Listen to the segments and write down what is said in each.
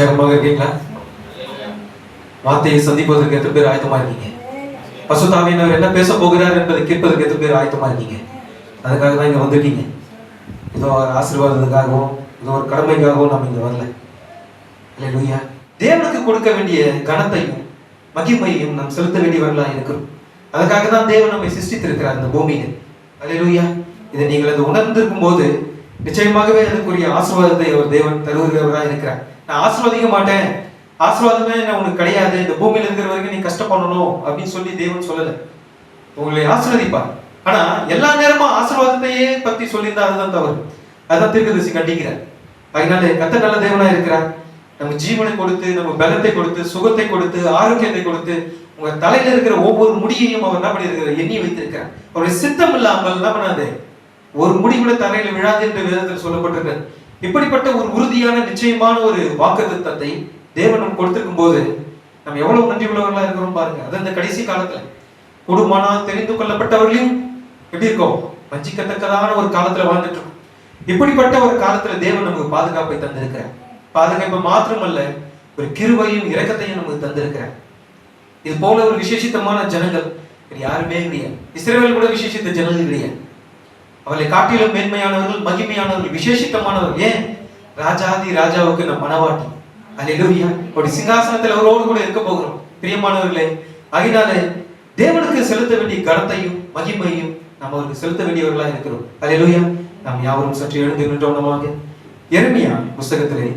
உற்சாகமாக இருக்கீங்களா? வார்த்தையை சந்திப்பதற்கு எத்தனை பேர் ஆயத்தமா இருக்கீங்க? பரிசுத்த ஆவியானவர் என்ன பேச போகிறார் என்பதை கேட்பதற்கு எத்தனை பேர் ஆயத்தமா இருக்கீங்க? அதுக்காக தான் இங்க வந்திருக்கீங்க. ஏதோ ஒரு ஆசீர்வாதத்துக்காகவும் ஏதோ ஒரு கடமைக்காகவும் நம்ம இங்க வரல. அல்லேலூயா. தேவனுக்கு கொடுக்க வேண்டிய கனத்தையும் மகிமையையும் நாம் செலுத்த வேண்டியவர்களா இருக்கிறோம். அதுக்காக தான் தேவன் நம்மை சிருஷ்டித்திருக்கிறார் இந்த பூமியில். அல்லேலூயா. இதை நீங்கள் அது உணர்ந்திருக்கும் போது நிச்சயமாகவே அதுக்குரிய ஆசீர்வாதத்தை அவர் தேவன் தருகிறவராக இருக்கிறார். நான் ஆசீர்வதிக்க மாட்டேன், ஆசீர்வாதமே உனக்கு கிடையாது, இந்த பூமியில இருக்கிற வரைக்கும் நீ கஷ்டப்படணும் அப்படின்னு சொல்லி தேவன் சொல்லல. உங்களை ஆசீர்வதிப்பார். ஆனா எல்லா நேரமும் ஆசீர்வாதத்தையே பத்தி சொல்லியிருந்தா அதுதான் தவறு. அதான் தீர்க்கதரிசி கண்டிக்கிறார். அதனால கர்த்தர் நல்ல தேவனா இருக்கிறார். நம்ம ஜீவனை கொடுத்து, நம்ம பலத்தை கொடுத்து, சுகத்தை கொடுத்து, ஆரோக்கியத்தை கொடுத்து, உங்க தலையில இருக்கிற ஒவ்வொரு முடியையும் அவர் என்ன பண்ணியிருக்கிறார்? எண்ணி வைத்திருக்கிறார். அவருடைய சித்தம் இல்லாமல் என்ன பண்ணாது, ஒரு முடி கூட தரையில விழாது என்று வேதத்தில் சொல்லப்பட்டிருக்கிறது. இப்படிப்பட்ட ஒரு உறுதியான நிச்சயமான ஒரு வாக்குத்தத்தத்தை தேவன் நமக்கு கொடுத்திருக்கும் போது நம்ம எவ்வளவு நன்றி உள்ளவர்களா இருக்கிறோம் பாருங்க. அது இந்த கடைசி காலத்துல குடும்பமானால் தெரிந்து கொள்ளப்பட்டவர்களையும் எப்படி இருக்கோம், வஞ்சிக்கத்தக்கதான ஒரு காலத்துல வாழ்ந்துட்டு இருக்கோம். இப்படிப்பட்ட ஒரு காலத்துல தேவன் நமக்கு பாதுகாப்பை தந்திருக்கிறார். பாதுகாப்பு மாத்திரமல்ல, ஒரு கிருபையும் இரக்கத்தையும் நமக்கு தந்திருக்கிறார். இது போல ஒரு விசேஷித்தமான ஜனங்கள் யாருமே கிடையாது. இஸ்ரவேல் கூட விசேஷித்த ஜனங்கள் கிடையாது. அவர்களை காட்டிலும் மேன்மையானவர்கள், மகிமையானவர்கள், விசேஷித்தமானவர்கள். ஏன்? ராஜாதி ராஜாவுக்கு நம் மனவாட்டி. அல்லேலூயா. ஒரு சிங்காசனத்தில் அவரோடு கூட இருக்க போகிறோம் பிரியமானவர்களே. ஆகினாலே தேவனுக்கு செலுத்த வேண்டிய கனத்தையும் மகிமையும் நாம் அவருக்கு செலுத்த வேண்டியவர்களாக இருக்கிறோம். அல்லேலூயா. நாம் யாவரும் சற்று எழுந்து நின்றோமாக எரேமியா புஸ்தகத்திலே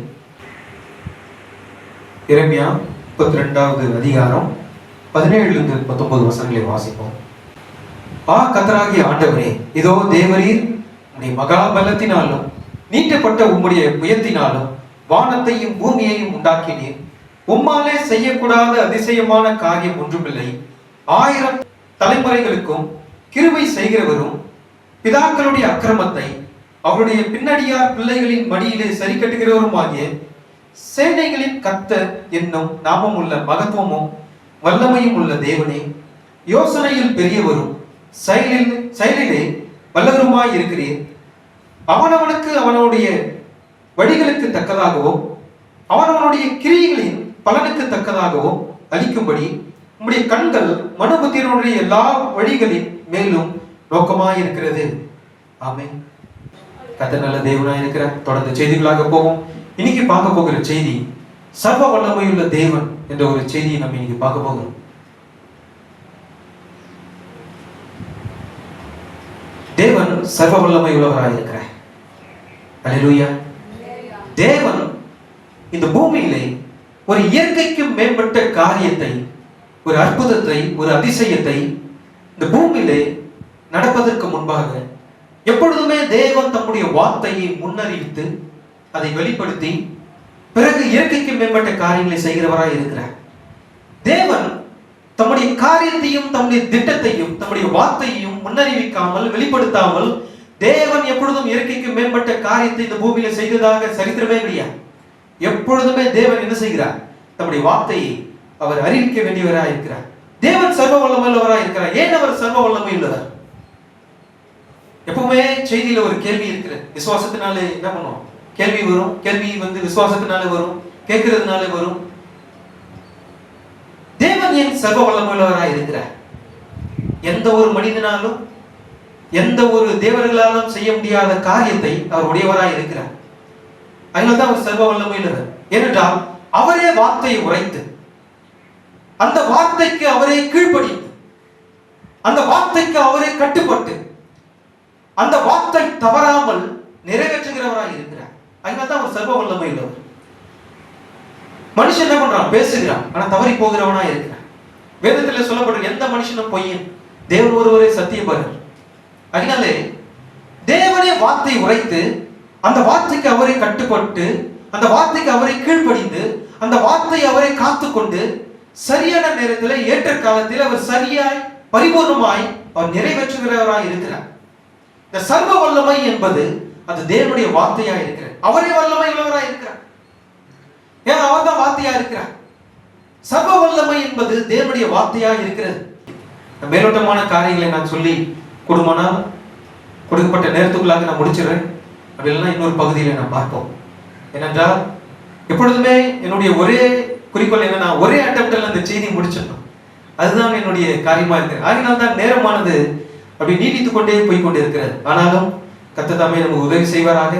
எரேமியா 32வது அதிகாரம் 17 to 19 வசனங்களை வாசிப்போம். கர்த்தராகிய ஆண்டவரே, இதோ தேவரீர் உம்முடைய மகாபலத்தினாலும் நீட்டப்பட்ட உம்முடைய புயத்தினாலும் வானத்தையும் பூமியையும் உண்டாக்கினீர். உம்மாலே செய்யக்கூடாத அதிசயமான காரியம் ஒன்றுமில்லை. 1000 தலைமுறைகளுக்கும் கிருபை செய்கிறவரும் பிதாக்களுடைய அக்கிரமத்தை அவருடைய பின்னடியார் பிள்ளைகளின் மடியிலே சரி கட்டுகிறவருமாகிய சேனைகளின் கர்த்தர் என்னும் நாமம் உள்ள மகத்துவமும் வல்லமையும் உள்ள தேவனே, யோசனையில் பெரியவரும் செயலிலே வல்லவருமாய் இருக்கிறீர். அவனவனுக்கு அவனுடைய வழிகளுக்கு தக்கதாகவும் அவனவனுடைய கிரியைகளின் பலனுக்கு தக்கதாகவும் அளிக்கும்படி உம்முடைய கண்கள் மனுபுத்திரனுடைய எல்லா வழிகளின் மேலும் நோக்கமாய் இருக்கிறது. ஆமென். கர்த்தர் நல்ல தேவனாய் இருக்கிறார். தொடர்ந்து செய்திகளாக போவோம். இன்னைக்கு பார்க்க போகிற செய்தி சர்வ வல்லமையுள்ள தேவன் என்ற ஒரு செய்தியை நம்ம இன்னைக்கு பார்க்க போகிறோம். தேவன் சர்வ வல்லமை உள்ளவராக இருக்கிறார். அல்லேலூயா. தேவன் இந்த பூமியிலே ஒரு இயற்கைக்கு மேம்பட்ட காரியத்தை, ஒரு அற்புதத்தை, ஒரு அதிசயத்தை இந்த பூமியிலே நடப்பதற்கு முன்பாக எப்பொழுதுமே தேவன் தம்முடைய வார்த்தையை முன்னறிவித்து அதை வெளிப்படுத்தி பிறகு இயற்கைக்கு மேம்பட்ட காரியங்களை செய்கிறவராய் இருக்கிறார். தேவன் தம்முடைய காரியத்தையும் தம்முடைய திட்டத்தையும் தம்முடைய வார்த்தையையும் முன்னறிவிக்காமல் வெளிப்படுத்தாமல் தேவன் எப்பொழுதும் இயற்கைக்கு மேம்பட்ட காரியத்தை இந்த பூமியில செய்ததாக சரித்திரமே கிடையாது. எப்பொழுதுமே தேவன் என்ன செய்கிறார்? தம்முடைய வார்த்தையை அவர் அறிவிக்க வேண்டியவராய் இருக்கிறார். தேவன் சர்வ வல்லமையுள்ளவராய் இருக்கிறார். ஏன் அவர் சர்வ வல்லமை உள்ளவர்? எப்பவுமே செய்தியில ஒரு கேள்வி இருக்கிறது. விசுவாசத்தினாலே என்ன பண்ணுவோம்? கேள்வி வரும். கேள்வி விசுவாசத்தினாலே வரும், கேட்கறதுனால வரும். தேவன் ஏன் சர்வ வல்லமையுள்ளவராய் இருக்கிறார்? எந்த ஒரு மனிதனாலும் எந்த ஒரு தேவர்களாலும் செய்ய முடியாத காரியத்தை அவர் உடையவராய் இருக்கிறார். அதனால்தான் அவர் சர்வ வல்லமையுள்ளவர். ஏனென்றால் அவரே வார்த்தையை உரைத்து, அந்த வார்த்தைக்கு அவரே கீழ்ப்படிந்து, அந்த வார்த்தைக்கு அவரே கட்டுப்பட்டு, அந்த வார்த்தை தவறாமல் நிறைவேற்றுகிறவராய் இருக்கிறார். அதனால்தான் அவர் சர்வ வல்லமையுள்ளவர். மனுஷன் என்ன பண்றான்? பேசுகிறான், ஆனா தவறி போகிறவனா இருக்கிறான். வேதத்தில் சொல்லப்படுற எந்த மனுஷனும் பொய்யன், தேவன் ஒருவரே சத்தியபரர். அதனாலே தேவனே வார்த்தை உரைத்து, அந்த வார்த்தைக்கு அவரை கட்டுப்பட்டு, அந்த வார்த்தைக்கு அவரை கீழ்ப்படிந்து, அந்த வார்த்தை அவரை காத்துக்கொண்டு சரியான நேரத்தில் ஏற்ற காலத்தில் அவர் சரியாய் பரிபூர்ணமாய் அவர் நிறைவேற்றுகிறவராய் இருக்கிறார். இந்த சர்வ வல்லமை என்பது அது தேவனுடைய வார்த்தையா இருக்கிறார். அவரே வல்லமை உள்ளவராய் இருக்கிறார். ஏன்? அவர் தான் வார்த்தையா இருக்கிறார். சர்வ வல்லமை என்பது தேவனுடைய வார்த்தையா இருக்கிறது. மேலோட்டமான காரியங்களை நான் சொல்லி கொடுமானால் கொடுக்கப்பட்ட நேரத்துக்குள்ளாக நான் முடிச்சிடுறேன். அப்படி இல்லைன்னா இன்னொரு பகுதியில் நான் பார்ப்போம். ஏனென்றால் எப்பொழுதுமே என்னுடைய ஒரே குறிக்கோள் என்னன்னா, ஒரே அட்டம்ப்ட்ல அந்த செய்தி முடிச்சிடணும். அதுதான் என்னுடைய காரியமா இருக்கு. அதனால தான் நேரமானது அப்படி நீடித்துக் கொண்டே போய் கொண்டு இருக்கிறது. ஆனாலும் கர்த்தர் தாமே நமக்கு உதவி செய்வாராக.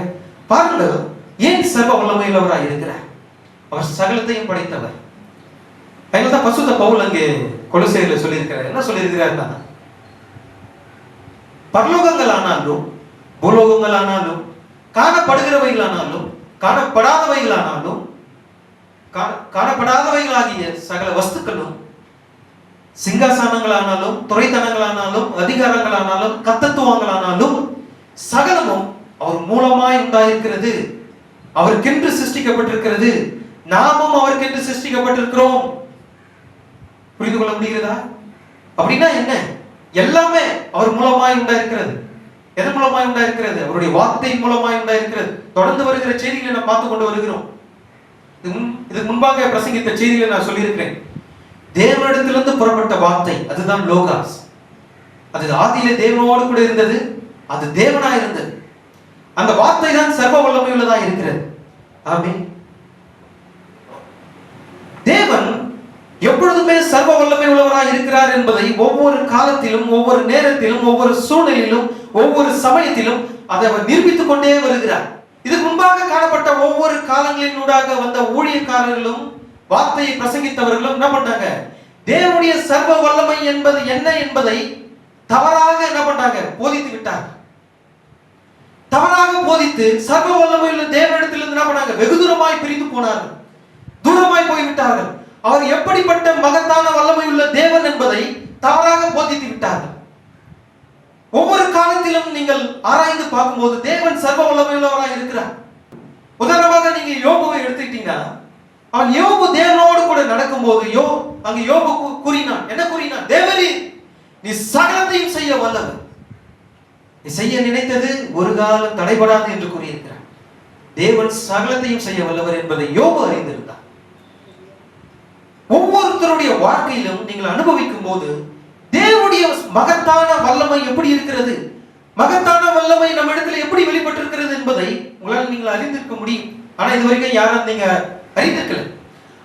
பாருங்கள், ஏன் சர்வ வல்லமையுள்ளவராய் இருக்கிறார்? அவர் சகலத்தையும் படைத்தவர். அதனால தான் பரிசுத்த பவுல் அங்கே கொலோசையர்ல சொல்லியிருக்கிறார். என்ன சொல்லியிருக்கிறார்னா, பரலோகங்கள் ஆனாலும் பூலோகங்கள் ஆனாலும் காணப்படுகிறவைகளானாலும் காணப்படாதவைகளானாலும் காணப்படாதவைகளாகிய சகல வஸ்துக்களும் சிங்காசனங்களானாலும் துரைத்தனங்களானாலும் அதிகாரங்களானாலும் கர்த்தத்துவங்களானாலும் சகலமும் அவர் மூலமாய் உண்டாயிருக்கிறது. அவருக்கென்று சிருஷ்டிக்கப்பட்டிருக்கிறது. நாமும் அவருக்கென்று சிருஷ்டிக்கப்பட்டிருக்கிறோம். புரிந்து கொள்ள முடிகிறதா? அப்படின்னா என்ன? எல்லாமே அவர் மூலமாய் உண்டாயிருக்கிறது. எதன் மூலமாய் உண்டாயிருக்கிறது? அவருடைய வார்த்தை மூலமாய் உண்டாயிருக்கிறது. தொடர்ந்து வருகிற செய்திகளை நான் பார்த்து கொண்டு வருகிறோம். இதுக்கு முன்பாக பிரசங்கித்த செய்திகளை நான் சொல்லியிருக்கிறேன். தேவனிடத்திலிருந்து புறப்பட்ட வார்த்தை, அதுதான் லோகாஸ். அது ஆதியிலே தேவனோடு கூட இருந்தது. அது தேவனா இருந்தது. அந்த வார்த்தை தான் சர்வ வல்லமை உள்ளதா இருக்கிறது. ஆமென். தேவன் எப்பொழுதுமே சர்வ வல்லமை உள்ளவராய் இருக்கிறார் என்பதை ஒவ்வொரு காலத்திலும், ஒவ்வொரு நேரத்திலும், ஒவ்வொரு சூழ்நிலையிலும், ஒவ்வொரு சமயத்திலும் அதை அவர் நிரூபித்துக் கொண்டே வருகிறார். இதுக்கு முன்பாக காணப்பட்ட ஒவ்வொரு காலங்களினூடாக வந்த ஊழியக்காரர்களும் வார்த்தையை பிரசங்கித்தவர்களும் என்ன பண்ணாங்க? தேவனுடைய சர்வ வல்லமை என்பது என்ன என்பதை தவறாக என்ன பண்ணாங்க? போதித்து விட்டார்கள். தவறாக போதித்து சர்வ வல்லமை உள்ள தேவனிடத்திலிருந்து என்ன பண்ணாங்க? வெகு தூரமாய் பிரிந்து போனார்கள். தூரமாய் போய்விட்டார்கள். அவர் எப்படிப்பட்ட மகத்தான வல்லமை உள்ள தேவன் என்பதை தவறாக போதித்து விட்டார்கள். ஒவ்வொரு காலத்திலும் நீங்கள் ஆராய்ந்து பார்க்கும்போது தேவன் சர்வ வல்லமை உள்ளவராக இருக்கிறார். உதாரணமாக நீங்க யோபுவை எடுத்துக்கிட்டீங்கன்னா, அவன் யோபு தேவனோடு கூட நடக்கும்போது அங்க யோபு கூறினான். என்ன கூறினான்? தேவரே, நீ சகலத்தையும் செய்ய வல்லவர். நீ செய்ய நினைத்தது ஒரு காலம் தடைபடாது என்று கூறியிருக்கிறார். தேவன் சகலத்தையும் செய்ய வல்லவர் என்பதை யோபு அறிந்திருந்தார். ஒவ்வொருத்தருடைய வாழ்க்கையிலும் நீங்கள் அனுபவிக்கும் போது தேவனுடைய மகத்தான வல்லமை எப்படி இருக்கிறது, மகத்தான வல்லமை நம்ம இடத்துல எப்படி வெளிப்பட்டிருக்கிறது என்பதை உங்களால் நீங்கள் அறிந்திருக்க முடியும். ஆனா இதுவரைக்கும் யாரும் நீங்க அறிந்திருக்கல.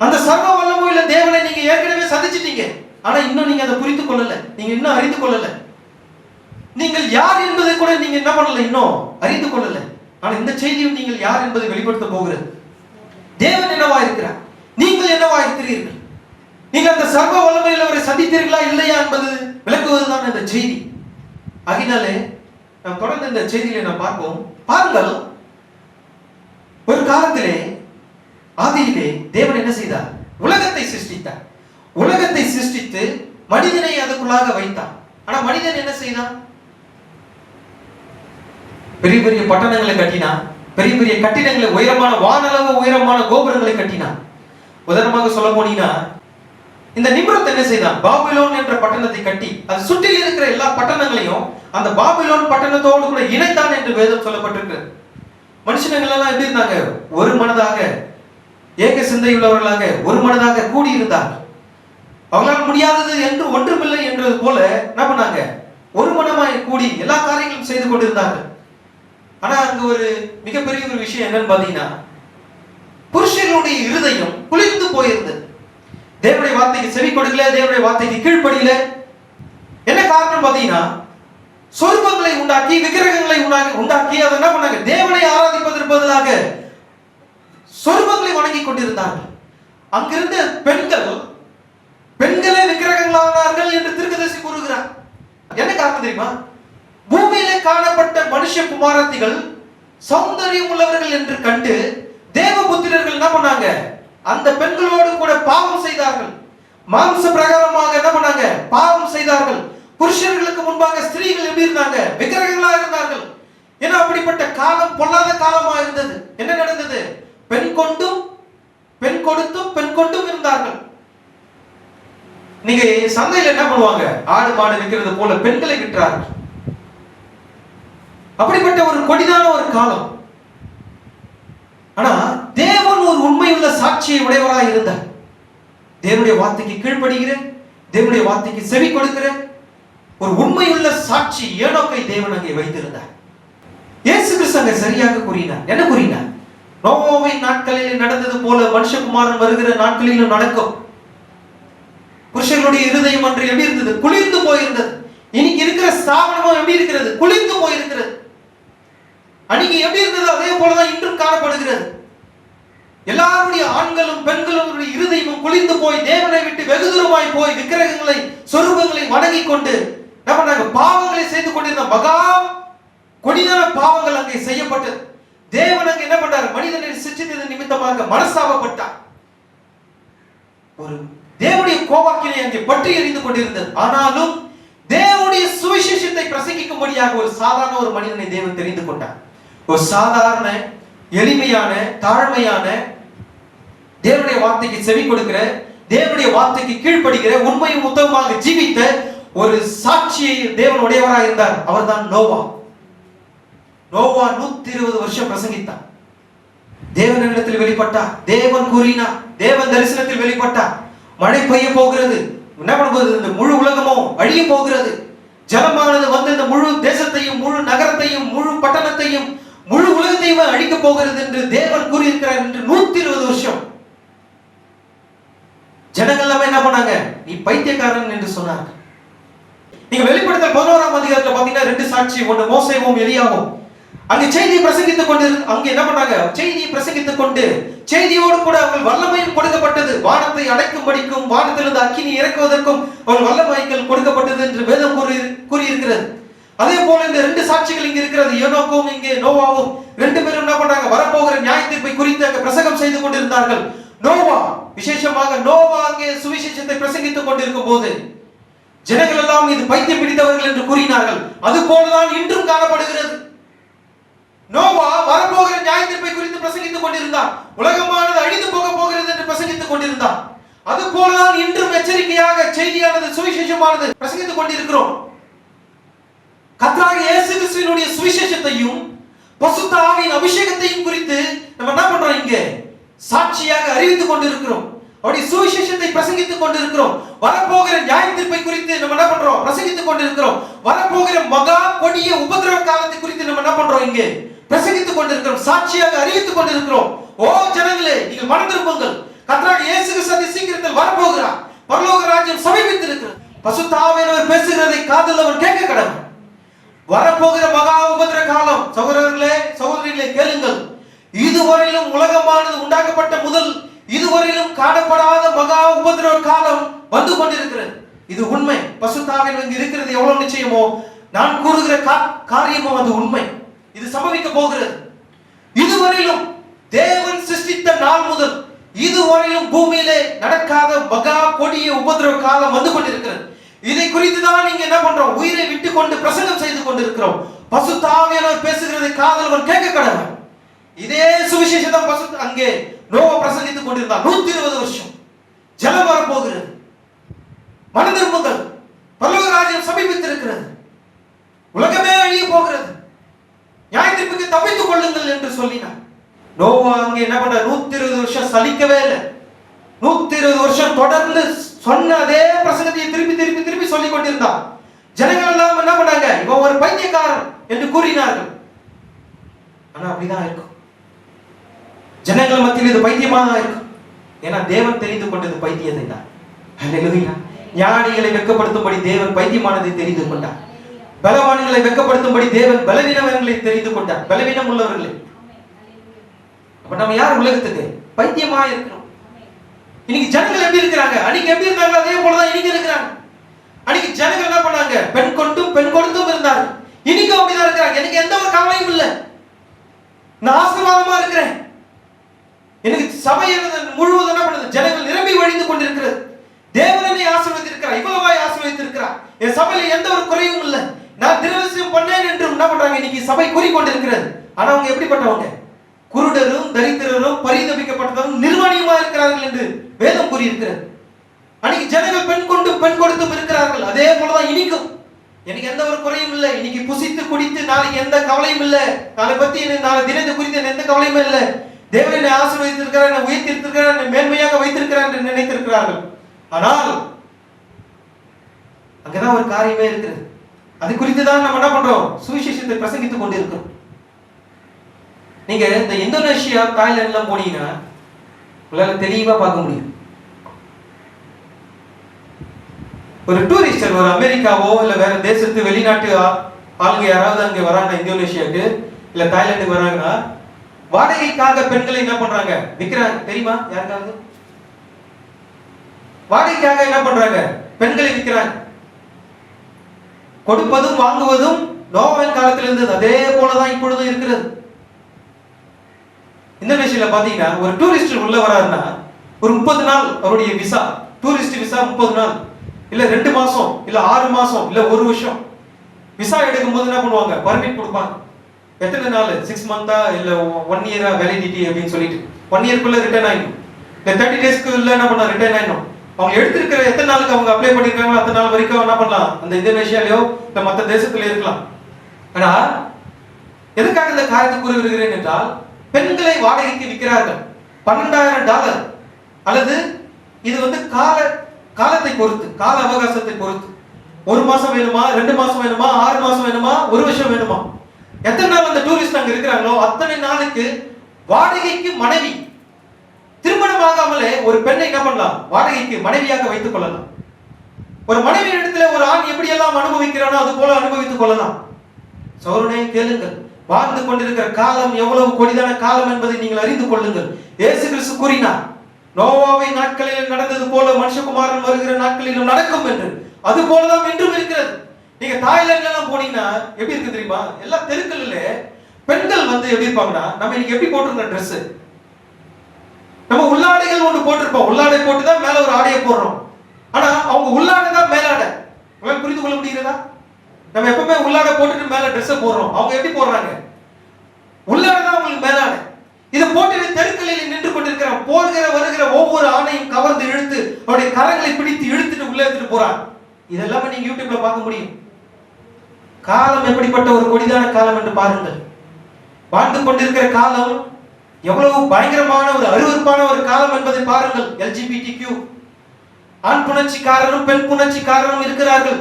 அந்த சர்வ வல்லமை உள்ள தேவனை நீங்க ஏற்கனவே சந்திச்சிட்டீங்க. ஆனா இன்னும் நீங்க அதை புரிந்து கொள்ளல. நீங்க இன்னும் அறிந்து கொள்ளல. நீங்கள் யார் என்பதை கூட நீங்க என்ன பண்ணல, இன்னும் அறிந்து கொள்ளல. ஆனா இந்த செய்தியும் நீங்கள் யார் என்பதை வெளிப்படுத்த போகிறது. தேவன் என்னவா இருக்கிறார், நீங்கள் என்னவா இருக்கிறீர்கள், நீங்க அந்த சர்வ வல்லமையில் அவரை சந்தித்தீர்களா இல்லையா என்பது விளக்குவதுதான் இந்த செய்தி. ஆகினாலே நாம் தொடர்ந்து இந்த செய்தியை நாம் பார்ப்போம். பாருங்கள், ஒரு காலத்திலே ஆதியிலே தேவன் என்ன செய்தார்? உலகத்தை சிருஷ்டித்தார். உலகத்தை சிருஷ்டித்து மனிதனை அதுக்குள்ளாக வைத்தார். ஆனா மனிதன் என்ன செய்தான்? பெரிய பெரிய பட்டணங்களை கட்டினான். பெரிய பெரிய கட்டிடங்களை, உயரமான வானளவு உயரமான கோபுரங்களை கட்டினான். உதாரணமாக சொல்ல போனீங்கன்னா, இந்த நிம்ரத் என்ன செய்தான்? பாபிலோன் என்ற பட்டணத்தை கட்டி அது சுற்றி இருக்கிற எல்லா பட்டணங்களையும் அந்த பாபிலோன் பட்டணத்தோடு கூட இணைத்தான் என்று வேதம் சொல்லப்பட்டிருக்கிறது. மனுஷங்கள் எல்லாம் எப்படி இருந்தாங்க? ஒரு மனதாக, ஏக சிந்தை உள்ளவர்களாக ஒரு மனதாக கூடி இருந்தார்கள். அவங்களால் முடியாதது என்று ஒன்றுமில்லை என்றது போல என்ன பண்ணாங்க? ஒரு மனமாய் கூடி எல்லா காரியங்களும் செய்து கொண்டிருந்தார்கள். ஆனா அங்க ஒரு மிகப்பெரிய ஒரு விஷயம் என்னன்னு பாத்தீங்கன்னா, புருஷர்களுடைய இருதயம் குளிர்ந்து போயிருந்தது. தேவனுடைய வார்த்தைக்கு செவி கொடுக்கல, தேவனுடைய வார்த்தைக்கு கீழ்ப்படியல. என்ன காரணம் பாத்தீங்கன்னா, சொரூபங்களை உண்டாக்கி, விக்கிரகங்களை உண்டாக்கி அதை என்ன பண்ணாங்க? தேவனை ஆராதிப்பதற்கு பதிலாக சொரூபங்களை வணங்கி கொண்டிருந்தார்கள். அங்கிருந்த பெண்களே விக்கிரகங்களானார்கள் என்று தீர்க்கதரிசி கூறுகிறார். என்ன காரணம் தெரியுமா? பூமியில காணப்பட்ட மனுஷ குமாரத்திகள் சௌந்தரியம் உள்ளவர்கள் என்று கண்டு தேவபுத்திரர்கள் என்ன பண்ணாங்க? அந்த பெண்களோடு கூட பாவம் செய்தார்கள். மாம்ச பிரகாரமாக என்ன பண்ணாங்க? பாவம் செய்தார்கள். புருஷர்களுக்கு முன்பாக ஸ்திரீகள் எப்படி இருந்தாங்க? விக்கிரகங்களா இருந்தார்கள். ஏன்னா அப்படிப்பட்ட காலம் பொல்லாத காலமா இருந்தது. என்ன நடந்தது? பெண் கொண்டும் பெண் கொடுத்தும் பெண் கொண்டும் இருந்தார்கள். நீங்க சந்தையில் என்ன பண்ணுவாங்க? ஆடு மாடு விற்கிறது போல பெண்களை விற்றார்கள். அப்படிப்பட்ட ஒரு கொடிதான ஒரு காலம். ஆனா தேவன் ஒரு உண்மையுள்ள சாட்சியை உடையவராக இருந்தார். தேவனுடைய வார்த்தைக்கு கீழ்ப்படுகிற, தேவனுடைய வார்த்தைக்கு செவி கொடுக்கிற ஒரு உண்மையுள்ள சாட்சி ஏனோக்கை தேவன் அங்கே வைத்திருந்தார். இயேசு கிறிஸ்து அங்கே சரியாக கூறினார். என்ன கூறினார்? நோவாவின் நாட்களில் நடந்தது போல மனுஷகுமாரன் வருகிற நாட்களிலும் நடக்கும். புருஷர்களுடைய இருதயம் அன்று எப்படி இருந்தது? குளிர்ந்து போயிருந்தது. இன்னைக்கு இருக்கிற ஸ்தாபனமும் எப்படி இருக்கிறது? குளிர்ந்து போயிருக்கிறது. அன்னைக்கு எப்படி இருந்தது அதே போலதான் இன்றும் காணப்படுகிறது. எல்லாருடைய ஆண்களும் பெண்களும் இருதயமும் குளிர்ந்து போய் தேவனை விட்டு வெகு தூரமாய் போய் விக்கிரகங்களை சொரூபங்களை வணங்கி கொண்டு பாவங்களை செய்து கொண்டிருந்த மகா கொடிதான பாவங்கள் அங்கே செய்யப்பட்டது. தேவன் அங்கே என்ன பண்றார்? மனிதனை சிருஷ்டித்தது நிமித்தமாக மனஸ்தாபப்பட்டார். ஒரு தேவனுடைய கோபாக்கினை அங்கே பற்றி எறிந்து கொண்டிருந்தது. ஆனாலும் தேவனுடைய சுவிசேஷத்தை பிரசங்கிக்கும்படியாக ஒரு சாதாரண ஒரு மனிதனை தேவன் தெரிந்து கொண்டார். ஒரு சாதாரண எளிமையான தாழ்மையான தேவனுடைய வார்த்தைக்கு செவி கொடுக்கிற, தேவனுடைய வார்த்தைக்கு கீழ்ப்படுகிற, உண்மையும் உத்தமமாக ஜீவித்த ஒரு சாட்சியை தேவன் உடையவராக இருந்தார். அவர்தான் நோவா. நோவா 120 வருஷம் பிரசங்கித்தார். தேவனிடத்தில் வெளிப்பட்டார். தேவன் கூறினார். தேவன் தரிசனத்தில் வெளிப்பட்டார். மழை பெய்ய போகிறது. என்ன பண்ணுவது? இந்த முழு உலகமும் அழிய போகிறது. ஜலமானது வந்து இந்த முழு தேசத்தையும் முழு நகரத்தையும் முழு பட்டணத்தையும் முழு உலகத்தையும் அழிக்க போகிறது என்று தேவன் கூறியிருக்கிறார் என்று 120 வருஷம் ஜனங்கள் எல்லாம் என்ன பண்ணாங்க? நீ பைத்தியக்காரன் என்று சொன்னாங்க. நீங்க வெளிப்படுத்தல் 11ஆம் அதிகாரத்துல பாத்தீங்கன்னா 2 சாட்சி, ஒன்று மோசேவும் எலியாவும் அங்கே செய்தியை பிரசங்கித்துக் கொண்டு அங்கே என்ன பண்ணாங்க? செய்தியை பிரசங்கித்துக் கொண்டு செய்தியோடு கூட அவர்கள் வல்லமையும் கொடுக்கப்பட்டது. வானத்தை அடைக்கும்படிக்கும் வானத்திலிருந்து அக்கினி இறக்குவதற்கும் அவர்கள் வல்லமைகள் கொடுக்கப்பட்டது என்று வேதம் கூறியிருக்கிறது. அதே போல இந்த 2 சாட்சிகள் இங்க இருக்கிறது. ஏனோக்கும் இங்கே நோவாவும் 2 பேரும் என்ன பண்றாங்க? வரப்போகிற நியாயத்தீர்ப்பை குறித்து அங்கே பிரசங்கம் செய்து கொண்டிருந்தார்கள். நோவா விசேஷமாக நோவா அங்கே சுவிசேஷத்தை பிரசங்கித்துக் கொண்டிருக்கும் போது ஜனங்கள் எல்லாம் இது பைத்தியம் பிடித்தவர்கள் என்று கூறினார்கள். அது போலதான் இன்றும் காணப்படுகிறது. நோவா வரப்போகிற நியாயத்தீர்ப்பை குறித்து பிரசங்கித்துக் கொண்டிருந்தார். உலகமானது அழிந்து போக போகிறது என்று பிரசங்கித்துக் கொண்டிருந்தார். அது போலதான் இன்றும் எச்சரிக்கையாக செய்தியானது சுவிசேஷமானது பிரசங்கித்துக் கொண்டிருக்கிறோம். கர்த்தராகிய இயேசு கிறிஸ்துவினுடைய சுவிசேஷத்தையும் பரிசுத்த ஆவியின் அபிஷேகத்தையும் குறித்து நம்ம என்ன பண்றோம்? இங்கே சாட்சியாக அறிவித்துக் கொண்டிருக்கிறோம். அவருடைய சுவிசேஷத்தை பிரசங்கித்துக் கொண்டிருக்கிறோம். வரப்போகிற நியாயத்தீர்ப்பை குறித்து நம்ம என்ன பண்றோம்? பிரசங்கித்துக் கொண்டிருக்கிறோம். வரப்போகிற மகா கொடிய உபத்திரவ காலத்தை குறித்து நம்ம என்ன பண்றோம்? இங்கே பிரசங்கித்துக் கொண்டிருக்கிறோம். சாட்சியாக அறிவித்துக் கொண்டிருக்கிறோம். ஓ ஜனங்களே, நீங்கள் மனம் திரும்புங்கள். கர்த்தராகிய இயேசு கிறிஸ்து சீக்கிரத்தில் வரப்போகிறார். பரலோக ராஜ்யம் சமீபித்திருக்கிறது. பரிசுத்த ஆவியானவர் பேசுகிறதை காதுள்ளவன் கேட்க கடவன். வரப்போகிற மகா உபத்திர காலம் சகோதரர்களே சகோதரிகளே கேளுங்கள். இதுவரையிலும் உலகமானது உண்டாக்கப்பட்ட முதல் இதுவரையிலும் காணப்படாத மகா உபத்திரவ காலம் வந்து கொண்டிருக்கிறது. இது உண்மை. பரிசுத்த ஆவியானவர் இருக்கிறது எவ்வளவு நிச்சயமோ நான் கூறுகிற காரியமோ அது உண்மை. இது சம்பவிக்க போகிறது. இதுவரையிலும் தேவன் சிருஷ்டித்த நாள் முதல் இதுவரையிலும் பூமியிலே நடக்காத மகா கொடிய உபத்திரவ காலம் வந்து கொண்டிருக்கிறது. இதை குறித்து தான் நீங்க என்ன பண்றோம்? உயிரை விட்டு கொண்டு பிரசங்கம் செய்து கொண்டிருக்கிறோம். பரிசுத்த ஆவியானவர் பேசுகிறதை காதுள்ளவன் கேட்க கடவன். இதே சுவிசேஷத்தை பரிசுத்த அங்கே நோவா பிரசங்கித்துக் கொண்டிருந்தார் 120 வருஷம். ஜலம் வரப்போகிறது. மனம் திரும்புங்கள். பரலோக ராஜ்யம் சமீபித்திருக்கிறது. உலகமே அழிய போகிறது. நியாயத்தீர்ப்புக்கு தப்பித்துக் கொள்ளுங்கள் என்று சொல்லினார். நோவா அங்கே என்ன பண்ற? 120 வருஷம் சலிக்கவே இல்லை. 120 வருஷம் தொடர்ந்து சொன்ன அதே பிரசங்கத்தை திருப்பி திருப்பி திருப்பி சொல்லிக் கொண்டிருந்தார். ஜனங்கள் எல்லாம் என்ன பண்ணாங்க? இவன் ஒரு பைத்தியக்காரன் என்று கூறினார்கள். ஆனா அப்படிதான் இருக்கும். ஜனங்கள் மத்தியில் இது பைத்தியமாக இருக்கும். ஏன்னா தேவன் தெரிந்து கொண்டது பைத்தியத்தை தான். ஹல்லேலூயா. ஞானிகளை வெட்கப்படுத்தும்படி தேவன் பைத்தியமானதை தெரிந்து கொண்டார். பலவான்களை வெட்கப்படுத்தும்படி தேவன் பலவீனங்களை தெரிந்து கொண்டார். பலவீனம் உள்ளவர்களை. அப்ப நம்ம யார் உலகத்துக்கு பைத்தியமா இருக்கிறோம்? இன்னைக்கு ஜனங்கள் எப்படி இருக்கிறாங்க? அன்னைக்கு எப்படி இருந்தாங்க அதே போலதான் இன்னைக்கு இருக்கிறாங்க. அன்னைக்கு ஜனங்கள் என்ன பண்ணாங்க? பெண் கொண்டும் பெண் கொடுத்தும் இருந்தாங்க. இன்னைக்கும் அப்படிதான் இருக்கிறாங்க. எனக்கு எந்த ஒரு கவலையும் இல்லை. நான் ஆசீர்வாதமா இருக்கிறேன். எனக்கு சபை முழுவதும் என்ன பண்ணுது? ஜனங்கள் நிரம்பி வழிந்து கொண்டிருக்கிறது. தேவன் என்னை ஆசீர்வதித்திருக்கிறார். இவ்வளவாய் ஆசீர்வதித்திருக்கிறார். என் சபையில எந்த ஒரு குறையும் இல்லை. நான் திருவசனம் பண்ணேன் என்று என்ன பண்றாங்க? இன்னைக்கு சபை கூறிக்கொண்டிருக்கிறது. ஆனா அவங்க எப்படிப்பட்டவங்க? குருடரும் தரித்திரரும் பரிதபிக்கப்பட்டவரும் நிர்வாணியமா இருக்கிறார்கள் என்று வேதம் கூறியிருக்கிறது. அன்னைக்கு ஜனங்கள் பெண் கொண்டும் பெண் கொடுத்தும் இருக்கிறார்கள். அதே போலதான் இன்னைக்கும் எனக்கு எந்த ஒரு குறையும் இல்லை. இன்னைக்கு புசித்து குடித்து நாளைக்கு எந்த கவலையும் இல்லை. நாளை பத்தி நாளை தினத்தை குறித்து எந்த கவலையுமே இல்லை. தேவன் என்னை ஆசீர்வதித்திருக்கிறார், என்னை உயர்த்திருக்கிறார், என்னை மேன்மையாக வைத்திருக்கிறார் என்று நினைத்திருக்கிறார்கள். ஆனால் அங்கதான் ஒரு காரியமே இருக்கிறது. அது குறித்து தான் நம்ம என்ன பண்றோம்? சுவிசேஷத்தை பிரசங்கித்துக் கொண்டிருக்கிறோம். நீங்க இந்த இந்தோனேஷியா, தாய்லாந்துலாம் போனீங்கன்னா உங்களால தெளிவா பார்க்க முடியும். ஒரு டூரிஸ்டர் ஒரு அமெரிக்காவோ இல்ல வேற தேசத்து வெளிநாட்டு ஆளுங்க யாராவது அங்க வராங்க, இந்தோனேஷியாவுக்கு இல்ல தாய்லாந்துக்கு வராங்கன்னா, வாடகைக்காக பெண்களை என்ன பண்றாங்க, விக்கிறாங்க. தெரியுமா யாருக்காவது? வாடகைக்காக என்ன பண்றாங்க, பெண்களை விற்கிறாங்க. கொடுப்பதும் வாங்குவதும் நோவாவின் காலத்தில் இருந்தது, அதே போலதான் இப்பொழுதும் இருக்கிறது. இந்தோனேஷியால பாத்தீங்கன்னா ஒரு டூரிஸ்ட் உள்ள வராருன்னா ஒரு 30 நாள் அவருடைய விசா, டூரிஸ்ட் விசா 30 நாள் இல்ல 2 மாசம் இல்ல 6 மாசம் இல்ல 1 வருஷம் விசா எடுக்கும் போது என்ன பண்ணுவாங்க, பர்மிட் கொடுப்பாங்க. எத்தனை நாள், 6 மந்தா இல்ல 1 இயரா வேலிடிட்டி அப்படின்னு சொல்லிட்டு 1 இயர்க்குள்ள ரிட்டர்ன் ஆயிடும். இல்ல 30 டேஸ்க்கு இல்ல என்ன பண்ணா ரிட்டர்ன் ஆயிடும். அவங்க எடுத்திருக்கிற எத்தனை நாளுக்கு அவங்க அப்ளை பண்ணிருக்காங்களோ அத்தனை நாள் வரைக்கும் என்ன பண்ணலாம், அந்த இந்தோனேஷியாலயோ இல்ல மற்ற தேசத்துல இருக்கலாம். ஆனா எதுக்காக இந்த காரியத்தை கூறி வருகிறேன் என்றால், பெண்களை வாடகைக்கு விற்கிறார்கள். $12,000 அல்லது இது வந்து காலத்தை பொறுத்து, கால அவகாசத்தை பொறுத்து. 1 மாசம் வேணுமா, 2 மாசம் வேணுமா, 6 மாசம் வேணுமா, 1 வருஷம் வேணுமா, எத்தனை நாள் அந்த டூரிஸ்ட் அங்க இருக்கிறாங்களோ அத்தனை நாளுக்கு வாடகைக்கு மனைவி, திருமணமாகாமலே ஒரு பெண்ணை என்ன பண்ணலாம், வாடகைக்கு மனைவியாக வைத்துக் கொள்ளலாம். ஒரு மனைவி இடத்துல ஒரு ஆண் எப்படி எல்லாம் அனுபவிக்கிறானோ அது போல அனுபவித்துக் கொள்ளலாம். சௌரனே கேளுங்கள், வாழ்ந்து கொண்டிருக்கிற காலம் எவ்வளவு கொடிதான காலம் என்பதை நீங்கள் அறிந்து கொள்ளுங்கள். இயேசு கிறிஸ்து கூறினார், நோவாவை நாட்களில் நடந்தது போல மனுஷகுமாரன் வருகிற நாட்களிலும் நடக்கும் என்று. அது போலதான் இன்றும் இருக்கிறது. நீங்க தாய்லாந்துல எல்லாம் போனீங்கன்னா எப்படி இருக்கு தெரியுமா, எல்லா தெருக்கள்ல பெண்கள் வந்து எப்படி இருப்பாங்கன்னா, நம்ம இன்னைக்கு எப்படி போட்டிருக்க ட்ரெஸ், நம்ம உள்ளாடைகள் ஒன்று போட்டிருப்போம், உள்ளாடை போட்டுதான் மேல ஒரு ஆடையை போடுறோம். ஆனா அவங்க உள்ளாடை தான் மேலாடை. உங்களுக்கு புரிந்து கொள்ள முடிகிறதா? நம்ம எப்பவுமே உள்ளாடை போட்டுட்டு மேல ட்ரெஸ் போடுறோம், அவங்க எப்படி போடுறாங்க, உள்ளாடை தான் அவங்களுக்கு மேலாடை. இதை போட்டு தெருக்களில் நின்று கொண்டிருக்கிற போகிற வருகிற ஒவ்வொரு ஆணையும் கவர்ந்து இழுத்து அவருடைய கரங்களை பிடித்து இழுத்துட்டு உள்ள எடுத்துட்டு போறாங்க. இதெல்லாம் நீங்க யூடியூப்ல பார்க்க முடியும். காலம் எப்படிப்பட்ட ஒரு கொடிதான காலம் என்று பாருங்கள். வாழ்ந்து கொண்டிருக்கிற காலம் எவ்வளவு பயங்கரமான ஒரு அருவருப்பான ஒரு காலம் என்பதை பாருங்கள். LGBTQ, ஆண் புணர்ச்சிக்காரரும் பெண் புணர்ச்சிக்காரரும் இருக்கிறார்கள்.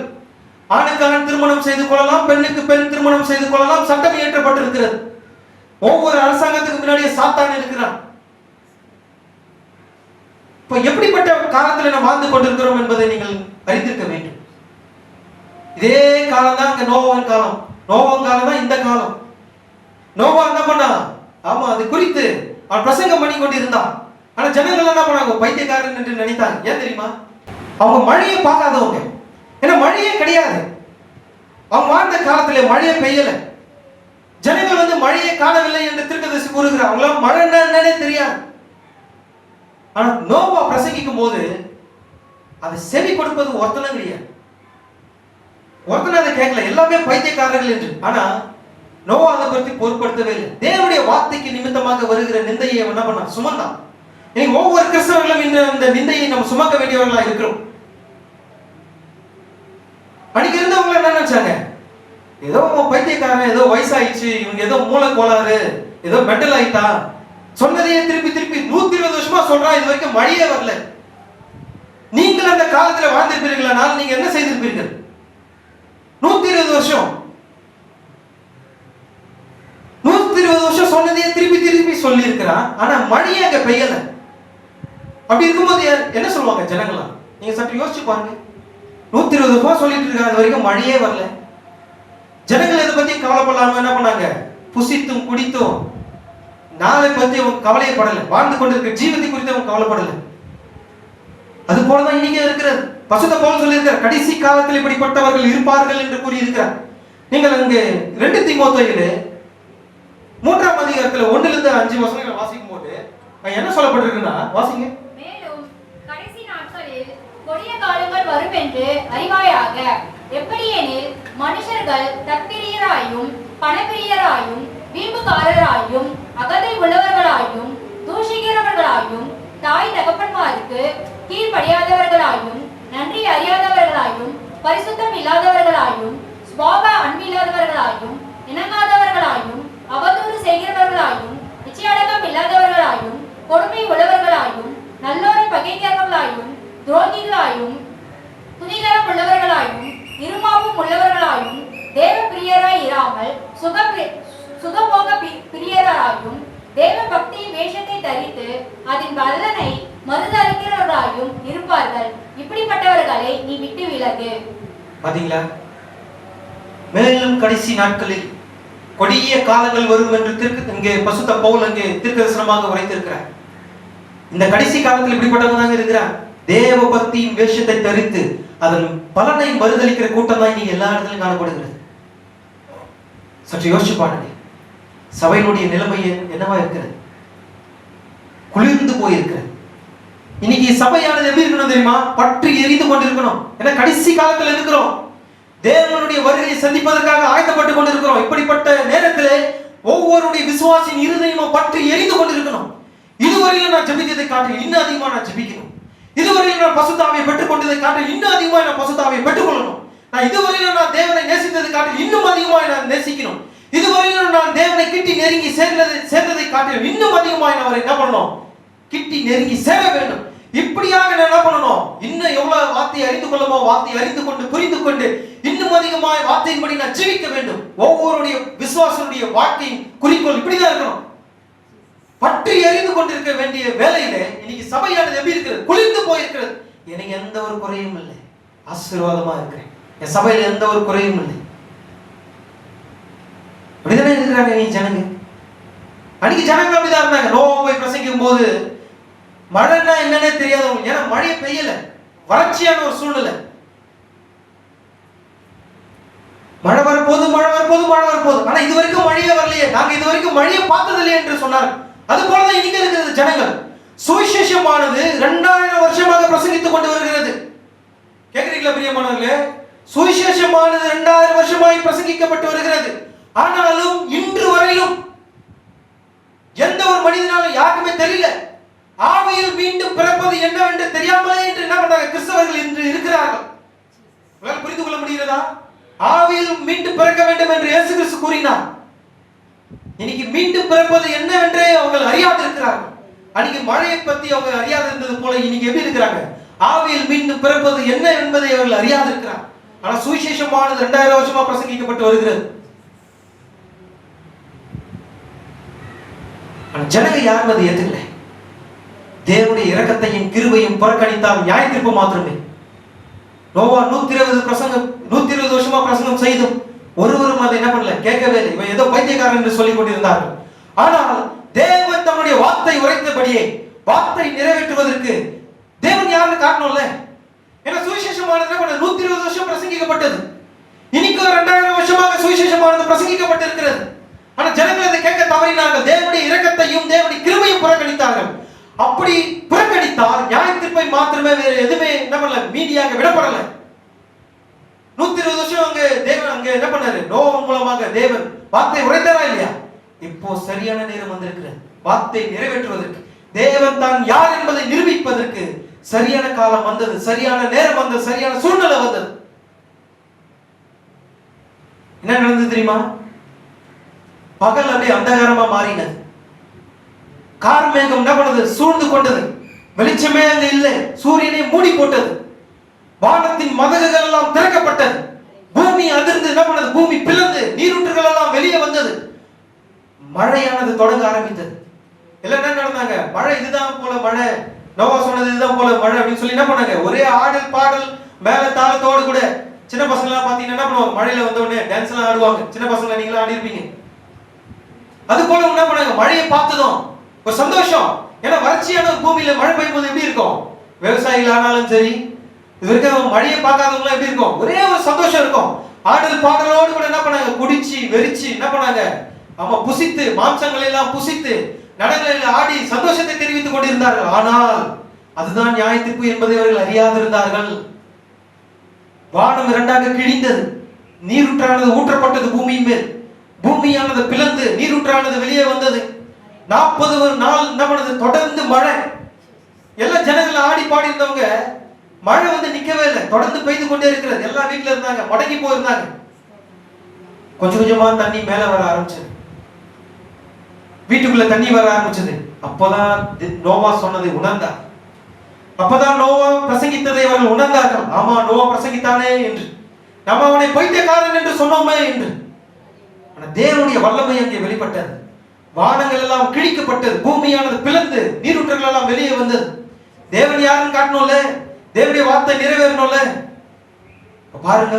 ஆணுக்கு ஆண் திருமணம் செய்து கொள்ளலாம், பெண்ணுக்கு பெண் திருமணம் செய்து கொள்ளலாம், சட்டம் இயற்றப்பட்டிருக்கிறது. ஒவ்வொரு அரசாங்கத்துக்கு முன்னாடியே சாத்தான் இருக்கிறான். இப்ப எப்படிப்பட்ட காலத்தில் நாம் வாழ்ந்து கொண்டிருக்கிறோம் என்பதை நீங்கள் அறிந்திருக்க வேண்டும். இதே காலம் தான் அங்க நோவாவின் காலம். நோவாவின் காலம் தான் இந்த காலம். நோவா என்ன பண்ணா, ஆமா அது குறித்து அவன் பிரசங்கம் பண்ணி கொண்டிருந்தான். ஆனா ஜனங்கள் என்ன பண்ணாங்க, பைத்தியக்காரன் என்று நினைத்தாங்க. ஏன் தெரியுமா, அவங்க மழையை பார்க்காதவங்க. ஏன்னா மழையே கிடையாது. அவங்க வாழ்ந்த காலத்துல மழையே பெய்யல. ஜனங்கள் வந்து மழையை காணவில்லை என்று தீர்க்கதரிசி கூறுகிறார். அவங்களாம் மழை என்னன்னே தெரியாது. ஆனா நோவா பிரசங்கிக்கும் போது அதை செவி கொடுப்பது ஒருத்தனும் கிடையாது. ஒருத்தன அதை கேட்கல, எல்லாமே பைத்தியக்காரர்கள் என்று. ஆனா நோவா அதை பற்றி பொருட்படுத்தவே இல்லை. தேவனுடைய வார்த்தைக்கு நிமித்தமாக வருகிற நிந்தையை என்ன பண்ணா, சுமந்தான். இன்னைக்கு ஒவ்வொரு கிறிஸ்தவர்களும் இந்த நிந்தையை நம்ம சுமக்க வேண்டியவர்களா இருக்கிறோம். அன்னைக்கு இருந்தவங்க என்ன நினைச்சாங்க, ஏதோ பைத்தியக்காரன், ஏதோ வயசாயிடுச்சு, இவங்க ஏதோ மூளை கோளாறு, ஏதோ மெண்டல் ஆயிட்டா, சொன்னதையே திருப்பி திருப்பி 120 வருஷமா சொல்றான், இது வரைக்கும் மழையே வரல. நீங்கள் அந்த காலத்துல வாழ்ந்திருப்பீர்களானால் நீங்க என்ன செய்திருப்பீர்கள்? 120 வருஷம் 120 வருஷம் சொன்னதையே திருப்பி திருப்பி சொல்லி இருக்கிறான். ஆனா மழையே அங்க பெய்யல. அப்படி இருக்கும்போது என்ன சொல்லுவாங்க ஜனங்களா? நீங்க சற்று யோசிச்சு பாருங்க. 120 வருஷம் சொல்லிட்டு இருக்காங்க, அது வரைக்கும் மழையே வரல. ஜனங்கள் இதை பத்தி கவலைப்படாம என்ன பண்ணாங்க, புசித்தும் குடித்தும் நாளை பத்தி அவங்க கவலையப்படல. வாழ்ந்து கொண்டிருக்கிற ஜீவத்தை குறித்து அவங்க கவலைப்படல. அது போலதான் இன்னைக்கு இருக்கிறது. பசுத்த பவுல் சொல்லியிருக்கிறார், கடைசி காலத்தில் இப்படிப்பட்டவர்கள் இருப்பார்கள் என்று கூறியிருக்கிறார். நீங்கள் அங்கே 2 தீமோத்தேயுவிலே 3ஆம் அதிகாரத்துல 1-5 வசனங்களை வாசிக்கும் போது என்ன சொல்லப்பட்டிருக்குன்னா, வாசிங்க. மேலும் கடைசி நாட்களில் கொடிய காலங்கள் வரும் என்று அறிவாயாக. எப்படியெனில் மனுஷர்கள் தற்பிரியராயும் பணப்பிரியராயும் வீம்புக்காரராயும் அகதை உள்ளவர்களாயும் தூஷிக்கிறவர்களாயும் தாய் தகப்பன்மாருக்கு கீழ்ப்படியாதவர்களாயும் நன்றி அறியாதவர்களாயும் பரிசுத்தம் இல்லாதவர்களாயும் சுபாவ அன்பில்லாதவர்களாயும் இணங்காதவர்களாயும் அவதூறு செய்கிறவர்களாயும் நிச்சயடக்கம் இல்லாதவர்களாயும் கொடுமை உள்ளவர்களாயும் நல்லோரை பகைஞர்களாயும் துரோகிகளாயும் துணிகரம் உள்ளவர்களாயும் இருமாவும் உள்ளவர்களாயும் தேவ பிரியராய் இராமல் சுகபோக பிரியராயும் தப்பிரியாராயும் தேவ பக்தியின் வேஷத்தை தரித்து அதன் வல்லனை மறுதளிக்கிறவராயும் இருப்பார்கள். இப்படிப்பட்டவர்களை நீ விட்டு விலகு. பாத்தீங்களா? மேலும் கடைசி நாட்களில் கொடிய காலங்கள் வரும் என்று இங்கே பசுத்த பவுல் அங்கே தீர்க்கதரிசனமாக உரைத்திருக்கிறார். இந்த கடைசி காலத்தில் இப்படிப்பட்டவங்க இருக்கிறார். தேவ பக்தியின் வேஷத்தை தரித்து அதன் பலனை மறுதளிக்கிற கூட்டம் தான் இன்னைக்கு எல்லா இடத்திலும் காணப்படுகிறது. சற்று யோசிச்சு பாருங்க, சபையினுடைய நிலைமை என்னவா இருக்கிறது? குளிர்ந்து போயிருக்கிறது. இன்னைக்கு சபையானது எப்படி இருக்கணும் தெரியுமா? பற்றி எரிந்து கொண்டிருக்கணும். ஏன்னா கடைசி காலத்தில் இருக்கிறோம். தேவனுடைய வருகையை சந்திப்பதற்காக ஆயத்தப்பட்டு கொண்டிருக்கிறோம். இப்படிப்பட்ட நேரத்தில் ஒவ்வொருடைய விசுவாசின் இருதயமும் பற்றி எரிந்து கொண்டிருக்கணும். இதுவரையிலும் நான் ஜெபித்ததை காட்டி இன்னும் அதிகமா நான் ஜெபிக்கணும். இதுவரையிலும் நான் பசுத்தாவியை பெற்றுக் கொண்டதை காட்டி இன்னும் அதிகமாக நான் பசுத்தாவியை பெற்றுக்கொள்ளணும். நான் இதுவரையிலும் நான் தேவனை நேசித்ததை காட்டி இன்னும் அதிகமாக நான் நேசிக்கணும். இதுவரையிலும் நான் தேவனை கிட்டி நெருங்கி சேர்ந்ததை காட்டி இன்னும் அதிகமாக நான் அவரை என்ன பண்ணணும்? கிட்டி நெருங்கி சேர வேண்டும். இப்படியாக நான் என்ன பண்ணணும்? இன்னும் எவ்வளவு வார்த்தையை அறிந்து கொள்ளமோ வார்த்தையை அறிந்து கொண்டு புரிந்து கொண்டு இன்னும் அதிகமாக வார்த்தையின்படி நான் ஜீவிக்க வேண்டும். ஒவ்வொருடைய விசுவாசனுடைய வாழ்க்கையின் குறிக்கோள் இப்படிதான் இருக்கணும். பற்றி எறிந்து கொண்டிருக்க வேண்டிய வேலையில இன்னைக்கு சபையானது எப்படி இருக்கிறது? குளிர்ந்து போயிருக்கிறது. எனக்கு எந்த ஒரு குறையும் இல்லை, ஆசீர்வாதமா இருக்கிறேன். என் சபையில எந்த ஒரு குறையும் இல்லை. அப்படிதானே இருக்கிறாங்க நீ ஜனங்க. அன்னைக்கு ஜனங்க அப்படிதான் இருந்தாங்க. நோவை பிரசங்கிக்கும் போது மழைன்னா என்னன்னே தெரியாதவங்க. ஏன்னா மழையை பெய்யல, வறட்சியான ஒரு சூழ்நிலை. மழை வரப்போது ஆனா இது வரைக்கும் மழையே வரலையே, நாங்க இது வரைக்கும் மழையை பார்த்தது இல்லையே என்று சொன்னார். அது போலதான் இன்னைக்கு இருக்கிறது ஜனங்கள். சுவிசேஷமானது 2000 வருஷமாக பிரசங்கித்துக் கொண்டு வருகிறது. கேட்கிறீங்களா பிரியமானவர்களே? சுவிசேஷமானது 2000 வருஷமாய் பிரசங்கிக்கப்பட்டு வருகிறது. ஆனாலும் இன்று வரையிலும் எந்த ஒரு மனிதனாலும் யாருக்குமே தெரியல. ஆவியில் மீண்டும் பிறப்பது என்னவென்று தெரியாமலே என்று என்ன பண்றாங்க கிறிஸ்தவர்கள் இன்று இருக்கிறார்கள். உங்களால் புரிந்து கொள்ள முடிகிறதா? ஆவியில் மீண்டும் பிறக்க வேண்டும் என்று இயேசு கிறிஸ்து கூறினார். இன்னைக்கு மீண்டும் பிறப்பது என்னவென்றே அவங்க அறியாது இருக்கிறார்கள். அன்னைக்கு மழையை பத்தி அவங்க அறியாது இருந்தது போல இன்னைக்கு எப்படி இருக்கிறாங்க? ஆவியில் மீண்டும் பிறப்பது என்ன என்பதை அவர்கள் அறியாது இருக்கிறார். ஆனா சுவிசேஷமானது 2000 வருஷமா பிரசங்கிக்கப்பட்டு வருகிறது. ஜனங்க யாரும் அதை ஏத்துக்கல. தேவனுடைய இரக்கத்தையும் கிருபையும் புறக்கணித்தால் நியாய தீர்ப்பு மாத்திரமே. நோவா 120 வருஷமா பிரசங்கம் செய்தும் ஒருவரும் அதை என்ன பண்ணல, கேட்கவே இல்லை. இவன் ஏதோ பைத்தியக்காரன் என்று சொல்லிக் கொண்டிருந்தார்கள். ஆனால் தேவன் தன்னுடைய வார்த்தை உரைத்தபடியே வார்த்தை நிறைவேற்றுவதற்கு தேவன் யாருன்னு காட்டணும்ல. ஏன்னா சுவிசேஷமானது 120 வருஷம் பிரசங்கிக்கப்பட்டது. இன்னைக்கு 2000 வருஷமாக சுவிசேஷமானது பிரசங்கிக்கப்பட்டிருக்கிறது. ஆனா ஜனங்கள் அதை கேட்க தவறினார்கள். தேவனுடைய இரக்கத்தையும் தேவனுடைய கிருபையும் புறக்கணித்தார்கள். அப்படி புறக்கணித்தால் நியாய தீர்ப்பை மாத்திரமே வேறு எதுவுமே என்ன பண்ணல, மீதியாக விடப்படல. 120 வருஷம் அங்க தேவன் அங்க என்ன பண்ணாரு? நோவா மூலமாக தேவன் வார்த்தை உரைத்தாரா இல்லையா? இப்போ சரியான நேரம் வந்திருக்கிறது வார்த்தை நிறைவேற்றுவதற்கு. தேவன் தான் யார் என்பதை நிரூபிப்பதற்கு சரியான காலம் வந்தது, சரியான நேரம் வந்தது, சரியான சூழ்நிலை வந்தது. என்ன நடந்தது தெரியுமா? பகல் அப்படியே அந்தகாரமா மாறினது. கார்மேகம் என்ன பண்ணது? சூழ்ந்து கொண்டது. வெளிச்சமே அங்க இல்லை. சூரியனை மூடி போட்டது. வானத்தின் மதகுகள் எல்லாம் திறக்கப்பட்டது. பூமி அதிர்ந்து என்ன பண்ணது? பூமி பிளந்து நீரூற்றுகள் எல்லாம் வெளியே வந்தது. மழையானது தொடங்க ஆரம்பித்தது. எல்லாம் என்ன நடந்தாங்க? மழை இதுதான் போல மழை, நோவா சொன்னது இதுதான் போல மழை அப்படின்னு சொல்லி என்ன பண்ணாங்க? ஒரே ஆடல் பாடல் மேல தாளத்தோடு கூட. சின்ன பசங்க எல்லாம் பாத்தீங்கன்னா என்ன பண்ணுவாங்க? மழையில வந்த உடனே டான்ஸ் எல்லாம் ஆடுவாங்க. சின்ன பசங்க நீங்களும் ஆடி இருப்பீங்க. அது போல என்ன பண்ணாங்க? மழையை பார்த்ததும் ஒரு சந்தோஷம். ஏன்னா வறட்சியான பூமியில மழை பெய்யும் போது எப்படி இருக்கும்? விவசாயிகள் ஆனாலும் சரி, இது வரைக்கும் மழையை பார்க்காதவங்க எப்படி இருக்கும்? ஒரே ஒரு சந்தோஷம் இருக்கும். ஆடல் பாடலோடு கூட என்ன பண்ணாங்க? குடிச்சு வெறிச்சு என்ன பண்ணாங்க? ஆமா, புசித்து மாம்சங்களை எல்லாம் புசித்து நடங்களில் ஆடி சந்தோஷத்தை தெரிவித்துக் கொண்டிருந்தார்கள். ஆனால் அதுதான் நியாய தீர்ப்பு என்பதை அவர்கள் அறியாதிருந்தார்கள். வானம் இரண்டாக கிழிந்தது. நீரூற்றானது ஊற்றப்பட்டது பூமியின் மேல். பூமியானது பிளந்து நீரூற்றானது வெளியே வந்தது. 40 நாள் என்ன பண்ணது? தொடர்ந்து மழை. எல்லா ஜனங்கள் ஆடி பாடி இருந்தவங்க மழை வந்து நிக்கவே இல்லை, தொடர்ந்து பெய்து கொண்டே இருக்கிறது. எல்லா வீட்டுல இருந்தாங்க, முடங்கி போயிருந்தாங்க. கொஞ்சம் கொஞ்சமா தண்ணி மேல வர ஆரம்பிச்சது. வீட்டுக்குள்ள தண்ணி வர ஆரம்பிச்சது. அப்பதான் நோவா சொன்னதை உணர்ந்தார். அப்பதான் நோவா பிரசங்கித்ததை அவர்கள் உணர்ந்தார்கள். ஆமா, நோவா பிரசங்கித்தானே என்று, நம்ம அவனை பைத்தியக்காரன் என்று சொன்னோமே என்று. ஆனா தேவனுடைய வல்லமை அங்கே வெளிப்பட்டது. வானங்கள் எல்லாம் கிழிக்கப்பட்டது, பூமியானது பிளந்து நீரூற்றுகள் எல்லாம் வெளியே வந்தது. தேவன் யாருன்னு காட்டணும்ல, தேவனுடைய வார்த்தை நிறைவேறணும்ல. பாருங்க,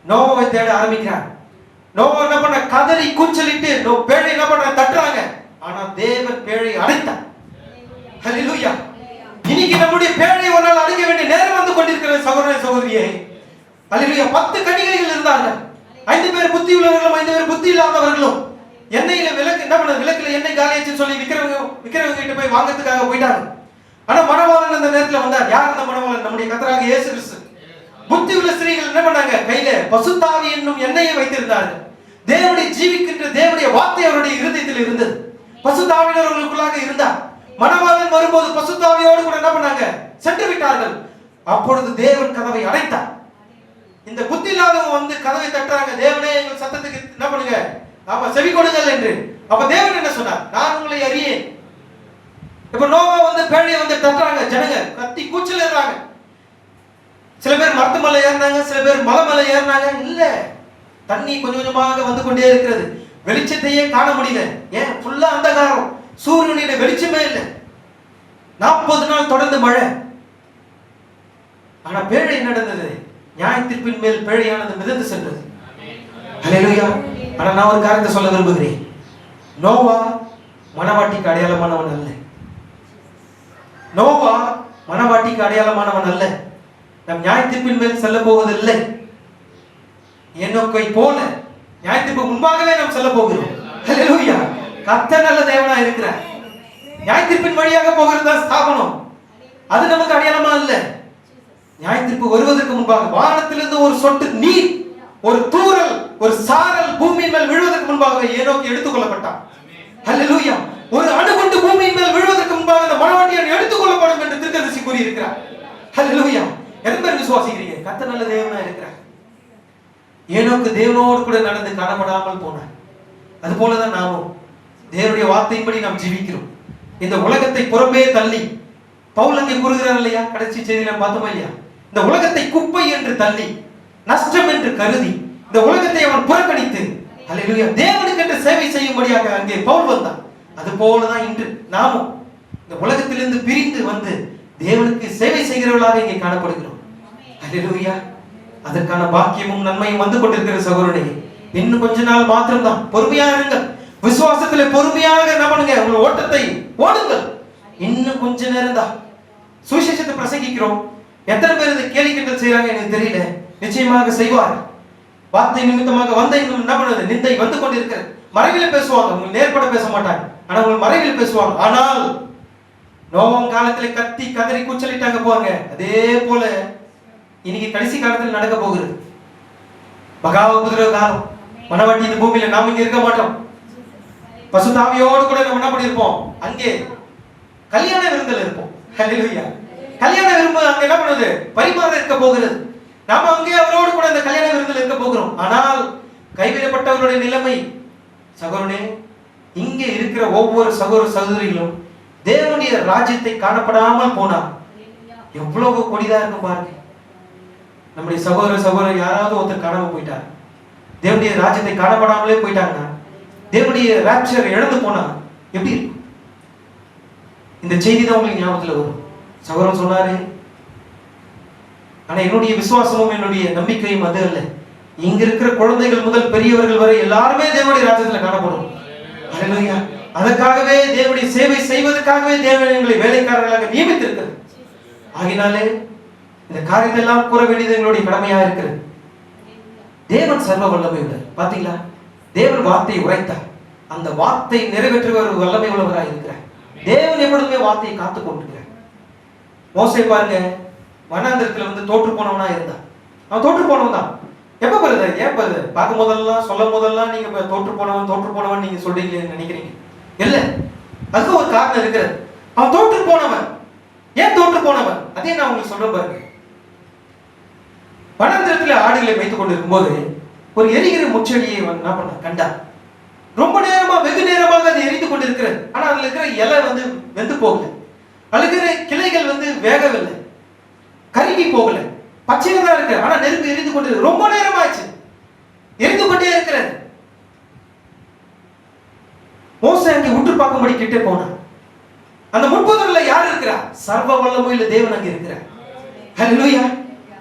நோவாவை தேட ஆரம்பிக்கிறான். நோவா என்ன பண்ண, கதறி கூச்சலிட்டு பேழை என்ன பண்ண தட்டுறாங்க. ஆனா தேவன் பேழை அடைத்தார். ஹல்லேலூயா. இன்னைக்கு நம்முடைய பேழை ஒரு நாள் அடைக்க வேண்டிய நேரம் வந்து கொண்டிருக்கிறது சகோதரனே சகோதரியே. ஹல்லேலூயா. 10 கன்னிகைகள் இருந்தார்கள். 5 பேர் புத்தி உள்ளவர்களும் 5 பேர் புத்தி இல்லாதவர்களும். எண்ணெயில விளக்கு என்ன பண்ண, விளக்குல எண்ணெய் காலியாச்சுன்னு சொல்லி விக்கிறவங்க கிட்ட போய் வாங்கறதுக்காக போயிட்டாங்க. ஆனா மணவாளன் அந்த நேரத்துல வந்தார். யார் அந்த மணவாளன்? நம்முடைய கர்த்தராகிய இயேசு கிறிஸ்து. புத்தி உள்ள ஸ்திரீகள் என்ன பண்ணாங்க, கையில பசுத்தாவி என்னும் எண்ணெயை வைத்திருந்தார்கள். தேவனுடைய ஜீவிக்கின்ற தேவனுடைய வார்த்தை அவருடைய இருதயத்தில் இருந்தது. பசுத்தாவினர் அவர்களுக்குள்ளாக இருந்தார். மணவாளன் வரும்போது பசுத்தாவியோடு கூட என்ன பண்ணாங்க, சென்று விட்டார்கள். அப்பொழுது தேவன் கதவை அடைத்தார். இந்த புத்தி இல்லாதவங்க வந்து கதவை தட்டுறாங்க. தேவனே எங்கள் சத்தத்துக்கு என்ன பண்ணுங்க, ஆமா செவி கொடுங்கள் என்று. அப்ப தேவன் என்ன சொன்னார், நான் உங்களை அறியேன். இப்ப நோவா வந்து பேழையை வந்து தட்டுறாங்க. ஜனங்க கத்தி கூச்சல் ஏறாங்க. சில பேர் மரத்து மலை ஏறினாங்க, சில பேர் மலை மலை ஏறினாங்க. இல்ல, தண்ணி கொஞ்சம் கொஞ்சமாக வந்து கொண்டே இருக்கிறது. வெளிச்சத்தையே காண முடியல. ஏன்? ஃபுல்லா அந்தகாரம், சூரியனுடைய வெளிச்சமே இல்லை. 40 நாள் தொடர்ந்து மழை. ஆனா பேழை நடந்தது, நியாய தீர்ப்பின் மேல் பேழையானது மிதந்து சென்றது. ஹல்லேலூயா. ஆனா நான் ஒரு காரியத்தை சொல்ல விரும்புகிறேன். நோவா மணவாட்டிக்கு அடையாளமானவன் அல்ல. நோவா மணவாட்டிக்கு அடையாளமானவன் அல்ல. நம் நியாய தீர்ப்பின் மேல் செல்ல போவதில்லை. ஏனோக்கை போல நியாய தீர்ப்பு முன்பாகவே நாம் செல்ல போகிறோம். ஹல்லேலூயா. கர்த்தர் நல்ல தேவனா இருக்கிறார். நியாய தீர்ப்பின் வழியாக போகிறது தான் ஸ்தாபனம். அது நமக்கு அடையாளமா இல்ல. நியாய தீர்ப்பு வருவதற்கு முன்பாக வானத்திலிருந்து ஒரு சொட்டு நீர், ஒரு தூறல், ஒரு சாரல் பூமியின் மேல் விழுவதற்கு முன்பாக ஏனோக்கு எடுத்துக் கொள்ளப்பட்டான். ஹல்லேலூயா. ஒரு அணுகுண்டு பூமியின் மேல் விழுவதற்கு முன்பாக அந்த மணவாட்டியான் எடுத்துக் கொள்ளப்படும் என்று தீர்க்கதரிசி கூறி இருக்கிறார். ஹல்லேலூயா. எத்தனை பேர் விசுவாசிக்கிறீங்க? கர்த்தர் நல்ல தேவனா இருக்கிறார். ஏனோக்கு தேவனோடு கூட நடந்து காணப்படாமல் போனார். அது போலதான் நாமும் தேவனுடைய வார்த்தையின்படி நாம் ஜீவிக்கிறோம். இந்த உலகத்தை புறம்பே தள்ளி, பவுல் அங்கே கூறுகிறார் இல்லையா, கடைசி செய்தியில பார்த்தோமா இல்லையா, இந்த உலகத்தை குப்பை என்று தள்ளி, நஷ்டம் என்று கருதி இந்த உலகத்தை அவன் புறக்கணித்து, ஹல்லேலூயா, தேவனுக்கு என்று சேவை செய்யும்படியாக அங்கே பவுல் வந்தான். அது போலதான் இன்று நாமும் இந்த உலகத்திலிருந்து பிரிந்து வந்து தேவனுக்கு சேவை செய்கிறவர்களாக இங்கே காணப்படுகிறோம். ஹல்லேலூயா. அதற்கான பாக்கியமும் நன்மையும் வந்து கொண்டிருக்கிற சகோதரனே, இன்னும் கொஞ்ச நாள் மாத்திரம்தான். பொறுமையாக இருங்கள். விசுவாசத்திலே பொறுமையாக என்ன பண்ணுங்க, உங்கள் ஓட்டத்தை ஓடுங்கள். இன்னும் கொஞ்ச நேரம் தான். சுவிசேஷத்தை பிரசங்கிக்கிறோம். எத்தனை பேர் இதை கேலி கிண்டல் செய்யறாங்க எனக்கு தெரியல. நிச்சயமாக செய்வார். வார்த்தை நிமித்தமாக வந்த இன்னும் என்ன பண்ணுது, நிந்தை வந்து கொண்டிருக்கிற. மறைவில் பேசுவாங்க, உங்களுக்கு நேர்பட பேச மாட்டாங்க. ஆனா உங்களுக்கு மறைவில் பேசுவாங்க. ஆனால் நோவாம் காலத்திலே கத்தி கதறி கூச்சலிட்டாங்க போவாங்க. அதே போல இன்னைக்கு கடைசி காலத்தில் நடக்க போகிறது. மகாபுத்திர காலம். மணவாட்டி இந்த பூமியில நாம இங்க இருக்க மாட்டோம். பசுத்தாவியோடு கூட நம்ம என்ன பண்ணிருப்போம், அங்கே கல்யாண விருந்தில் இருப்போம். ஹல்லேலூயா. கல்யாண விருந்து அங்க என்ன பண்ணுது, பரிமாற இருக்க போகிறது. நாம அங்கே அவரோடு கூட அந்த கல்யாண விருந்தில் இருக்க போகிறோம். ஆனால் கைவிடப்பட்டவர்களுடைய நிலைமை சகோதரனே, இங்கே இருக்கிற ஒவ்வொரு சகோதர சகோதரிகளும் தேவனுடைய ராஜ்யத்தை காணப்படாமல் போனா எவ்வளவு கொடிதா இருக்கும் பாருங்க. நம்முடைய சகோதர சகோதரர் யாராவது ஒருத்தர் காணாம போயிட்டார், தேவனுடைய ராஜ்யத்தை காணப்படாமலே போயிட்டாங்கன்னா, தேவனுடைய ராப்சர் இழந்து போனா எப்படி இருக்கும்? இந்த செய்தி தான் உங்களுக்கு ஞாபகத்துல வரும். சகோதரன் சொன்னாரு, ஆனா என்னுடைய விசுவாசமும் என்னுடைய நம்பிக்கையும் அது அல்ல. இங்க இருக்கிற குழந்தைகள் முதல் பெரியவர்கள் வரை எல்லாருமே தேவனுடைய ராஜ்யத்துல காணப்படும். ஹல்லேலூயா. அதற்காகவே தேவனுடைய சேவை செய்வதற்காகவே தேவன் எங்களை வேலைக்காரர்களாக நியமித்திருக்கிறார். ஆகினாலே இந்த காரியத்தை எல்லாம் கூற வேண்டியது எங்களுடைய கடமையா இருக்கிறது. தேவன் சர்வ வல்லமை உள்ளவர். பாத்தீங்களா, தேவன் வார்த்தையை உரைத்தார். அந்த வார்த்தை நிறைவேற்றுவர் வல்லமை உள்ளவராக இருக்கிறார். தேவன் எப்பொழுதுமே வார்த்தையை காத்து கொண்டிருக்கிறார். மோசே பாருங்க, வனாந்திரத்துல வந்து தோற்று போனவனா இருந்தான். அவன் தோற்று போனவன் தான். எப்ப வருது, ஏன் வருது பார்க்கும் போதெல்லாம் சொல்லும் போதெல்லாம் நீங்க தோற்று போனவன் நீங்க சொல்றீங்களேன்னு நினைக்கிறீங்க. இல்ல, அதுக்கு ஒரு காரணம் இருக்கிறது. அவன் தோற்று போனவன். ஏன் தோற்று போனவன்? அதே நான் உங்களுக்கு சொல்றேன் பாருங்க. வனாந்திரத்துல ஆடுகளை வைத்துக் கொண்டு இருக்கும்போது ஒரு எரிகிற முச்செடியை என்ன பண்ண கண்டான். ரொம்ப நேரமா, வெகு நேரமாக அது எரிந்து கொண்டு இருக்கிறது. ஆனா அதுல இருக்கிற இலை வந்து வெந்து போகல, அதுல இருக்கிற கிளைகள் வந்து வேகவில்லை, கருகி போகல, பச்சையா தான் இருக்கு. ஆனா நெருப்பு எரிந்து கொண்டு ரொம்ப நேரமாச்சு, எரிந்து கொண்டே இருக்கிறது. மோசே பார்க்கும்படி கிட்டே போனான். அந்த முட்புதர்ல யார் இருக்கிறா? சர்வ வல்லமையுள்ள தேவன் அங்க இருக்கிறார். ஹல்லேலூயா.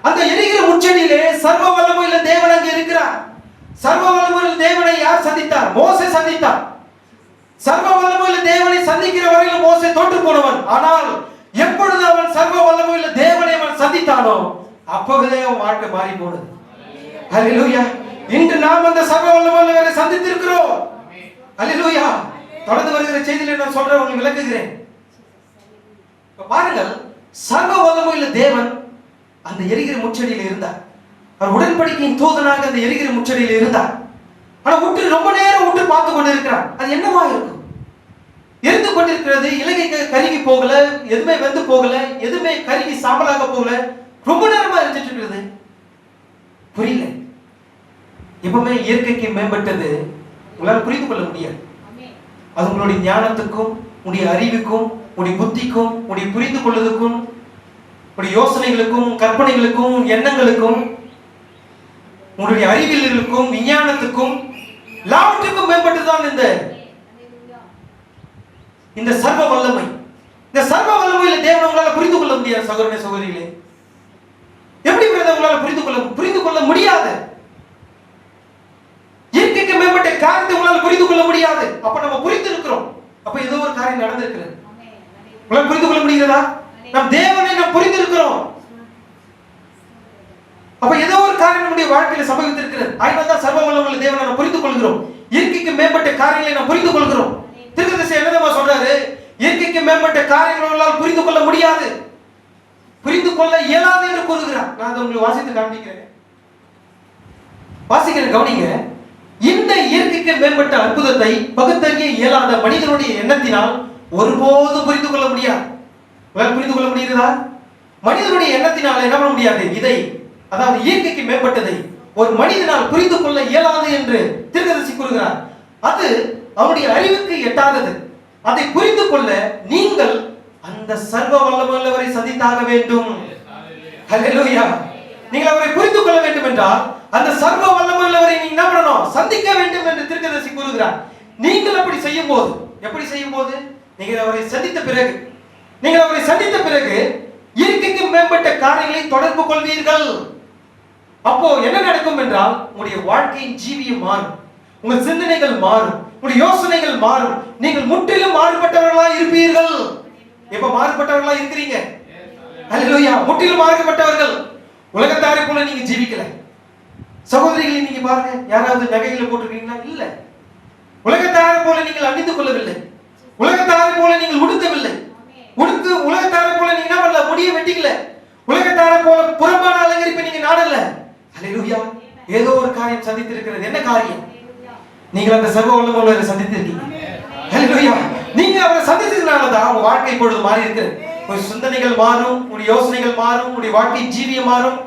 அந்த எரிகிற முட்செடியிலே சர்வ வல்லமையுள்ள தேவன் அங்க இருக்கிறார். சர்வ வல்லமையுள்ள தேவனை யார் சந்தித்தார்? மோசே சந்தித்தார். சர்வ வல்லமையுள்ள தேவனை சந்திக்கிற வரையில் மோசே தோற்று போனவன். ஆனால் எப்பொழுது அவன் சர்வ வல்லமையுள்ள தேவனை அவன் சந்தித்தானோ அப்பொழுதே அவன் வாழ்க்கை மாறி போனது. ஹல்லேலூயா. இன்று நாம் அந்த சர்வ வல்லமையுள்ளவரை சந்தித்திருக்கிறோம். ஹல்லேலூயா. தொடர்ந்து வருகிற செய்தியில நான் சொல்றேன், உங்களுக்கு விளக்குகிறேன். பாருங்கள், சர்வ வல்லமையுள்ள தேவன் அந்த எரிகிற முச்செடியில் இருந்தார். அவர் உடன்படிக்கையின் தூதனாக அந்த எரிகிற முச்செடியில் இருந்தார். ஆனா உற்று ரொம்ப நேரம் உற்று பார்த்து கொண்டு இருக்கிறார். அது என்னவா இருக்கும்? எரிந்து கொண்டிருக்கிறது. இலகை கருகி போகல, எதுவுமே வெந்து போகல, எதுவுமே கருகி சாம்பலாக போகல, ரொம்ப நேரமா எரிஞ்சிட்டு இருக்கிறது. புரியல. எப்பவுமே இயற்கைக்கு மேம்பட்டது உங்களால் புரிந்து கொள்ள முடியாது. அது உங்களுடைய ஞானத்துக்கும் உங்களுடைய அறிவுக்கும் உங்களுடைய புத்திக்கும் உங்களுடைய புரிந்து கொள்வதற்கும் உங்களுடைய யோசனைகளுக்கும் கற்பனைகளுக்கும் எண்ணங்களுக்கும் உங்களுடைய அறிவியலுக்கும் விஞ்ஞானத்துக்கும் எல்லாவற்றுக்கும் மேம்பட்டுதான் இந்த சர்வ வல்லமை. இந்த சர்வ வல்லமையில தேவனை உங்களால புரிந்து கொள்ள முடியாது. சகோதரனே சகோதரிகளே, எப்படி உங்களால புரிந்து கொள்ள முடியாது? இயற்கைக்கு மேம்பட்ட காரியத்தை உங்களால் புரிந்து கொள்ள முடியாது. அப்ப நம்ம புரிந்து இருக்கிறோம். அப்ப ஏதோ ஒரு காரியம் நடந்திருக்கிறது. உங்களால் புரிந்து கொள்ள முடிகிறதா? நம் தேவனை நாம் புரிந்து இருக்கிறோம். அப்ப ஏதோ ஒரு காரியம் நம்முடைய வாழ்க்கையில சம்பவித்திருக்கிறது. அதனால்தான் சர்வ வல்லமையுள்ள தேவனை நாம் புரிந்து கொள்கிறோம். இயற்கைக்கு மேம்பட்ட காரியங்களை நாம் புரிந்து கொள்கிறோம். தீர்க்கதரிசி என்னதமா சொல்றாரு? இயற்கைக்கு மேம்பட்ட காரியங்களால் புரிந்து கொள்ள முடியாது, புரிந்து கொள்ள இயலாது என்று கூறுகிறார். நான் அதை உங்களுக்கு வாசித்து காண்பிக்கிறேன். வாசிக்கிறேன், கவனிங்க. இந்த இயற்கைக்கு மேம்பட்ட அற்புதத்தை பகுத்தறிய இயலாத மனிதனுடைய எண்ணத்தினால் ஒருபோதும் புரிந்து கொள்ள முடியாது. புரிந்து கொள்ள முடிகிறதா? மனிதனுடைய எண்ணத்தினால் என்ன பண்ண முடியாது? இதை, அதாவது இயற்கைக்கு மேம்பட்டதை ஒரு மனிதனால் புரிந்து கொள்ள இயலாது என்று தீர்க்கதரிசி கூறுகிறார். அது அவருடைய அறிவுக்கு எட்டாதது. அதை புரிந்து கொள்ள நீங்கள் அந்த சர்வ வல்லமையுள்ளவரை சந்தித்தாக வேண்டும். ஹல்லேலூயா. நீங்கள் அவரை புரிந்து கொள்ள வேண்டும் என்றால் அந்த சர்வ வல்லமையுள்ளவரை நீங்க என்ன பண்ணணும்? சந்திக்க வேண்டும் என்று தீர்க்கதரிசி கூறுகிறார். நீங்கள் அப்படி செய்யும் போது, எப்படி செய்யும் போது? நீங்கள் அவரை சந்தித்த பிறகு இயற்கைக்கு மேம்பட்ட காரியங்களை தொடர்பு கொள்வீர்கள். அப்போ என்ன நடக்கும் என்றால் உங்களுடைய வாழ்க்கையின் ஜீவியம் மாறும், உங்கள் சிந்தனைகள் மாறும், உங்களுடைய யோசனைகள் மாறும். நீங்கள் முற்றிலும் மாறுபட்டவர்களா இருப்பீர்கள். எப்ப மாறுபட்டவர்களா இருக்கிறீங்க? ஹல்லேலூயா. முற்றிலும் மாறுபட்டவர்கள். உலகத்தாரை போல நீங்க ஜீவிக்கல. சகோதரிகளை நீங்க பாருங்க, யாராவது நகைகளை போட்டிருக்கீங்களா? இல்ல. உலகத்தாரை போல நீங்கள் அணிந்து கொள்ளவில்லை. உலகத்தாரை போல நீங்கள் உடுத்தவில்லை. உலகத்தாரை போல நீங்க என்ன பண்ணல? முடிய வெட்டிக்கல. உலகத்தாரை போல புறம்பான அலங்கரிப்பை நீங்க நாடல. ஹல்லேலூயா. ஏதோ ஒரு காரியம் சந்தித்திருக்கிறது. என்ன காரியம்? நீங்கள் அந்த சர்வ வல்லமையுள்ளவரை சந்தித்திருக்கீங்க. ஹல்லேலூயா. நீங்க அவரை சந்தித்ததுனாலதான் உங்க வாழ்க்கை இப்பொழுது மாறி இருக்கு. உங்க சிந்தனைகள் மாறும், உங்களுடைய யோசனைகள் மாறும், உங்களுடைய வாழ்க்கை ஜீவியம் மாறும்.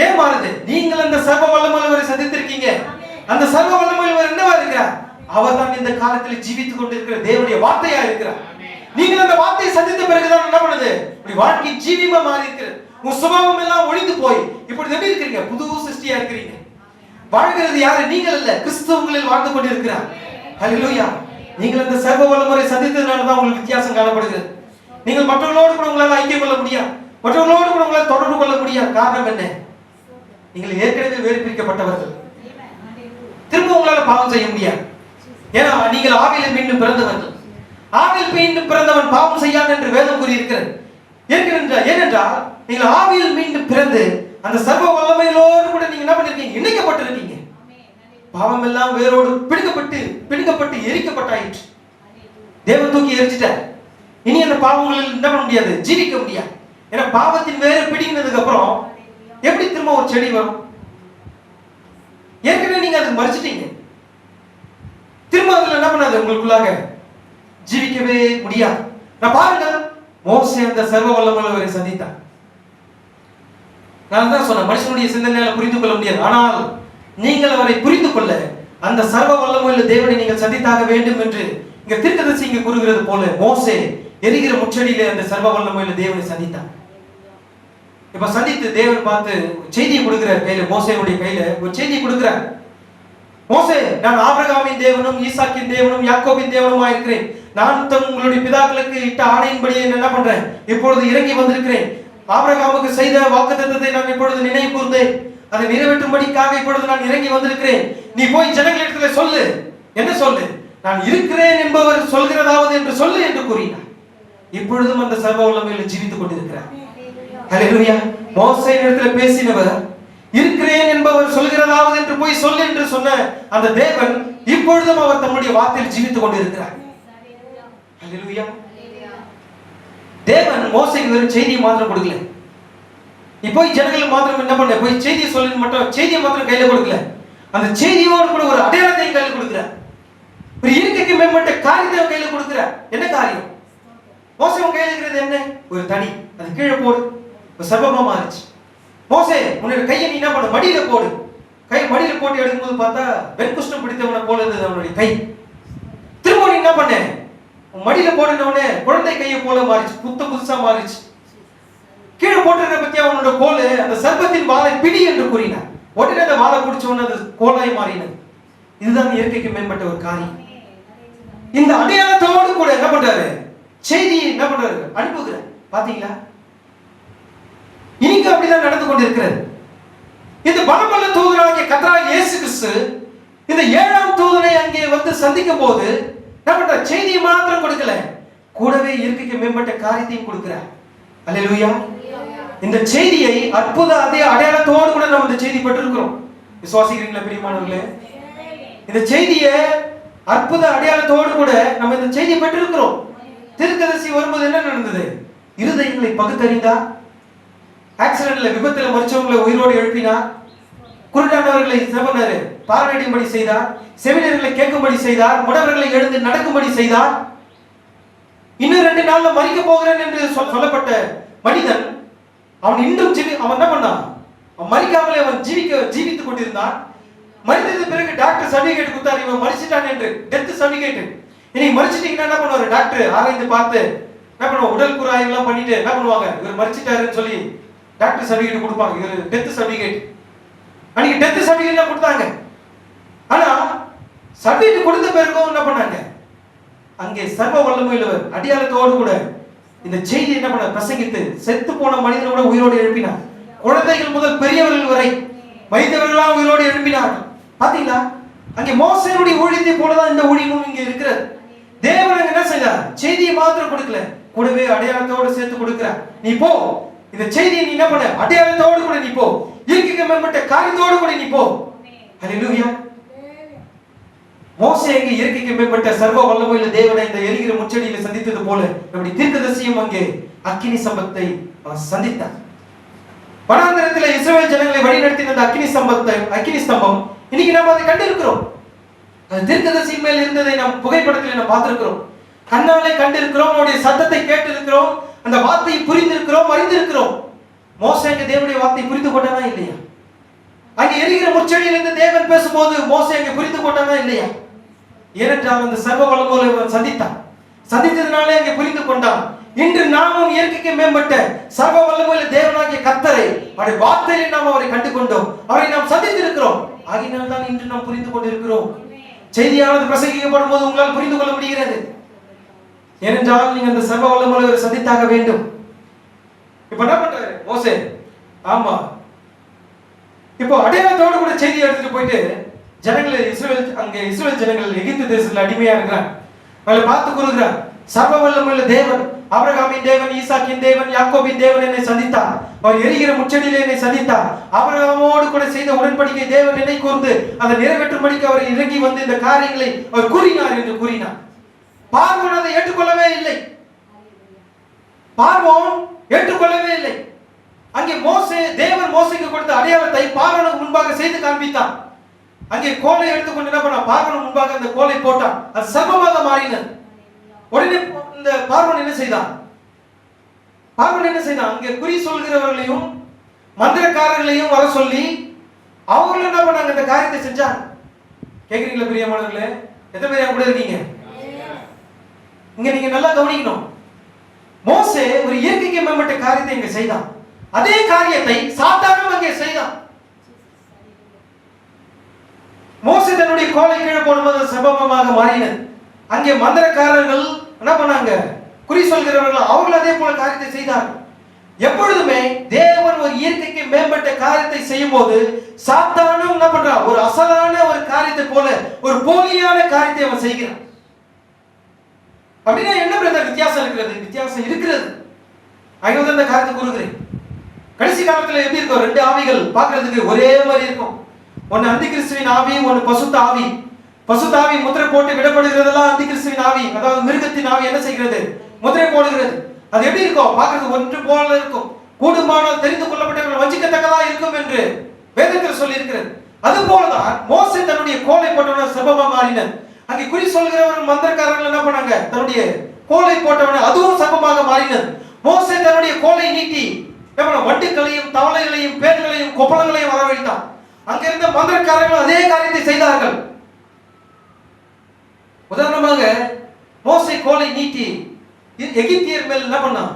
ஏன் மாறுது? நீங்கள் அந்த சர்வ வல்லமையுள்ளவரை சந்தித்திருக்கீங்க. அந்த சர்வ வல்லமையுள்ளவர் என்னவா இருக்கிறார்? அவர் தான் இந்த காலத்தில் ஜீவித்துக் கொண்டிருக்கிற தேவனுடைய வார்த்தையா இருக்கிறார். நீங்கள் அந்த வார்த்தையை சந்தித்த பிறகுதான் என்ன பண்ணுது? உங்களுடைய வாழ்க்கை ஜீவியமா மாறி இருக்கிறது. உங்க சுபாவம் எல்லாம் ஒழிந்து போய் இப்படி எப்படி இருக்கிறீங்க? புது சிருஷ்டியா இருக்கிறீங்க. வாழ்கிறது யாரு? நீங்கள் அல்ல, கிறிஸ்து உங்களில் வாழ்ந்து கொண்டிருக்கிறார். ஹல்லேலூயா. நீங்கள் அந்த சர்வ வல்லமையை சந்தித்ததுனால தான் உங்களுக்கு வித்தியாசம் காணப்படுகிறது. நீங்கள் மற்றவர்களோடு கூட உங்களால் ஐக்கியம் கொள்ள முடியாது, மற்றவர்களோடு கூட உங்களால் தொடர்பு கொள்ள முடியாது. காரணம் என்ன? நீங்கள் ஏற்கனவே வேறு பிரிக்கப்பட்டவர்கள். திரும்ப உங்களால் பாவம் செய்ய முடியாது. ஏன்னா நீங்கள் ஆவியில் மீண்டும் பிறந்தவர்கள். ஆவியில் மீண்டும் பிறந்தவன் பாவம் செய்யான் என்று வேதம் கூறியிருக்கிறது. ஏனென்றால் நீங்கள் ஆவியில் மீண்டும் பிறந்து அந்த சர்வ வல்லமையோடு கூட நீங்க என்ன பண்ணிருக்கீங்க? இணைக்கப்பட்டிருக்கீங்க. பாவம் எல்லாம் வேரோடு பிடிக்கப்பட்டு எரிக்கப்பட்டாயிற்று. தேவன் தூக்கி எரிச்சிட்டார். இனி அந்த பாவங்களில் என்ன பண்ண முடியாது? ஜீவிக்க முடியாது. ஏன்னா பாவத்தின் வேறு பிடிங்கினதுக்கு அப்புறம் எப்படி திரும்ப ஒரு செடி வரும்? ஏற்கனவே நீங்க அதுக்கு மறிச்சிட்டீங்க. திரும்ப அதுல என்ன பண்ணாது? உங்களுக்குள்ளாக ஜீவிக்கவே முடியாது. நான் பாருங்க, மோசே அந்த சர்வ வல்லமையுள்ளவரை சந்தித்தான். நான் தான் சொன்னேன், மனுஷனுடைய சிந்தனையால புரிந்து கொள்ள முடியாது. ஆனால் நீங்கள் அவரை புரிந்து கொள்ள அந்த சர்வ வல்லமையுள்ள தேவனை நீங்கள் சந்தித்தாக வேண்டும் என்று இங்க தீர்க்கதரிசி இங்க கூறுகிறது போல மோசே எரிகிற முச்சடியிலே அந்த சர்வ வல்லமையுள்ள தேவனை சந்தித்தான். இப்ப சந்தித்து தேவன் பார்த்து செய்தியை கொடுக்கிறார். கையில, மோசேனுடைய கையில ஒரு செய்தியை கொடுக்கிறார். மோசே, நான் ஆபிரகாமின் தேவனும் ஈசாக்கின் தேவனும் யாக்கோபின் தேவனுமா இருக்கிறேன். நான் உங்களுடைய பிதாக்களுக்கு இட்ட ஆணையின்படி என்ன பண்றேன், இப்பொழுது இறங்கி வந்திருக்கிறேன். ஆபிரகாமுக்கு செய்த வாக்குத்தத்தத்தை நான் இப்பொழுது நினைவு கூர்ந்தேன். அதை நிறைவேற்றும்படிக்காக இப்பொழுது நான் இறங்கி வந்திருக்கிறேன். நீ போய் ஜனங்களிடத்துல சொல்லு. என்ன சொல்லு? நான் இருக்கிறேன் என்பவர் சொல்கிறதாவது என்று சொல்லு என்று கூறினார். இப்பொழுதும் அந்த சர்வ வல்லமையில் ஜீவித்துக் கொண்டிருக்கிறார். ஹல்லேலூயா. மோசேயிடத்தில் பேசினவர் இருக்கிறேன் என்பவர் சொல்கிறதாவது என்று போய் சொல்லு என்று சொன்ன அந்த தேவன் இப்பொழுதும் அவர் தம்முடைய வார்த்தையில் ஜீவித்துக் கொண்டிருக்கிறார். ஹல்லேலூயா. தேவன் மோசேக்கு வெறும் செய்தியை மாத்திரம் கொடுக்கல. நீ போய் ஜனங்களுக்கு மாத்திரம் என்ன பண்ண, போய் செய்தியை சொல்லு மட்டும் செய்தியை மாத்திரம் கையில கொடுக்கல, அந்த செய்தியோடு கூட ஒரு அடையாளத்தையும் கையில கொடுக்கிறார். ஒரு இயற்கைக்கு மேம்பட்ட காரியத்தை கையில கொடுக்கிறார். என்ன காரியம்? மோசே கையில இருக்கிறது என்ன? ஒரு தடி. அது கீழே போடு. ஒரு சர்வமா மாறிச்சு. மோசே, உன்னோட கையை நீ என்ன பண்ண, மடியில போடு. கை மடியில போட்டு எடுக்கும்போது பார்த்தா வெண்குஷ்டம் பிடித்தவனை போல இருந்தது அவனுடைய கை. திரும்ப நீ என்ன பண்ண, மடியில போடுனவனே குழந்தை கையை போல மாறிச்சு, புதுசா மாறிச்சு. கீழே போட்டிருக்க பத்தியா அவனோட கோல், அந்த சர்ப்பத்தின் வாளை பிடி என்று கூறினார். உடனே அந்த வாளை பிடிச்சவன அது கோலாய் மாறினது. இதுதான் இயற்கைக்கு மேம்பட்ட ஒரு காரியம். இந்த அடையாளத்தோடு கூட என்ன பண்றாரு, செய்தியை என்ன பண்றாரு, அனுப்புகிறார். பாத்தீங்களா? இன்னைக்கு அப்படிதான் நடந்து கொண்டிருக்கிறது. இந்த பலமுள்ள தூதனாகிய கர்த்தராகிய இயேசு கிறிஸ்து இந்த 7ஆம் தூதனை அங்கே வந்து சந்திக்கும் போது என்ன பண்ற, செய்தியை மாத்திரம் கொடுக்கல, கூடவே இயற்கைக்கு மேம்பட்ட காரியத்தையும் கொடுக்கிறார். அல்லேலூயா. இந்த செய்தியை அற்புத அதே அடையாளத்தோடு கூட நம்ம இந்த செய்தி பெற்றிருக்கிறோம். விசுவாசிக்கிறீங்களா பிரியமானவர்களே? இந்த செய்தியை அற்புத அடையாளத்தோடு கூட நம்ம இந்த செய்தியை பெற்றிருக்கிறோம். தீர்க்கதரிசி வரும்போது என்ன நடந்தது? இருதயங்களை பகுத்தறிந்தார். ஆக்சிடென்ட்ல விபத்துல மரிச்சவங்களை உயிரோடு எழுப்பினார். குருடானவர்களை செவனரு பார்வையிடும்படி செய்தார். செவிலியர்களை கேட்கும்படி செய்தார். முடவர்களை எழுந்து நடக்கும்படி செய்தார். இன்னும் 2 நாள்ல மரிக்க போகிறேன் என்று சொல்லப்பட்ட மனிதன் அவன் இன்றும் அவன் என்ன பண்ணான்? அவன் மரிக்காமலே அவன் ஜீவித்துக் கொண்டிருந்தான். மரித்தது பிறகு டாக்டர் சர்டிபிகேட் கொடுத்தாரு, இவன் மரிச்சிட்டான் என்று, டெத் சர்டிபிகேட். இன்னைக்கு மரிச்சிட்டீங்கன்னா என்ன பண்ணுவாரு டாக்டர்? ஆராய்ந்து பார்த்து என்ன பண்ணுவாங்க, உடல் குறாய்வு எல்லாம் பண்ணிட்டு என்ன பண்ணுவாங்க, இவர் மரிச்சிட்டாருன்னு சொல்லி டாக்டர் சர்டிபிகேட் கொடுப்பாங்க. இவர் டெத் சர்டிபிகேட். அன்னைக்கு டெத் சர்டிபிகேட் கொடுத்தாங்க. ஆனா சர்டிபிகேட் கொடுத்த பிறகும் என்ன பண்ணாங்க, அங்கே சர்வ வல்லமையுள்ளவர் அடையாளத்தோடு கூட இந்த செய்தி என்ன பண்ண பிரசங்கித்து செத்து போன மனிதனை கூட உயிரோடு எழுப்பினார். குழந்தைகள் முதல் பெரியவர்கள் வரை வைத்தவர்களாம் உயிரோடு எழுப்பினார். பாத்தீங்களா? அங்கே மோசேயுடைய ஊழியத்தை போலதான் இந்த ஊழியமும் இங்க இருக்கிறது. தேவன் என்ன செய்தார்? செய்தியை மாத்திரம் கொடுக்கல, கூடவே அடையாளத்தோடு சேர்த்து கொடுக்கிறார். நீ போ, இந்த செய்தியை நீ என்ன பண்ண, அடையாளத்தோடு கூட நீ போ, இயற்கைக்கு மேம்பட்ட காரியத்தோடு கூட நீ போ. ஹல்லேலூயா. மோசே அங்கே இயற்கைக்கு மேம்பட்ட சர்வ வல்லமையுள்ள தேவனை இந்த எரிகிற முச்செடியில சந்தித்தது போல நம்முடைய தீர்க்கதரிசியும் அங்கே அக்கினி சம்பத்தை சந்தித்தார். வனாந்தரத்தில் இஸ்ரவேல் ஜனங்களை வழிநடத்தின அந்த அக்கினி ஸ்தம்பம் இன்னைக்கு நாம் அதை கண்டிருக்கிறோம். அது தீர்க்கதரிசியின் மேல் இருந்ததை நாம் புகைப்படத்தில் நாம் பார்த்திருக்கிறோம், கண்ணாலே கண்டிருக்கிறோம், அவருடைய சத்தத்தை கேட்டிருக்கிறோம், அந்த வார்த்தையை புரிந்திருக்கிறோம், அறிந்திருக்கிறோம். மோசே அங்கே தேவனுடைய வார்த்தையை புரிந்து கொண்டானா இல்லையா? அங்கே எரிகிற முச்செடியிலிருந்து தேவன் பேசும்போது மோசே அங்கே புரிந்து கொண்டானா இல்லையா? ஏனென்றால் அந்த சர்வ வல்லமையுள்ளவரை சந்தித்தான். சந்தித்ததினாலே அங்கே புரிந்து கொண்டான். இன்று நாமும் இயற்கைக்கு மேம்பட்ட சர்வ வல்லமையுள்ள தேவனாகிய கர்த்தரை அவருடைய வார்த்தையிலே நாம் அவரை கண்டு கொண்டோம், அவரை நாம் சந்தித்திருக்கிறோம். ஆகினால் தான் இன்று நாம் புரிந்து கொண்டிருக்கிறோம். செய்தியானது பிரசங்கிக்கப்படும் போது உங்களால் புரிந்து கொள்ள முடிகிறது. ஏனென்றால் நீங்க அந்த சர்வ வல்லமையுள்ளவரை சந்தித்தாக வேண்டும். இப்ப என்ன பண்றாரு மோசே? ஆமா, இப்போ அடையாளத்தோடு கூட செய்தி எடுத்துட்டு போயிட்டு ஜனங்களை இஸ்ரவேல் ஜனங்கள் எகிப்து தேசத்துல அடிமையா இருக்கிறாங்க. அவளை பார்த்து கூறுகிறார், சர்வ வல்லமையுள்ள தேவன், ஆபிரகாமின் தேவன், ஈசாக்கின் தேவன், யாக்கோபின் தேவன் என்னை சந்தித்தார். அவர் எரிகிற முச்செடியிலே என்னை சந்தித்தார். ஆபிரகாமோடு கூட செய்த உடன்படிக்கை தேவன் என்னை கூர்ந்து அதை நிறைவேற்றும்படிக்கு அவர் இறங்கி வந்து இந்த காரியங்களை அவர் கூறினார் என்று கூறினார். பார்வோன் அதை ஏற்றுக்கொள்ளவே இல்லை. பார்வோன் ஏற்றுக்கொள்ளவே இல்லை. அங்கே தேவன் மோசேக்கு கொடுத்த அடையாளத்தை பார்வோனுக்கு முன்பாக செய்து காண்பித்தான். அங்கே கோலை எடுத்துக்கொண்டு என்ன பண்ண, பார்வோனுக்கு முன்பாக அந்த கோலை போட்டான். அது சர்வமாக மாறினது. உடனே இந்த பார்வோன் என்ன செய்தான்? அங்கே குறி சொல்கிறவர்களையும் மந்திரக்காரர்களையும் வர சொல்லி அவங்களும் என்ன பண்ணாங்க, இந்த காரியத்தை செஞ்சாங்க. கேக்குறீங்களா பிரியமானவர்களே? எத்தனை பேர் கூட இருக்கீங்க? இங்க நீங்க நல்லா கவனிக்கணும். மோசே ஒரு இயற்கைக்கு மேம்பட்ட காரியத்தை இங்க செய்தான். அதே காரியத்தை சாத்தானும் அங்கே செய்தான். மோசே தன்னுடைய கோலை கீழே போடும்போது சர்ப்பமாக மாறினது. அங்கே மந்திரக்காரர்கள் என்ன பண்ணாங்க? குறி சொல்கிறவர்கள் அவர்கள் அதே போல காரியத்தை செய்தார்கள். எப்பொழுதுமே தேவன் ஒரு இயற்கைக்கு மேம்பட்ட காரியத்தை செய்யும் போது சாத்தானும் என்ன பண்றான்? ஒரு அசலான ஒரு காரியத்தை போல ஒரு போலியான காரியத்தை அவன் செய்கிறான். அப்படின்னா என்ன பிரதர் வித்தியாசம் இருக்கிறது? வித்தியாசம் இருக்கிறது. அங்கே அந்த காரியத்தை கூறுகிறேன். கடைசி காலத்துல எப்படி இருக்கும்? ரெண்டு ஆவிகள் பார்க்கிறதுக்கு ஒரே மாதிரி இருக்கும். ஒன்னு அந்தி கிறிஸ்துவின் ஆவி, ஒன்னு பசுத்த ஆவி. பசுத்த ஆவி முத்திரை போட்டு விடப்படுகிறதெல்லாம் அந்தி கிறிஸ்துவின் ஆவி, அதாவது மிருகத்தின் ஆவி என்ன செய்கிறது? முத்திரை போடுகிறது. அது எப்படி இருக்கும்? பார்க்கிறது ஒன்று போல இருக்கும். கூடுமானால் தெரிந்து கொள்ளப்பட்டவர்கள் வஞ்சிக்கத்தக்கதா இருக்கும் என்று வேதத்தில் சொல்லி இருக்கிறது. அது போலதான் மோசே தன்னுடைய கோலை போட்டவன சர்ப்பமா மாறினார். அங்கே குறி சொல்கிறவர்கள் மந்திரக்காரர்கள் என்ன பண்ணாங்க? தன்னுடைய கோலை போட்டவன அதுவும் சர்ப்பமாக மாறினது. மோசே தன்னுடைய கோலை நீட்டி வண்டுகளையும் தவளைகளையும் பேர்களையும் கொப்பளங்களையும் வரவழைத்தான். அங்கிருந்த மந்திரக்காரர்கள் அதே காரியத்தை செய்தார்கள். உதாரணமாக மோசே கோலை நீட்டி எகிப்தியர் மேல் என்ன பண்ணான்?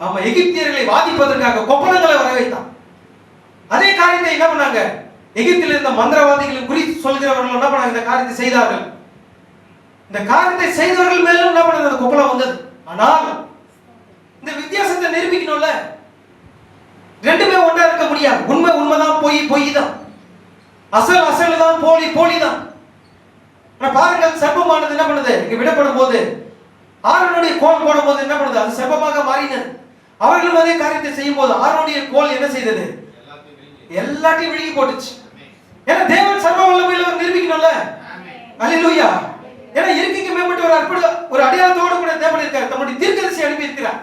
ஆமா, எகிப்தியர்களை வாதிப்பதற்காக கொப்பளங்களை வர வைத்தான். அதே காரியத்தை என்ன பண்ணாங்க? எகிப்தில் இருந்த மந்திரவாதிகள் குறி சொல்கிறவர்கள் என்ன பண்ணாங்க? இந்த காரியத்தை செய்தார்கள். இந்த காரியத்தை செய்தவர்கள் மேலும் என்ன பண்ணது? அந்த கொப்பளம் வந்தது. ஆனால் இந்த வித்தியாசத்தை நிரூபிக்கணும்ல. ரெண்டுமே ஒன்றா இருக்க முடியாது. உண்மை உண்மைதான், பொய் பொய் தான், அசல் அசல் தான், போலி போலி தான். பாருங்கள், சர்ப்பமானது என்ன பண்ணுது? இங்க விடப்படும் போது ஆரோனுடைய கோல் போடும் போது என்ன பண்ணுது? அது சர்ப்பமாக மாறினது. அவர்களும் அதே காரியத்தை செய்யும் போது ஆரோனுடைய கோல் என்ன செய்தது? எல்லாத்தையும் விழுங்கி போட்டுச்சு. ஏன்னா தேவன் சர்வ வல்லமையில நிரூபிக்கணும்ல. அல்லேலூயா. ஏன்னா இயற்கைக்கு மேம்பட்ட ஒரு அற்புத ஒரு அடையாளத்தோடு கூட தேவன் இருக்கார். தம்முடைய தீர்க்கதரிசி அனுப்பி இருக்கிறார்.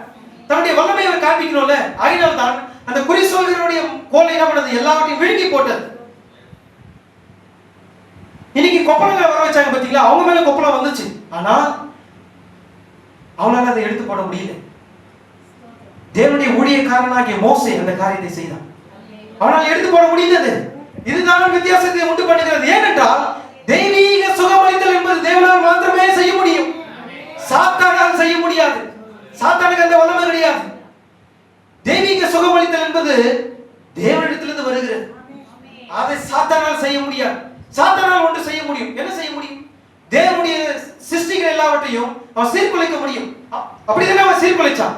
தன்னுடைய வல்லமையை அவர் காண்பிக்கணும்ல. ஆகினால் தான் அந்த குறி சொல்கிறவருடைய கோலை என்ன பண்ணது? எல்லாவற்றையும் விழுங்கி போட்டது. இன்னைக்கு கொப்பளங்களை வர வச்சாங்க பாத்தீங்களா? அவங்க மேல கொப்பளம் வந்துச்சு. ஆனா அவனால அதை எடுத்து போட முடியல. தேவனுடைய ஊழியக்காரனாகிய மோசே அந்த காரியத்தை செய்தான். அவனால் எடுத்து போட முடிந்தது. இதுதான் வித்தியாசத்தை உண்டு பண்ணுகிறது. ஏனென்றால் தெய்வீக சுகமளித்தல் என்பது தேவனால் மாத்திரமே செய்ய முடியும். சாத்தானால் செய்ய முடியாது. சாத்தானுக்கு அந்த வல்லமை கிடையாது. தெய்வீக சுகமளித்தல் என்பது தேவனிடத்திலிருந்து வருகிறது. அதை சாத்தானால் செய்ய முடியாது. சாத்தானால் ஒன்று செய்ய முடியும். என்ன செய்ய முடியும்? தேவனுடைய சிருஷ்டிகள் எல்லாவற்றையும் அவன் சீர்குலைக்க முடியும். அப்படிதானே அவன் சீர்குலைச்சான்.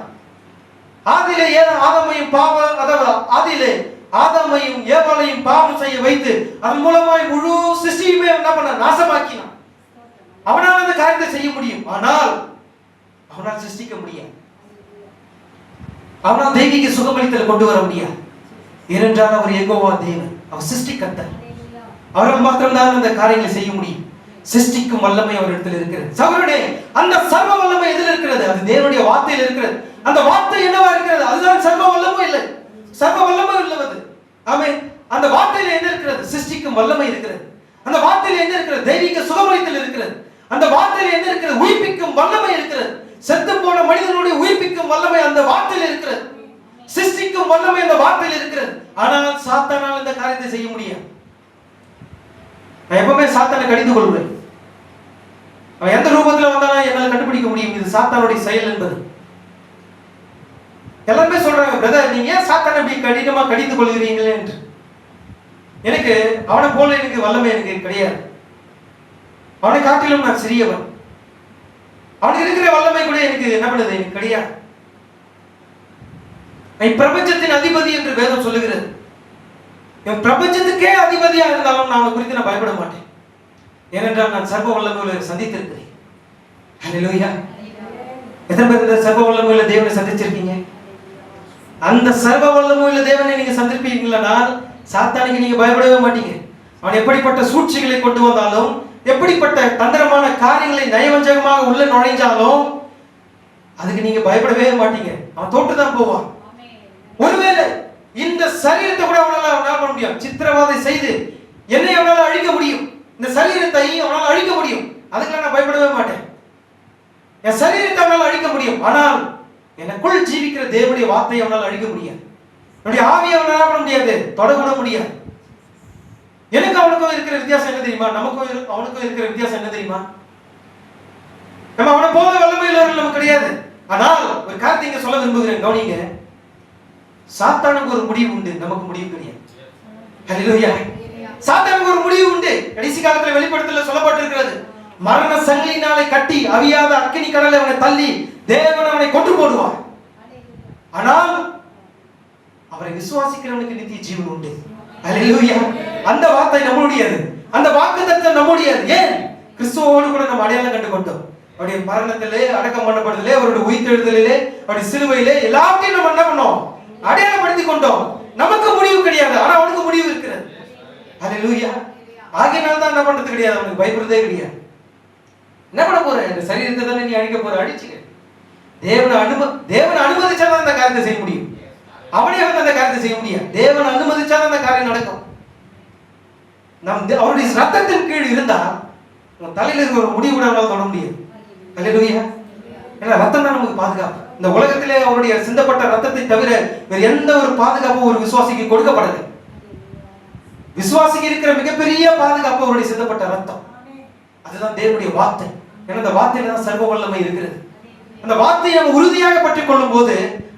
ஆதியிலே ஆதாமையும் பாவம், அதாவது ஆதியிலே ஆதாமையும் ஏவாளையும் பாவம் செய்ய வைத்து அதன் மூலமாய் முழு சிருஷ்டியுமே என்ன பண்ண? நாசமாக்கினான். அவனால் அந்த காரியத்தை செய்ய முடியும். ஆனால் அவனால் சிருஷ்டிக்க முடியாது. அவனால் தெய்வீக சுகமளித்தல் கொண்டு வர முடியாது. ஏனென்றால் அவர் யெகோவா தேவன், அவர் சிருஷ்டிகர்த்தர். அவரால் மாத்திரம்தான் அந்த காரியங்களை செய்ய முடியும். சிருஷ்டிக்கும் வல்லமை அவரிடத்தில் இருக்கிறது. சகோதரனே, அந்த சர்வ வல்லமை எதில் இருக்கிறது? அது தேவனுடைய வார்த்தையில் இருக்கிறது. அந்த வார்த்தை என்னவா இருக்கிறது? அதுதான் சர்வ வல்லமை. இல்லை, சர்வ வல்லமை உள்ளது. ஆமென். அந்த வார்த்தையில என்ன இருக்கிறது? சிருஷ்டிக்கும் வல்லமை இருக்கிறது. அந்த வார்த்தையில என்ன இருக்கிறது? தெய்வீக சுகமளித்தல் இருக்கிறது. அந்த வார்த்தையில என்ன இருக்கிறது? உயிர்ப்பிக்கும் வல்லமை இருக்கிறது. செத்து போன மனிதனுடைய உயிர்ப்பிக்கும் வல்லமை அந்த வார்த்தையில் இருக்கிறது. சிருஷ்டிக்கும் வல்லமை அந்த வார்த்தையில் இருக்கிறது. ஆனால் சாத்தானால் இந்த காரியத்தை செய்ய முடியாது. நான் எப்பவுமே சாத்தானை கடிந்து கொள்வேன். அவன் எந்த ரூபத்தில் வந்தாலும் என்னால் கண்டுபிடிக்க முடியும் இது சாத்தானுடைய செயல் என்பது. எல்லாருமே சொல்றாங்க, பிரதர் நீங்க ஏன் சாத்தானை இப்படி கடினமா கடிந்து கொள்கிறீங்களே என்று. எனக்கு அவனை போல எனக்கு வல்லமை எனக்கு கிடையாது. அவனை காட்டிலும் நான் சிறியவன். அவனுக்கு இருக்கிற வல்லமை கூட எனக்கு என்ன பண்ணுது? எனக்கு கிடையாது. பிரபஞ்சத்தின் அதிபதி என்று வேதம் சொல்லுகிறது. பிரபஞ்சத்துக்கே அதிபதியா இருந்தாலும் நான் குறித்து நான் பயப்பட மாட்டேன். ஏனென்றால் நான் சர்வ வல்லமையை சந்தித்திருக்கிறேன். ஹல்லேலூயா. எத்தனை பேர் இந்த சர்வ வல்லமையுள்ள தேவனை சந்திச்சிருக்கீங்க? அந்த சர்வ வல்லமையுள்ள தேவனை நீங்க சந்திப்பீர்களானால் சாத்தானுக்கு நீங்க பயப்படவே மாட்டீங்க. அவன் எப்படிப்பட்ட சூழ்ச்சிகளை கொண்டு வந்தாலும், எப்படிப்பட்ட தந்திரமான காரியங்களை நயவஞ்சகமாக உள்ள நுழைஞ்சாலும் அதுக்கு நீங்க பயப்படவே மாட்டீங்க. அவன் தோற்றுதான் போவான். ஒருவேளை இந்த சரீரத்தை கூட அவனால பண்ண முடியும். சித்திரவதை செய்து என்னை அவனால அழிக்க முடியும். இந்த சரீரத்தை அவனால அழிக்க முடியும். அதுக்கு நான் பயப்படவே மாட்டேன். என் சரீரத்தை அவனால அழிக்க முடியும். ஆனால் எனக்குள் ஜீவிக்கிற தேவனுடைய வார்த்தையை அவனால் அழிக்க முடியாது. என்னுடைய ஆவியை அவனால் பண்ண முடியாது, தொடக்கூட முடியாது. எனக்கு அவனுக்கும் இருக்கிற வித்தியாசம் என்ன தெரியுமா? நமக்கும் அவனுக்கும் இருக்கிற வித்தியாசம் என்ன தெரியுமா? நம்ம அவனை போல வல்லமையுள்ளவர்கள் நமக்கு கிடையாது. ஆனால் ஒரு காரியத்தை இங்க சொல்ல விரும்புகிறேன், கவனிங்க. சாத்தானுக்கு ஒரு முடிவு உண்டு, நமக்கு முடிவு கிடையாது. ஹல்லேலூயா. சாத்தானுக்கு ஒரு முடிவு உண்டு. கடைசி காலத்துல வெளிப்படுத்தல சொல்லப்பட்டிருக்கிறது, மரண சங்கிலினாலே கட்டி அவியாத அக்கினி கடலை அவனை தள்ளி தேவன் அவனை கொண்டு போடுவார். ஆனால் அவரை விசுவாசிக்கிறவனுக்கு நித்திய ஜீவன் உண்டு. அல்லேலூயா. அந்த வார்த்தை நம்முடையது, அந்த வாக்குத்தத்தம் நம்முடையது. ஏன்? கிறிஸ்துவோடு கூட நம்ம அடையாளம் கண்டு கொண்டோம். அவருடைய மரணத்திலே, அடக்கம் பண்ணப்படுதலே, அவருடைய உயிர்த்தெழுதலிலே, அவருடைய சிலுவையிலே எல்லாத்தையும் நம்ம என்ன பண்ணோம்? அடையாளப்படுத்தி கொண்டோம். நமக்கு முடிவு கிடையாது, ஆனா அவனுக்கு முடிவு இருக்கிறது. அல்லேலூயா. ஆகையினால தான் என்ன பண்றது கிடையாது, அவனுக்கு பயப்படுறதே கிடையாது. என்ன பண்ண போற? இந்த சரீரத்தை தானே நீ அழிக்க போற, அடிச்சுக்க. தேவன் அனுமதிச்சாதான் அந்த காரியத்தை செய்ய முடியும். அவனே வந்து அந்த காரியத்தை செய்ய முடியாது. தேவன் அனுமதிச்சாதான் அந்த காரியம் நடக்கும். அவருடைய ரத்தத்தின் கீழ் இருந்தா உன் தலையில இருக்க ஒரு முடி கூட அவனால தொட முடியாது. அல்லேலூயா. ஏன்னா ரத்தம் தான் நமக்கு பாதுகாப்பு. இந்த உலகத்திலே அவருடைய சிந்தப்பட்ட ரத்தத்தை தவிர வேற எந்த ஒரு பாதுகாப்பும் ஒரு விசுவாசிக்கு கொடுக்கப்படலை. விசுவாசிக்கு இருக்கிற மிகப்பெரிய பாதுகாப்பு அவருடைய சிந்தப்பட்ட ரத்தம். அதுதான் தேவனுடைய வார்த்தை. ஏன்னா அந்த வார்த்தையில தான் சர்வ வல்லமை இருக்கிறது. அந்த வார்த்தையை நம்ம உறுதியாக பற்றிக் கொள்ளும் போது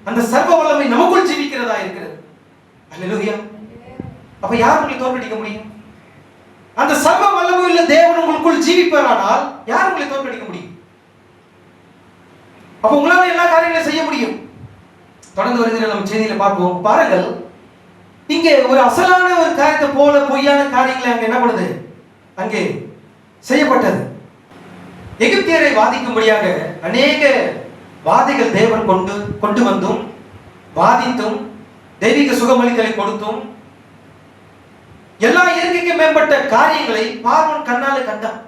அந்த சர்வ வல்லமை நமக்குள் ஜீவிக்கிறதா இருக்கிறது. அல்லேலூயா. அப்ப யார் உங்களை தோற்கடிக்க முடியும்? அந்த சர்வ வல்லமை உள்ள தேவன் உங்களுக்குள் ஜீவிப்பாரானால் யார் உங்களை தோற்கடிக்க முடியும்? அப்ப உங்களால எல்லா காரியங்களையும் செய்ய முடியும். தொடர்ந்து வருகிற நம்ம செய்தியில பார்ப்போம். பாருங்கள், இங்கே ஒரு அசலான ஒரு காரியத்தை போல பொய்யான காரியங்களை அங்க என்ன பண்ணுது? அங்கே செய்யப்பட்டது. எகிப்தியரை வாதிக்கும்படியாக அநேக வாதிகள் தேவன் கொண்டு வந்தும் வாதித்தும் தெய்வீக சுகமளித்தலை கொடுத்தும் எல்லா இயற்கைக்கு மேம்பட்ட காரியங்களை பார்வோன் கண்ணாலே கண்டான்.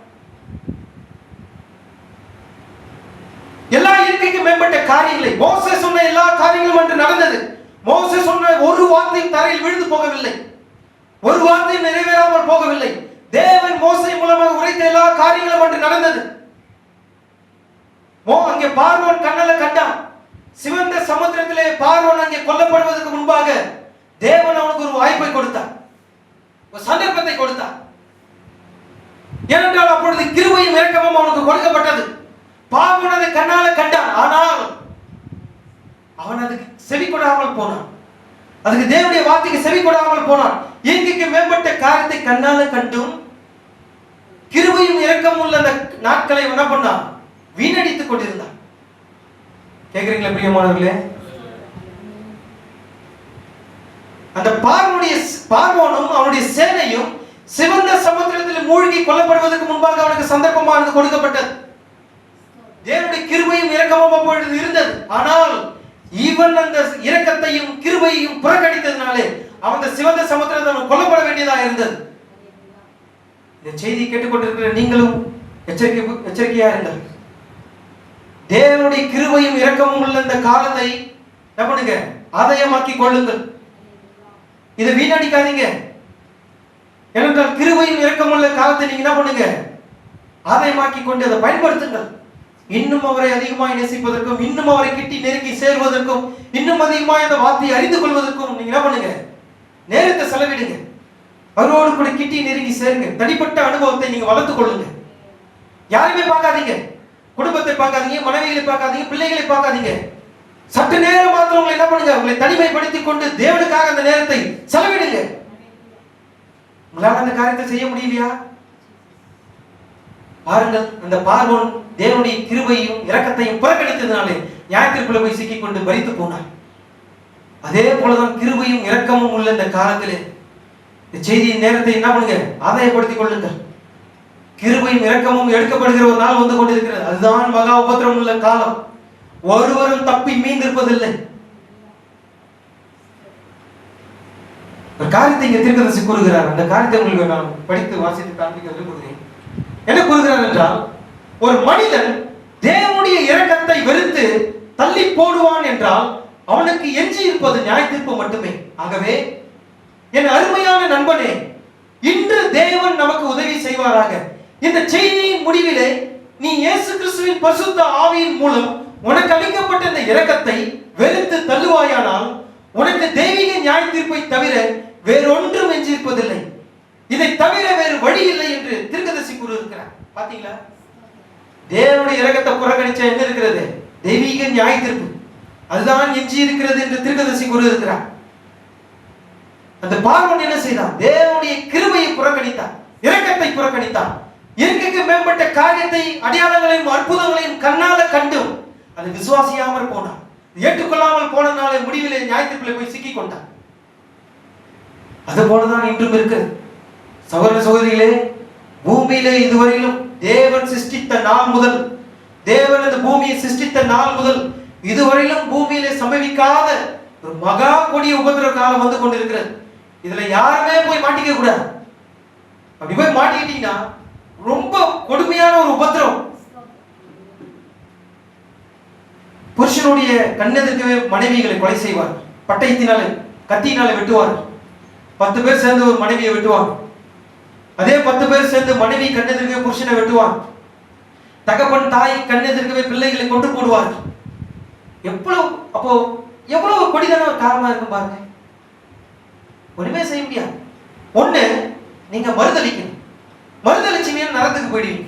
எல்லா இயற்கைக்கு மேம்பட்ட காரியங்களை மோசே சொன்ன எல்லா காரியங்களும் அன்று நடந்தது. மோசே சொன்ன ஒரு வார்த்தையும் தரையில் விழுந்து போகவில்லை, ஒரு வார்த்தையும் நிறைவேறாமல் போகவில்லை. தேவன் மோசே மூலமாக உரைத்த எல்லா காரியங்களும் அன்று நடந்தது. அங்கே பார்வோன் கண்ணால கண்டான். சிவந்த சமுத்திரத்திலே பார்வோன் அங்கே கொல்லப்படுவதற்கு முன்பாக தேவன் அவனுக்கு ஒரு வாய்ப்பை கொடுத்தார், ஒரு சந்தர்ப்பத்தை கொடுத்தார். ஏனென்றால் அப்பொழுது கிருபையும் இரக்கமும் அவனுக்கு கொடுக்கப்பட்டது. பார்வோன் அதை கண்ணால கண்டான். ஆனால் அவன் அதுக்கு செவி கொடாமல் போனான். அதுக்கு தேவனுடைய வார்த்தைக்கு செவி கொடாமல் போனான். இயற்கைக்கு மேம்பட்ட காரியத்தை கண்ணால கண்டும் கிருபையும் இரக்கமும் உள்ள அந்த நாட்களை என்ன பண்ணான்? வீணடித்துக் கொண்டிருந்தான். கேக்குறீங்களா பிரியமானவர்களே? அந்த பார்வோனும் அவனுடைய சேனையும் சிவந்த சமுத்திரத்தில் மூழ்கி கொல்லப்படுவதற்கு முன்பாக அவனுக்கு சந்தர்ப்பமானது கொடுக்கப்பட்டது. தேவனுடைய கிருபையும் இரக்கமும் அப்பொழுது இருந்தது. ஆனால் இவன் அந்த இரக்கத்தையும் கிருபையையும் புறக்கணித்ததினாலே அவன் சிவந்த சமுத்திரத்தில் கொல்லப்பட வேண்டியதாக இருந்தது. இந்த செய்தி கேட்டுக்கொண்டிருக்கிற நீங்களும் எச்சரிக்கையா இருங்கள். தேவனுடைய கிருபையும் இரக்கமும் உள்ள இந்த காலத்தை என்ன பண்ணுங்க? ஆதாயமாக்கி கொள்ளுங்கள். இதை வீணடிக்காதீங்க. ஏனென்றால் கிருபையும் இரக்கமும் உள்ள காலத்தை நீங்க என்ன பண்ணுங்க? ஆதாயமாக்கி கொண்டு அதை பயன்படுத்துங்கள். இன்னும் அவரை அதிகமாக நேசிப்பதற்கும், இன்னும் அவரை கிட்டி நெருங்கி சேர்வதற்கும், இன்னும் அதிகமாக அந்த வார்த்தையை அறிந்து கொள்வதற்கும் நீங்க என்ன பண்ணுங்க? நேரத்தை செலவிடுங்க. அவரோடு கூட கிட்டி நெருங்கி சேருங்க. தனிப்பட்ட அனுபவத்தை நீங்க வளர்த்துக் கொள்ளுங்க. யாருமே பார்க்காதீங்க, குடும்பத்தை பார்க்காதீங்க, மனைவிகளை பார்க்காதீங்க, பிள்ளைகளை பார்க்காதீங்க. சற்று நேரம் மாத்திரம் உங்களை என்ன பண்ணுங்க? உங்களை தனிமைப்படுத்திக் கொண்டு தேவனுக்காக அந்த நேரத்தை செலவிடுங்க. உங்களால் அந்த காரியத்தை செய்ய முடியலையா? பாருங்கள், அந்த பார்வோன் தேவனுடைய கிருபையும் இரக்கத்தையும் புறக்கணித்ததினாலே நியாயத்திற்குள்ள போய் சிக்கிக் கொண்டு மரித்து போனார். அதே போலதான் கிருபையும் இரக்கமும் உள்ள இந்த காலத்திலே இந்த செய்தியின் நேரத்தை என்ன பண்ணுங்க? ஆதாயப்படுத்திக் கொள்ளுங்கள். கிருபையும் இரக்கமும் எடுக்கப்படுகிற ஒரு நாள் வந்து கொண்டிருக்கிறது. அதுதான் மகா உபத்திரம் உள்ள காலம். ஒருவரும் தப்பி மீந்திருப்பதில்லை. ஒரு காரியத்தை இங்க தீர்க்கதரிசி கூறுகிறார். அந்த காரியத்தை உங்களுக்கு நான் படித்து வாசித்து காண்பிக்க விரும்புகிறேன். என்ன கூறுகிறார் என்றால், ஒரு மனிதன் தேவனுடைய இரக்கத்தை வெறுத்து தள்ளி போடுவான் என்றால் அவனுக்கு எஞ்சி இருப்பது நியாய தீர்ப்பு மட்டுமே. ஆகவே என் அருமையான நண்பனே, இன்று தேவன் நமக்கு உதவி செய்வாராக. இந்த செய்தியின் முடிவிலே நீ இயேசு கிறிஸ்துவின் பரிசுத்த ஆவியின் மூலம் உனக்கு அளிக்கப்பட்ட இந்த இரக்கத்தை வெறுத்து தள்ளுவாயானால் உனக்கு தெய்வீக நியாய தீர்ப்பை தவிர வேறொன்றும் எஞ்சியிருப்பதில்லை. இதை தவிர வேறு வழி இல்லை என்று தீர்க்கதரிசி கூறியிருக்கிறார். பாத்தீங்களா? தேவனுடைய இரக்கத்தை புறக்கணிச்சா என்ன இருக்கிறது? தெய்வீக நியாய தீர்ப்பு. அதுதான் எஞ்சி இருக்கிறது என்று தீர்க்கதரிசி கூறியிருக்கிறார். அந்த பார்வோன் என்ன செய்தான்? தேவனுடைய கிருபையை புறக்கணித்தான், இரக்கத்தை புறக்கணித்தான். புறக்கணித்தான். இயற்கைக்கு மேம்பட்ட காரியத்தை, அடையாளங்களையும் அற்புதங்களையும் கண்ணால கண்டும் அது விசுவாசியாமல் போனான். ஏற்றுக்கொள்ளாமல் போனனாலே முடிவிலே நியாயத்திற்குள்ளே போய் சிக்கிக் கொண்டான். அது போலதான் இன்றும் இருக்கிறது. சகோதர சகோதரிகளே, பூமியிலே இதுவரையிலும் தேவன் சிருஷ்டித்த நாள் முதல், தேவன் இந்த பூமியை சிருஷ்டித்த நாள் முதல் இதுவரையிலும் பூமியிலே சம்பவிக்காத ஒரு மகா கொடிய உபத்திரவ காலம் வந்து கொண்டிருக்கிறது. இதுல யாருமே போய் மாட்டிக்க கூடாது. அப்படி போய் மாட்டிக்கிட்டீங்கன்னா ரொம்ப கொடுமையான ஒரு உபத்திரவம். புருஷனுடைய கண்ணெதிர்க்கவே மனைவிகளை கொலை செய்வார், பட்டயத்தினாலே கத்தியினாலே வெட்டுவார். 10 பேர் சேர்ந்து ஒரு மனைவியை வெட்டுவார். அதே 10 பேர் சேர்ந்து மனைவி கண்ணெதிர்க்கவே புருஷனை வெட்டுவார். தகப்பன் தாய் கண்ணெதிர்க்கவே பிள்ளைகளை கொண்டு போடுவார். எவ்வளவு கொடிதான ஒரு காரணமா இருக்கும் பாருங்க. ஒண்ணுமே செய்ய முடியாது. ஒண்ணு, நீங்க மறுதளிக்கணும். மறுதளிச்சீங்கன்னா நரகத்துக்கு போயிடுவீங்க.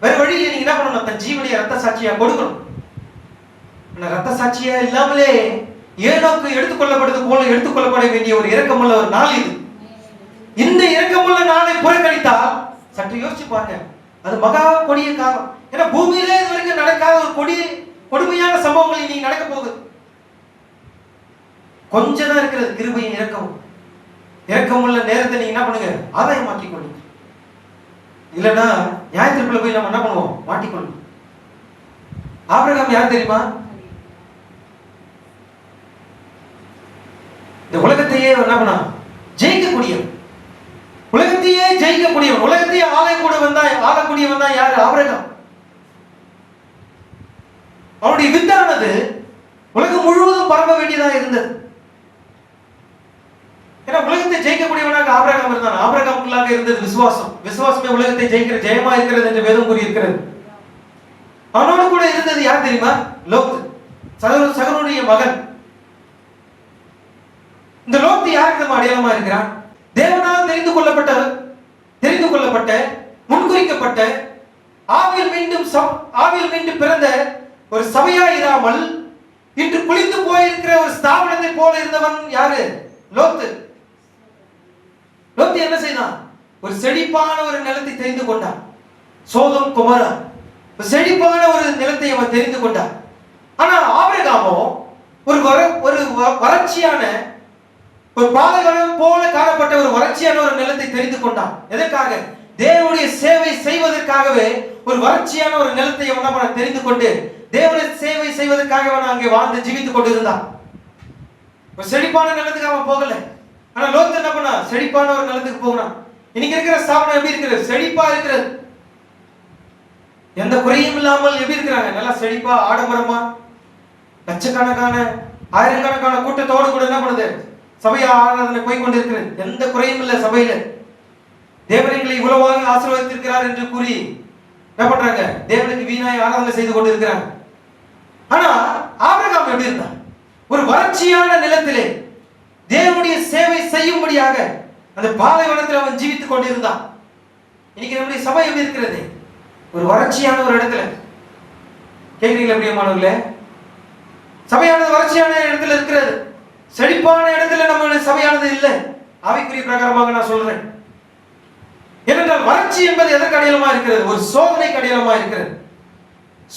வேற வழியில நீங்க என்ன பண்ணணும்? தன் ஜீவனையை ரத்த சாட்சியா கொடுக்கணும். ரத்த சாட்சியா இல்லாமலே ஏனோக்கு எடுத்துக்கொள்ளப்படுவது போல எடுத்துக்கொள்ளப்பட வேண்டிய ஒரு இரக்கமுள்ள ஒரு நாள் இது. இந்த இரக்கமுள்ள நாளை புறக்கணித்தால் சற்று யோசிச்சு பாருங்க, அது மகா கொடிய காலம். ஏன்னா பூமியிலே இது வரைக்கும் நடக்காத ஒரு கொடுமையான சம்பவங்கள் இன்னைக்கு நடக்க போகுது. கொஞ்சம் தான் இருக்கிறது கிருபையும் இரக்கமும். இரக்கமுள்ள நேரத்தை நீங்க என்ன பண்ணுங்க? ஆதாயமாக்கி கொள்ளுங்க. இல்லைன்னா நியாயத்திற்குள்ள போய் நம்ம என்ன பண்ணுவோம்? மாட்டிக்கொள்ளும். ஆபிரகாம் யார் தெரியுமா? இந்த உலகத்தையே என்ன பண்ணா? ஜெயிக்கக்கூடியவன். உலகத்தையே ஜெயிக்கக்கூடியவன், உலகத்தையே ஆளக்கூடியவன் தான் யாரு? ஆபிரகாம். அவனுடைய வித்தானது உலகம் முழுவதும் பரவ வேண்டியதாக இருந்தது. ஏன்னா உலகத்தை ஜெயிக்கக்கூடியவனாக ஆபிரகாம் இருந்தான். ஆபிரகாமுக்குள்ளாக இருந்தது விசுவாசம். விசுவாசமே உலகத்தை ஜெயிக்கிற ஜெயமா இருக்கிறது என்று வேதம் கூறியிருக்கிறது. அவனோடு கூட இருந்தது யார் தெரியுமா? லோத்து, சகனுடைய மகன். இந்த லோத்து யாருக்கு நம்ம அடையாளமா இருக்கிறான்? தேவனால் தெரிந்து கொள்ளப்பட்ட முன்குறிக்கப்பட்ட ஆவியில் மீண்டும் பிறந்த ஒரு சபையா இராமல் இன்று குளித்து போயிருக்கிற ஒரு ஸ்தாபனத்தை போல இருந்தவன் யாரு? லோத்து. லோத்து என்ன செய்தான்? ஒரு செழிப்பான ஒரு நிலத்தை தெரிந்து கொண்டான். சோதோம் குமரா, ஒரு செழிப்பான ஒரு நிலத்தை அவன் தெரிந்து கொண்டான். ஆனா ஆபிரகாமோ ஒரு வறட்சியான ஒரு பாலைவனம் போல காணப்பட்ட ஒரு வறட்சியான ஒரு நிலத்தை தெரிந்து கொண்டான். எதற்காக? தேவனுடைய சேவை செய்வதற்காகவே ஒரு வறட்சியான ஒரு நிலத்தை அவன் தெரிந்து கொண்டு தேவனுடைய சேவை செய்வதற்காக அவன் அங்கே வாழ்ந்து ஜீவித்துக் கொண்டிருந்தான். ஒரு செழிப்பான நிலத்துக்கு அவன் போகல. ஆனா லோத்து என்ன பண்ணா? செழிப்பான ஒரு நிலத்துக்கு போகிறான். இன்னைக்கு இருக்கிற ஸ்தாபனம் எப்படி இருக்கிறது? செழிப்பா இருக்கிறது. எந்த குறையும் இல்லாமல் எப்படி இருக்கிறாங்க? நல்லா செழிப்பா, ஆடம்பரமா, லட்சக்கணக்கான ஆயிரக்கணக்கான கூட்டத்தோடு கூட என்ன பண்ணுது? சபையா ஆராதனை போய் கொண்டிருக்கிறது. எந்த குறையும் இல்லை சபையில. தேவனைகளை இவ்வளவாக ஆசீர்வதித்திருக்கிறார் என்று கூறி என்ன பண்றாங்க? தேவனுக்கு வீணாய் ஆராதனை செய்து கொண்டிருக்கிறாங்க. ஆனா ஆபிரகாம் எப்படி இருந்தான்? ஒரு வறட்சியான நிலத்திலே தேவனுடைய சேவை செய்யும்படியாக அந்த பாலைவனத்தில் அவன் ஜீவித்துக் கொண்டிருந்தான். இன்னைக்கு நம்முடைய சபை எப்படி இருக்கிறது? ஒரு வறட்சியான ஒரு இடத்துல. கேட்கிறீங்களா பிரியமானவர்களே? சபையானது வறட்சியான இடத்துல இருக்கிறது. செழிப்பான இடத்துல நம்மளுடைய சபையானது இல்லை. ஆவிக்குரிய பிரகாரமாக நான் சொல்றேன். ஏனென்றால் வறட்சி என்பது எதற்கு அடையாளமா இருக்கிறது? ஒரு சோதனைக்கு அடையாளமா இருக்கிறது.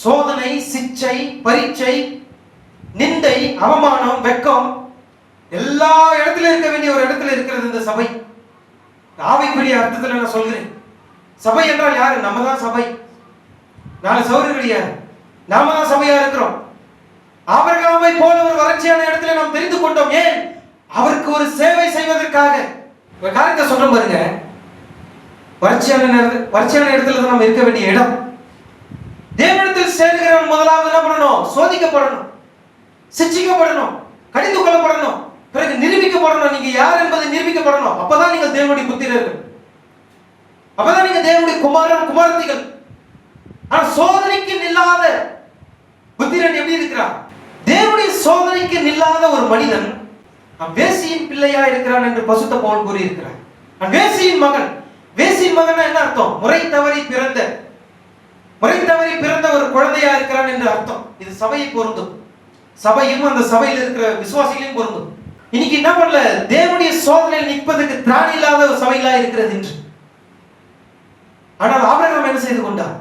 சோதனை, சிச்சை, பரீட்சை, நிந்தை, அவமானம், வெட்கம் எல்லா இடத்துல இருக்க வேண்டிய ஒரு இடத்துல இருக்கிறது இந்த சபை. ஆவிக்குரிய அர்த்தத்தில் நான் சொல்கிறேன். சபை என்றால் யாரு? நம்ம தான் சபை. நாலு சௌரர்கள் யார்? நாம தான் சபையா இருக்கிறோம். ஆபிரகாமை போல ஒரு வறட்சியான இடத்துல நாம் தெரிந்து கொண்டோம். ஏன்? அவருக்கு ஒரு சேவை செய்வதற்காக. ஒரு காரியத்தை சொல்றோம் பாருங்க. வறட்சியான இடத்துல தான் நம்ம இருக்க வேண்டிய இடம். தேவனிடத்தில் சேர்கிறவன் முதலாவது என்ன பண்ணணும்? சோதிக்கப்படணும், சிட்சிக்கப்படணும், கடிந்து கொள்ளப்படணும், பிறகு நிரூபிக்கப்படணும். நீங்க யார் என்பதை நிரூபிக்கப்படணும். அப்பதான் நீங்கள் தேவனுடைய புத்திரர்கள், அப்பதான் நீங்க தேவனுடைய குமாரத்திகள். ஆனா சோதனைக்கு நில்லாத புத்திரன் எப்படி இருக்கிறான்? தேவனுடைய சோதனைக்கு நில்லாத ஒரு மனிதன் வேசியின் பிள்ளையா இருக்கிறான் என்று பசுத்த பவுல் கூறி இருக்கிறார். வேசியின் மகன். வேசியின் மகன் என்ன அர்த்தம்? முறை தவறி பிறந்த ஒரு குழந்தையா இருக்கிறான் என்று அர்த்தம். இது சபையை பொருந்தும். சபையும் அந்த சபையில் இருக்கிற விசுவாசிகளையும் பொருந்தும். இன்னைக்கு என்ன பண்ணல? தேவனுடைய சோதனையில் நிற்பதற்கு திராணி இல்லாத ஒரு சபைகளா இருக்கிறது என்று. ஆனால் ஆபிரகாம் என்ன செய்து கொண்டான்?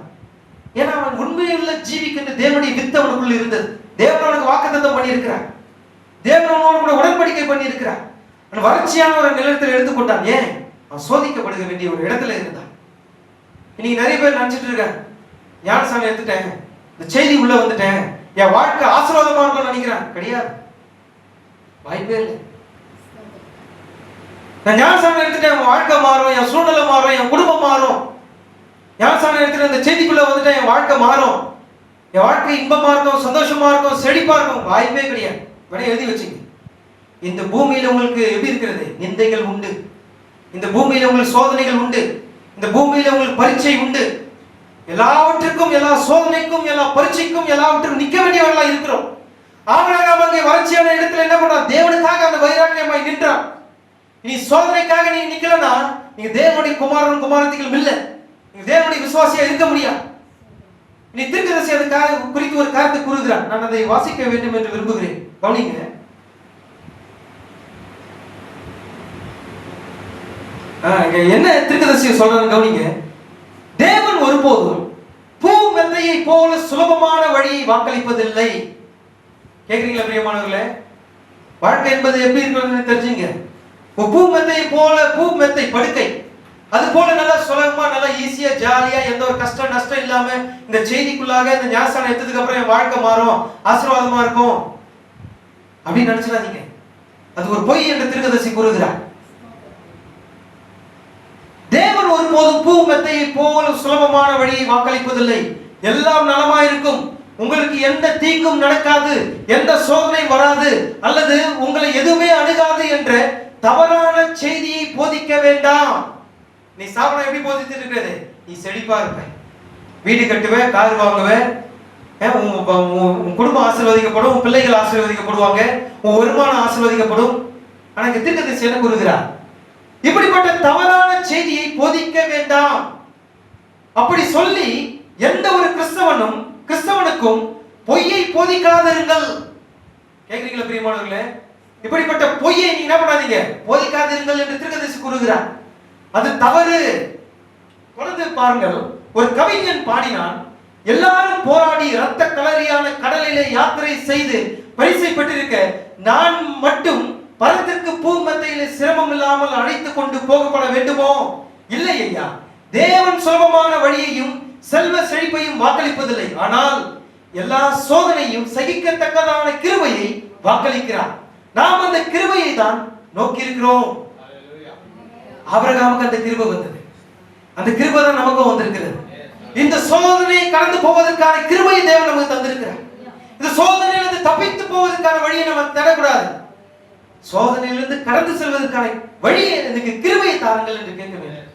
ஏன்னா அவன் உண்மையுள்ள ஜீவிக்கின்ற தேவனுடைய வித்து அவனுக்குள்ள இருந்தது. தேவன் அவனுக்கு வாக்குத்தத்தம் பண்ணி இருக்கிறார். தேவன் அவனோடு கூட உடன்படிக்கை பண்ணி இருக்கிறார். வறட்சியான ஒரு நிலத்தில் எடுத்துக்கொண்டான். ஏன்? அவன் சோதிக்கப்படுக வேண்டிய ஒரு இடத்துல இருந்தான். இன்னைக்கு நிறைய பேர் நினைச்சிட்டு இருக்காங்க, ஞானசாமி எடுத்துட்டேன், இந்த செய்தி உள்ள வந்துட்டேன், என் வாழ்க்கை ஆசீர்வாதமா இருக்கும்னு நினைக்கிறான். கிடையாது, வாய்ப்பே இல்லை. நான் ஞானசாமி எடுத்துட்டேன், என் வாழ்க்கை மாறும், என் சூழ்நிலை மாறும், என் குடும்பம் மாறும். ஞானசாமி எடுத்துட்டு இந்த செய்திக்குள்ள வந்துட்டேன், என் வாழ்க்கை மாறும், என் வாழ்க்கை இன்பமா இருக்கும், சந்தோஷமா இருக்கும், செழிப்பா இருக்கும். வாய்ப்பே கிடையாது. வேணா எழுதி வச்சுங்க. இந்த பூமியில உங்களுக்கு எப்படி இருக்கிறது? நிந்தைகள் உண்டு. இந்த பூமியில உங்களுக்கு சோதனைகள் உண்டு. இந்த பூமியில உங்களுக்கு பரீட்சை உண்டு. எல்லாவற்றுக்கும், எல்லா சோதனைக்கும், எல்லா பரீட்சைக்கும், எல்லாவற்றுக்கும் நிக்க வேண்டியவர்களா இருக்கிறோம். ஆபிரகாம் அங்கே வறட்சியான இடத்துல என்ன பண்றான்? தேவனுக்காக அந்த வைராக்கியமாய் நின்றான். நீ சோதனைக்காக நீ நிக்கலனா நீங்க தேவனுடைய குமாரன் குமாரத்திகள் இல்ல. நீங்க தேவனுடைய விசுவாசியா இருக்க முடியாது. நீ தீர்க்கதரிசி அதுக்காக குறித்து ஒரு கருத்தை கூறுகிறான். நான் அதை வாசிக்க வேண்டும் என்று விரும்புகிறேன். கவனிங்க. என்ன தீர்க்கதரிசி சொல்றான்னு கவனிங்க. தேவன் ஒருபோதும் பூ மெத்தையை போல சுலபமான வழியை வாக்களிப்பதில்லை. கேக்குறீங்களா பிரியமானவர்களே? வாழ்க்கை என்பது எப்படி இருக்கிறது தெரிஞ்சுங்க. பூ மெத்தையை போல, பூ மெத்தை படுக்கை அது போல நல்லா சுலபமா, நல்லா ஈஸியா, ஜாலியா, எந்த ஒரு கஷ்டம் நஷ்டம் இல்லாம இந்த செய்திக்குள்ளாக இந்த ஞானஸ்நானம் எடுத்ததுக்கு அப்புறம் என் வாழ்க்கை மாறும், ஆசீர்வாதமா இருக்கும் அப்படின்னு நினைச்சிடாதீங்க. அது ஒரு பொய் என்று தீர்க்கதரிசி கூறுகிறார். தேவன் ஒருபோதும் பூ மெத்தையை போல சுலபமான வழியை வாக்களிப்பதில்லை. எல்லாம் நலமா இருக்கும், உங்களுக்கு எந்த தீங்கும் நடக்காது, எந்த சோதனை வராது, அல்லது உங்களை எதுவுமே அணுகாது என்ற தவறான செய்தியை போதிக்க வேண்டாம். நீ சாப்பிட எப்படி போதித்து இருக்கிறது? நீ செழிப்பா இருப்ப, வீடு கட்டுவே, கார் வாங்குவே, உன் குடும்பம் ஆசீர்வதிக்கப்படும், உன் பிள்ளைகள் ஆசீர்வதிக்கப்படுவாங்க, உன் வருமானம் ஆசீர்வதிக்கப்படும். ஆனா இங்க தீர்க்கதரிசி என்ன கூறுகிறார்? இப்படிப்பட்ட தவறான செய்தியை போதிக்க வேண்டாம். அப்படி சொல்லி எந்த ஒரு கிறிஸ்தவனுக்கும் பொய்யை போதிக்காதிருங்கள். கேக்குறீங்களா பிரியமானவர்களே? இப்படிப்பட்ட பொய்யை நீ என்ன பண்ணாதீங்க, போதிக்காதிருங்கள் என்று தீர்க்கதரிசி கூறுகிறார். அது தவறு. தொடர்ந்து பாருங்கள். ஒரு கவிஞன் பாடினான், எல்லாரும் போராடி இரத்த கலரியான கடலிலே யாத்திரை செய்து பரிசை பெற்றிருக்க நான் மட்டும் பரத்திற்கு பூ மத்தையிலே சிரமம் இல்லாமல் அழைத்து கொண்டு போகப்பட வேண்டுமோ? இல்லை ஐயா, தேவன் சுலபமான வழியையும் செல்வ செழிப்பையும் வாக்களிப்பதில்லை, ஆனால் எல்லா சோதனையும் சகிக்கத்தக்கதான கிருபையை வாக்களிக்கிறார். நாம் அந்த கிருபையை தான் நோக்கி இருக்கிறோம். ஆபிரகாமுக்கு அந்த கிருபை வந்தது, அந்த கிருபை தான் நமக்கும் வந்திருக்கிறது. இந்த சோதனையை கடந்து போவதற்கான கிருபையை தேவன் நமக்கு தந்திருக்கிறார். இந்த சோதனையிலிருந்து தப்பித்து போவதற்கான வழியை நம்ம தேடக்கூடாது. சோதனையிலிருந்து கடந்து செல்வதற்கான வழியை, எனக்கு கிருபையை தாருங்கள் என்று கேட்க வேண்டும்.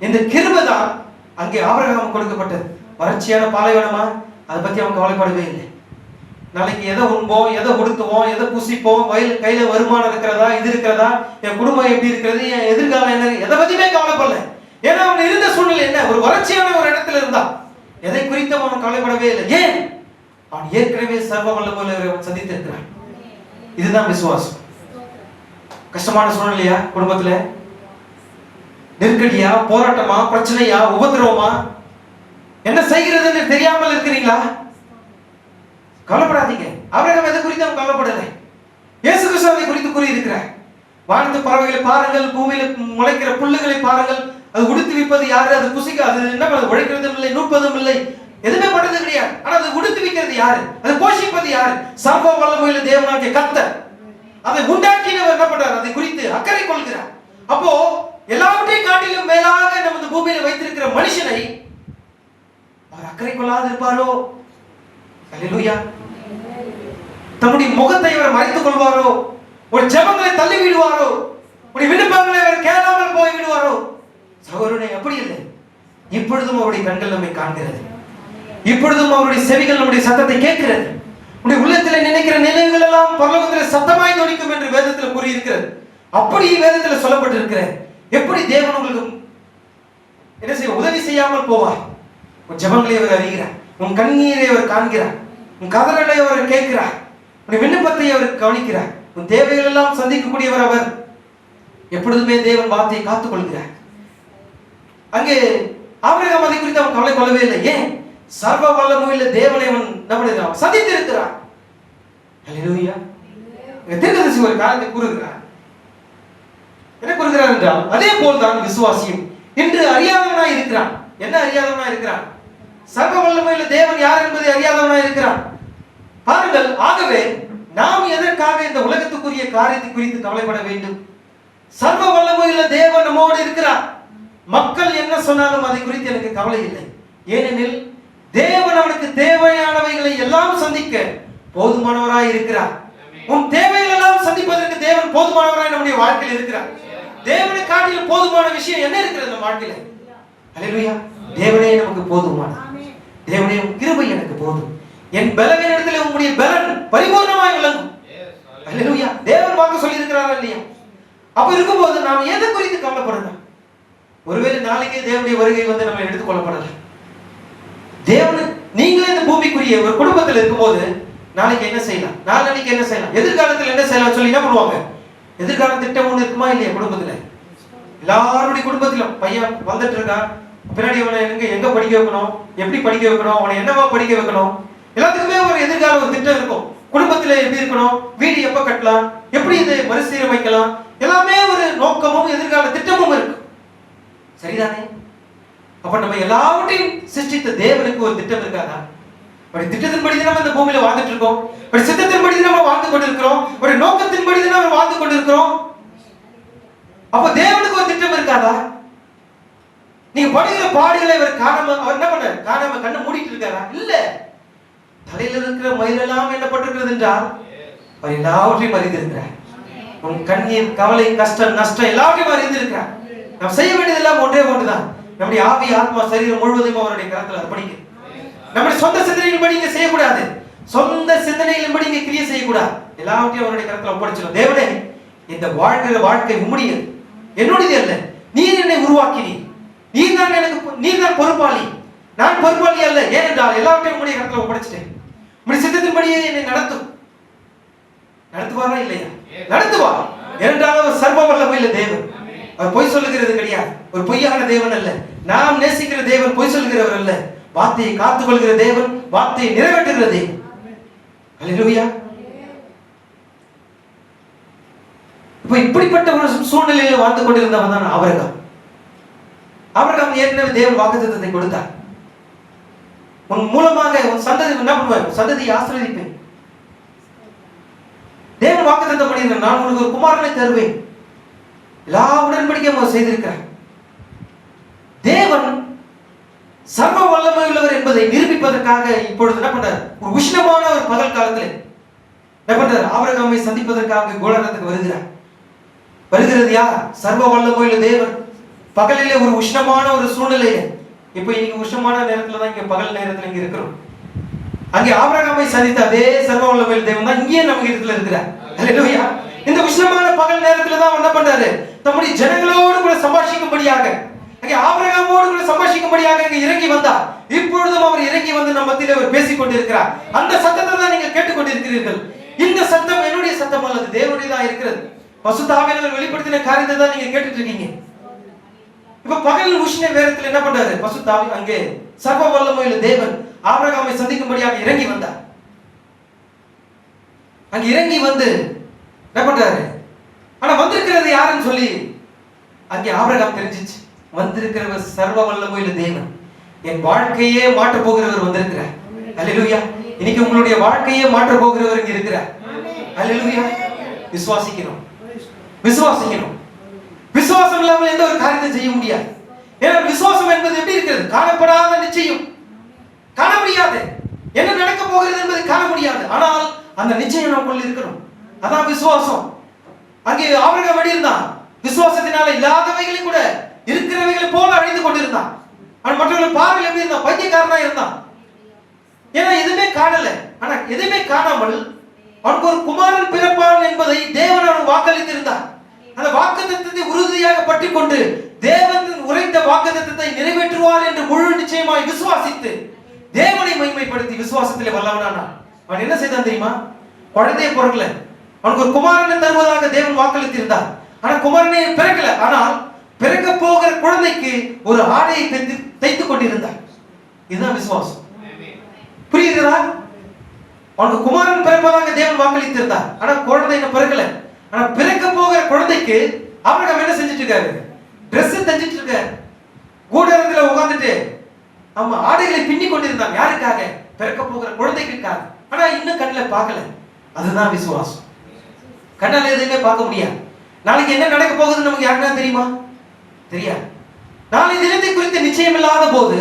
இந்த கிருபை தான் அங்கே ஆபிரகாமுக்கு கொடுக்கப்பட்டது. வறட்சியான பாலைவனமா, அதை பத்தி அவன் கவலைப்படவே இல்லை. நாளைக்கு எதை உண்போம், எதை உடுத்துவோம், எதை புசிப்போம், வயல் கையில வருமானம் இருக்கிறதா, இது இருக்கிறதா, என் குடும்பம் எப்படி இருக்கிறது, என் எதிர்காலம் என்ன, எதை பத்தியுமே கவலைப்படல. ஏன்னா அவன் இருந்த சூழ்நிலை என்ன, ஒரு வறட்சியான ஒரு இடத்துல இருந்தான். எதை குறித்து அவன் கவலைப்படவே இல்லை. ஏன்? அவன் ஏற்கனவே சர்வ வல்லமையுள்ளவரை சந்தித்திருக்கிறான். இதுதான் விசுவாசம். கஷ்டமான சூழ்நிலையா, குடும்பத்துல நெருக்கடியா, போராட்டமா, பிரச்சனையா, உபத்திரவமா, என்ன செய்கிறதுன்னு தெரியாமல் இருக்கிறீங்களா? கவலைப்படாதீங்க. ஆபிரகாம் எதை குறித்து அவன் கவலைப்படலை. இயேசு கிறிஸ்து அதை குறித்து கூறி இருக்கிறார். வானத்து பறவைகளை பாருங்கள், பூமியில முளைக்கிற புல்லுகளை பாருங்கள், அது உடுத்து விற்பது யாரு, அது புசிக்க, அது என்ன உழைக்கிறதும் இல்லை, நூற்பதும் இல்லை, எதுவுமே பண்றது கிடையாது. ஆனா அது உடுத்து விற்கிறது யாரு, அது போஷிப்பது யாரு? சர்வ வல்லமையுள்ள தேவனாகிய கர்த்தர். அதை உண்டாக்கினவர் என்ன பண்றார்? அதை குறித்து அக்கறை கொள்கிறார். அப்போ எல்லாவற்றையும் காட்டிலும் மேலாக நம்ம இந்த பூமியில வைத்திருக்கிற மனுஷனை அவர் அக்கறை கொள்ளாது இருப்பாரோ? அல்லேலூயா. தம்முடைய முகத்தை அவர் மறைத்துக் கொள்வாரோ? ஒரு ஜெபங்களை தள்ளி விடுவாரோ? ஒரு விண்ணப்பங்களை அவர் கேளாமல் போய் விடுவாரோ? சகோதரனே, அப்படி இல்லை. இப்பொழுதும் அவருடைய கண்கள் நம்மை காண்கிறது, இப்பொழுதும் அவருடைய செவிகள் நம்முடைய சத்தத்தை கேட்கிறது. உடைய உள்ளத்தில் நினைக்கிற நினைவுகள் எல்லாம் பரலோகத்தில் சத்தமாய் துணிக்கும் என்று வேதத்தில் கூறியிருக்கிறது. அப்படி வேதத்தில் சொல்லப்பட்டிருக்கிறது. எப்படி தேவன் உங்களுக்கு என்ன செய்ய உதவி செய்யாமல் போவார்? உன் ஜெபங்களை அவர் அறிகிறார், உன் கண்ணீரை அவர் காண்கிறார், உன் கதறலை அவர் கேட்கிறார், உன் விண்ணப்பத்தை அவர் கவனிக்கிறார், உன் தேவைகள் எல்லாம் சந்திக்கக்கூடியவர் அவர். எப்பொழுதுமே தேவன் வார்த்தையை காத்துக் கொள்கிறார். அங்கே ஆபிரகாம் அதை குறித்து அவன் கவலை கொள்ளவே இல்லை. ஏன்? சர்வ வல்லமையுள்ள தேவனை அவன் நம்முடைய சந்தித்து இருக்கிறான். ஹல்லேலூயா. தீர்க்கதரிசி ஒரு காரியத்தை கூறுகிறார். என்ன கூறுகிறார் என்றால், அதே போல்தான் விசுவாசியும் இன்று அறியாதவனாய் இருக்கிறான். என்ன அறியாதவனாய் இருக்கிறான்? சர்வ வல்லமையுள்ள தேவன் யார் என்பதை அறியாதவனாய் இருக்கிறான். பாருங்கள், ஆகவே நாம் எதற்காக இந்த உலகத்துக்குரிய காரியத்தை குறித்து கவலைப்பட வேண்டும்? சர்வ வல்லமையுள்ள தேவன் நம்மோடு இருக்கிறார். மக்கள் என்ன சொன்னாலும் அதை குறித்து எனக்கு கவலை இல்லை. ஏனெனில் தேவன் அவனுக்கு தேவையானவைகளை எல்லாம் சந்திக்க போதுமானவராய் இருக்கிறார். உன் தேவைகள் எல்லாம் சந்திப்பதற்கு தேவன் போதுமானவராய் நம்முடைய வாழ்க்கையில் இருக்கிறார். தேவனை காட்டிலும் போதுமான விஷயம் என்ன இருக்கிறது நம்ம வாழ்க்கையில? ஹல்லேலூயா. தேவனே நமக்கு போதுமான. தேவனே உம் கிருபை எனக்கு போதும். என் பலவீனத்திலே உம்முடைய பலன் பரிபூர்ணமாய் விளங்கும். ஹல்லேலூயா. தேவன் வாக்கு சொல்லி இருக்கிறாரா இல்லையா? அப்ப இருக்கும்போது நாம் எதை குறித்து கவலைப்படணும்? ஒருவேளை நாளைக்கே தேவனுடைய வருகை வந்து நம்ம எடுத்துக் கொள்ளப்படலாம். தேவன் நீங்களே இந்த பூமிக்குரிய ஒரு குடும்பத்தில் இருக்கும்போது நாளைக்கு என்ன செய்யலாம், நாளைக்கு என்ன செய்யலாம், எதிர்காலத்தில் என்ன செய்யலாம் சொல்லி என்ன பண்ணுவாங்க? எதிர்கால திட்டம் ஒண்ணு இருக்குமா இல்லையா? குடும்பத்துல எல்லாருடைய குடும்பத்திலும் பையன் வந்துட்டு இருக்கான், பின்னாடி அவனை எங்க படிக்க வைக்கணும், எப்படி படிக்க வைக்கணும், அவனை என்னவா படிக்க வைக்கணும், எல்லாத்துக்குமே ஒரு எதிர்கால ஒரு திட்டம் இருக்கும். குடும்பத்துல எப்படி இருக்கணும், வீடு எப்ப கட்டலாம், எப்படி இதை மறுசீரமைக்கலாம், எல்லாமே ஒரு நோக்கமும் எதிர்கால திட்டமும் இருக்கு. சரிதானே? அப்ப நம்ம எல்லாவற்றையும் சிருஷ்டித்த தேவனுக்கு ஒரு திட்டம் இருக்காதா? ஒரு திட்டத்தின்படி நம்ம இந்த பூமியில வாழ்ந்துட்டு இருக்கோம். ஒரு சித்தத்தின்படி நம்ம வாழ்ந்து கொண்டிருக்கிறோம். ஒரு நோக்கத்தின்படி நம்ம வாழ்ந்து கொண்டிருக்கிறோம். அப்ப தேவனுக்கு ஒரு திட்டம் இருக்காதா? நீங்க படுகிற பாடுகளை அவர் காணாம, அவர் என்ன பண்ண காணாம கண்ணை மூடிட்டு இருக்காரா? இல்ல. தலையில இருக்கிற மயிலெல்லாம் என்னப்பட்டிருக்கிறது என்றால் அவர் எல்லாவற்றையும் அறிந்திருக்கிறார். உன் கண்ணீர், கவலை, கஷ்டம், நஷ்டம் எல்லாவற்றையும் அறிந்திருக்கிறார். நாம் செய்ய வேண்டியதெல்லாம் ஒன்றே ஒன்றுதான். நம்முடைய ஆவி, ஆத்மா, சரீரம் முழுவதும் அவருடைய கரத்தில் அர்ப்பணிக்க. நம்முடைய சொந்த சிந்தனையின்படி இங்க செய்யக்கூடாது. சொந்த சிந்தனையின்படி இங்க கிரியை செய்யக்கூடாது. எல்லாவற்றையும் அவருடைய கரத்தில் ஒப்படைச்சிடும். தேவனே, இந்த வாழ்கிற வாழ்க்கை உம்முடையது, என்னுடையது அல்ல. நீர் என்னை உருவாக்கினீர். நீர் தான் பொறுப்பாளி, நான் பொறுப்பாளி அல்ல. ஏனென்றால் எல்லாவற்றையும் உம்முடைய கரத்தில் ஒப்படைச்சிட்டேன். உம்முடைய சித்தத்தின்படியே என்னை நடத்தும். நடத்துவாரா இல்லையா? நடத்துவார். ஏனென்றால் அவர் சர்வ வல்லமையுள்ள தேவன். அவர் பொய் சொல்லுகிறது கிடையாது. ஒரு பொய்யான தேவன் அல்ல. நாம் நேசிக்கிற தேவன் பொய் சொல்லுகிறவர் அல்ல. வார்த்தையை காத்துக் கொள்கிற தேவன், வார்த்தையை நிறைவேற்றுகிற தேவன். ஹல்லேலூயா. இப்ப இப்படிப்பட்ட ஒரு சூழ்நிலையில் வாழ்ந்து கொண்டிருந்தவன் தான் ஆபிரகாம். ஆபிரகாம் ஏற்கனவே தேவன் வாக்குத்தத்தத்தை கொடுத்தார். உன் மூலமாக உன் சந்ததி என்ன பண்ணுவார்? சந்ததியை ஆசீர்வதிப்பேன். தேவன் வாக்குத்தத்தம் பண்ணியிருந்தார், நான் உனக்கு ஒரு குமாரனை தருவேன். எல்லா உடன்படிக்கையும் அவர் செய்திருக்கிறார். தேவன் சர்வ வல்லமை உள்ளவர் என்பதை நிரூபிப்பதற்காக இப்பொழுது என்ன பண்றார்? ஒரு உஷ்ணமான ஒரு பகல் காலத்தில் என்ன பண்றார்? ஆபிரகாமை சந்திப்பதற்காக கோலாரத்துக்கு வருகிறார். வருகிறது யார்? சர்வ வல்லமை உள்ள தேவன். பகலிலே ஒரு உஷ்ணமான ஒரு சூழ்நிலையில, இப்ப இன்னைக்கு உஷ்ணமான நேரத்துல தான் இங்க பகல் நேரத்துல இங்க இருக்கிறோம். அங்கே ஆபிரகாமை சந்தித்த அதே சர்வ வல்லமை உள்ள தேவன் தான் இங்கே நம்ம இடத்துல இருக்கிறார். ஹல்லேலூயா. இந்த உஷ்ணமான பகல் நேரத்துல தான் என்ன பண்றாரு? தம்முடைய ஜனங்களோடு கூட சம்பாஷிக்கும்படியாக, அங்கே ஆபிரகாமோடு கூட சம்பாஷிக்கும்படியாக அங்கே இறங்கி வந்தார். இப்பொழுதும் அவர் இறங்கி வந்து நம்ம மத்தியிலே அவர் பேசிக் கொண்டிருக்கிறார். அந்த சத்தத்தை தான் நீங்கள் கேட்டுக்கொண்டிருக்கிறீர்கள். இந்த சத்தம் என்னுடைய சத்தம் அல்லது தேவனுடையதா இருக்கிறது. பசுத்த ஆவியானவர் வெளிப்படுத்தின காரியத்தை தான் நீங்க கேட்டுட்டு இருக்கீங்க. இப்ப பகல் உஷ்ண நேரத்தில் என்ன பண்றாரு? பசுத்த ஆவி அங்கே சர்வ வல்லமையுள்ள தேவன் ஆபிரகாமை சந்திக்கும்படியாக இறங்கி வந்தார். அங்க இறங்கி வந்து என்ன பண்றாரு? ஆனா வந்திருக்கிறது யாருன்னு சொல்லி அங்கே ஆபிரகாம் தெரிஞ்சிச்சு. வந்திருக்கிறவர் சர்வ வல்லமையுள்ள தேவன், என் வாழ்க்கையே மாற்ற போகிறவர் வந்திருக்கிறார். ஹல்லேலூயா. இன்னைக்கு உங்களுடைய வாழ்க்கையே மாற்ற போகிறவர் இங்க இருக்கிறார். ஹல்லேலூயா. விசுவாசிக்கணும், விசுவாசிக்கணும். விசுவாசம் இல்லாமல் எந்த ஒரு காரியத்தை செய்ய முடியாது. ஏன்னா விசுவாசம் என்பது எப்படி இருக்கிறது? காணப்படாத நிச்சயம். காண முடியாது, என்ன நடக்க போகிறது என்பதை காண முடியாது. ஆனால் அந்த நிச்சயம் நமக்குள்ள இருக்கணும். அதான் விசுவாசம். அங்கே ஆபிரகாம் எப்படி இருந்தான்? விசுவாசத்தினால இல்லாதவைகளை கூட இருக்கிறவைகளை போல அழிந்து கொண்டிருந்தான். அவன் மற்றவர்கள் பார்வையில் எப்படி இருந்தான்? பைத்தியக்காரனா இருந்தான். ஏன்னா எதுவுமே காணல. ஆனா எதுவுமே காணாமல் அவனுக்கு ஒரு குமாரன் பிறப்பான் என்பதை தேவன் அவன் வாக்களித்திருந்தார். அந்த வாக்குத்தத்தத்தை உறுதியாக பற்றி கொண்டு தேவன் உரைத்த வாக்குத்தத்தத்தை நிறைவேற்றுவார் என்று முழு நிச்சயமாய் விசுவாசித்து தேவனை மகிமைப்படுத்தி விசுவாசத்திலே வல்லவனானான். அவன் என்ன செய்தான் தெரியுமா? குழந்தையை பிறக்கல, அவனுக்கு ஒரு குமாரனை தருவதாக தேவன் வாக்களித்திருந்தார். ஆனா குமாரனை பிறக்கல. ஆனால் பிறக்க போகிற குழந்தைக்கு ஒரு ஆடையை தைத்துக் கொண்டிருந்தார். இதுதான் விசுவாசம். புரியுதா? அவனுக்கு குமாரன் பிறப்பதாக தேவன் வாக்களித்திருந்தார். ஆனா குழந்தை இன்னும் பிறக்கல. ஆனா பிறக்க போகிற குழந்தைக்கு ஆபிரகாம் என்ன செஞ்சுட்டு இருக்காரு? Dress தைச்சிட்டு இருக்காரு. கூடாரத்துல உட்கார்ந்துட்டு ஆமா ஆடைகளை பின்னி கொண்டிருந்தாங்க. யாருக்காக? பிறக்க போகிற குழந்தைக்காக. ஆனா இன்னும் கண்ணுல பார்க்கல. அதுதான் விசுவாசம். கண்ணால எதுவுமே பார்க்க முடியாது. நாளைக்கு என்ன நடக்க போகுதுன்னு நமக்கு யாருக்கா தெரியுமா? தெரியாது. நாளை தினத்தை குறித்து நிச்சயம் இல்லாத போது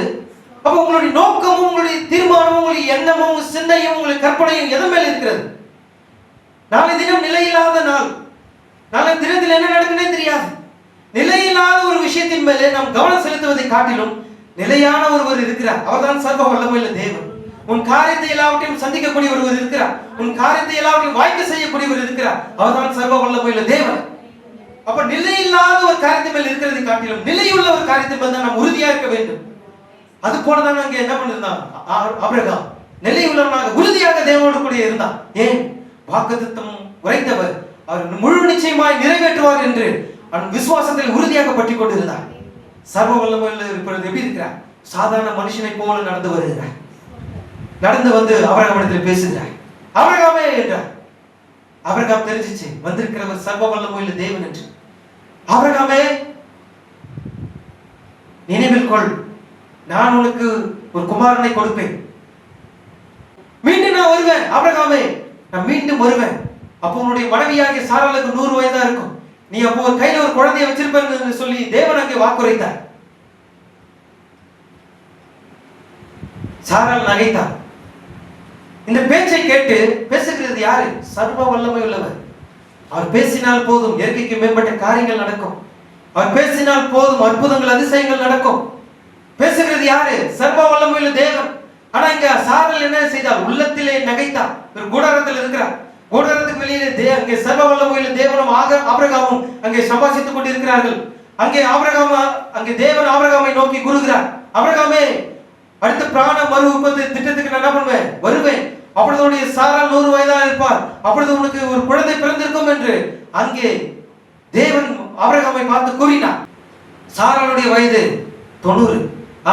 அப்ப உங்களுடைய நோக்கமும் உங்களுடைய தீர்மானமும் உங்களுடைய எண்ணமும் உங்களுடைய சிந்தையும் உங்களுடைய கற்பனையும் எதன் மேல இருக்கிறது? நாளை தினம் நிலையில்லாத நாள். நாளை தினத்தில் என்ன நடக்குன்னே தெரியாது. நிலையில்லாத ஒரு விஷயத்தின் மேலே நாம் கவனம் செலுத்துவதை காட்டிலும் நிலையான ஒருவர் இருக்கிறார். அவர்தான் சர்வ வல்லமையுள்ள தேவன். உன் காரியத்தை எல்லாவற்றையும் சந்திக்கக்கூடிய ஒருவர் இருக்கிறார். உன் காரியத்தை எல்லாவற்றையும் வாய்க்க செய்யக்கூடியவர் இருக்கிறார். அவர்தான் சர்வ வல்லமையுள்ள தேவன். அப்ப நிலையில்லாத ஒரு காரியத்தின் மேல் இருக்கிறதை காட்டிலும் நிலையுள்ள ஒரு காரியத்தின் மேல் தான் நாம் உறுதியா இருக்க வேண்டும். அது போலதான் அங்கே என்ன பண்ணிருந்தான் ஆபிரகாம். நிலையுள்ளவனாக உறுதியாக தேவனோடு கூட இருந்தான். ஏன்? வாக்குத்தத்தம் உரைத்தவர் அவர் முழு நிச்சயமாய் நிறைவேற்றுவார் என்று அவன் விசுவாசத்தில் உறுதியாக பற்றி கொண்டிருந்தார். சர்வ வல்லமையுள்ள இருப்பது எப்படி இருக்கிறார்? சாதாரண மனுஷனை போல நடந்து வருகிறார். நடந்து வந்து ஆபிரகாமிடத்தில் பேசுகிறார். ஆபிரகாமே என்றார். ஆபிரகாம் தெரிஞ்சிச்சு வந்திருக்கிறவர் சர்வ வல்லமையுள்ள தேவன் என்று. ஆபிரகாமே நினைவில் கொள், நான் உனக்கு ஒரு குமாரனை கொடுப்பேன். மீண்டும் நான் வருவேன். ஆபிரகாமே நான் மீண்டும் வருவேன். அப்போ உன்னுடைய மனைவியாகிய சாராளுக்கு 100 வயதா இருக்கும். நீ அப்போ ஒரு கையில ஒரு குழந்தையை வச்சிருப்பேன்னு சொல்லி தேவன் அங்கே வாக்குரைத்தார். சாராள் நகைத்தார். இந்த பேச்சை கேட்டு பேசுகிறது யாரு? சர்வ வல்லமை உள்ளவர். அவர் பேசினால் போதும் இயற்கைக்கு மேம்பட்ட காரியங்கள் நடக்கும். அவர் பேசினால் போதும் அற்புதங்கள் அதிசயங்கள் நடக்கும். பேசுகிறது யாரு? சர்வ வல்லமை உள்ள தேவன். ஆனா இங்க சாராள் என்ன செய்தார்? உள்ளத்திலே நகைத்தார். ஒரு கூடாரத்தில் இருக்கிறார். கூடாரத்துக்கு வெளியே அங்கே சர்வ வல்லமை உள்ள தேவனும் ஆபிரகாமும் அங்கே சம்பாஷித்துக் கொண்டிருக்கிறார்கள். அங்கே அங்கே தேவன் ஆபிரகாமை நோக்கி கூறுகிறார், ஆபிரகாமே அடுத்த பிராண மறு உற்பத்தி திட்டத்துக்கு நான் என்ன பண்ணுவேன்? வருவேன். அப்பொழுது உன்னுடைய சாராள் 100 வயதா இருப்பார். அப்பொழுது உனக்கு ஒரு குழந்தை பிறந்திருக்கும் என்று அங்கே தேவன் ஆபிரகாமை பார்த்து கூறினார். சாராளுடைய வயது 90,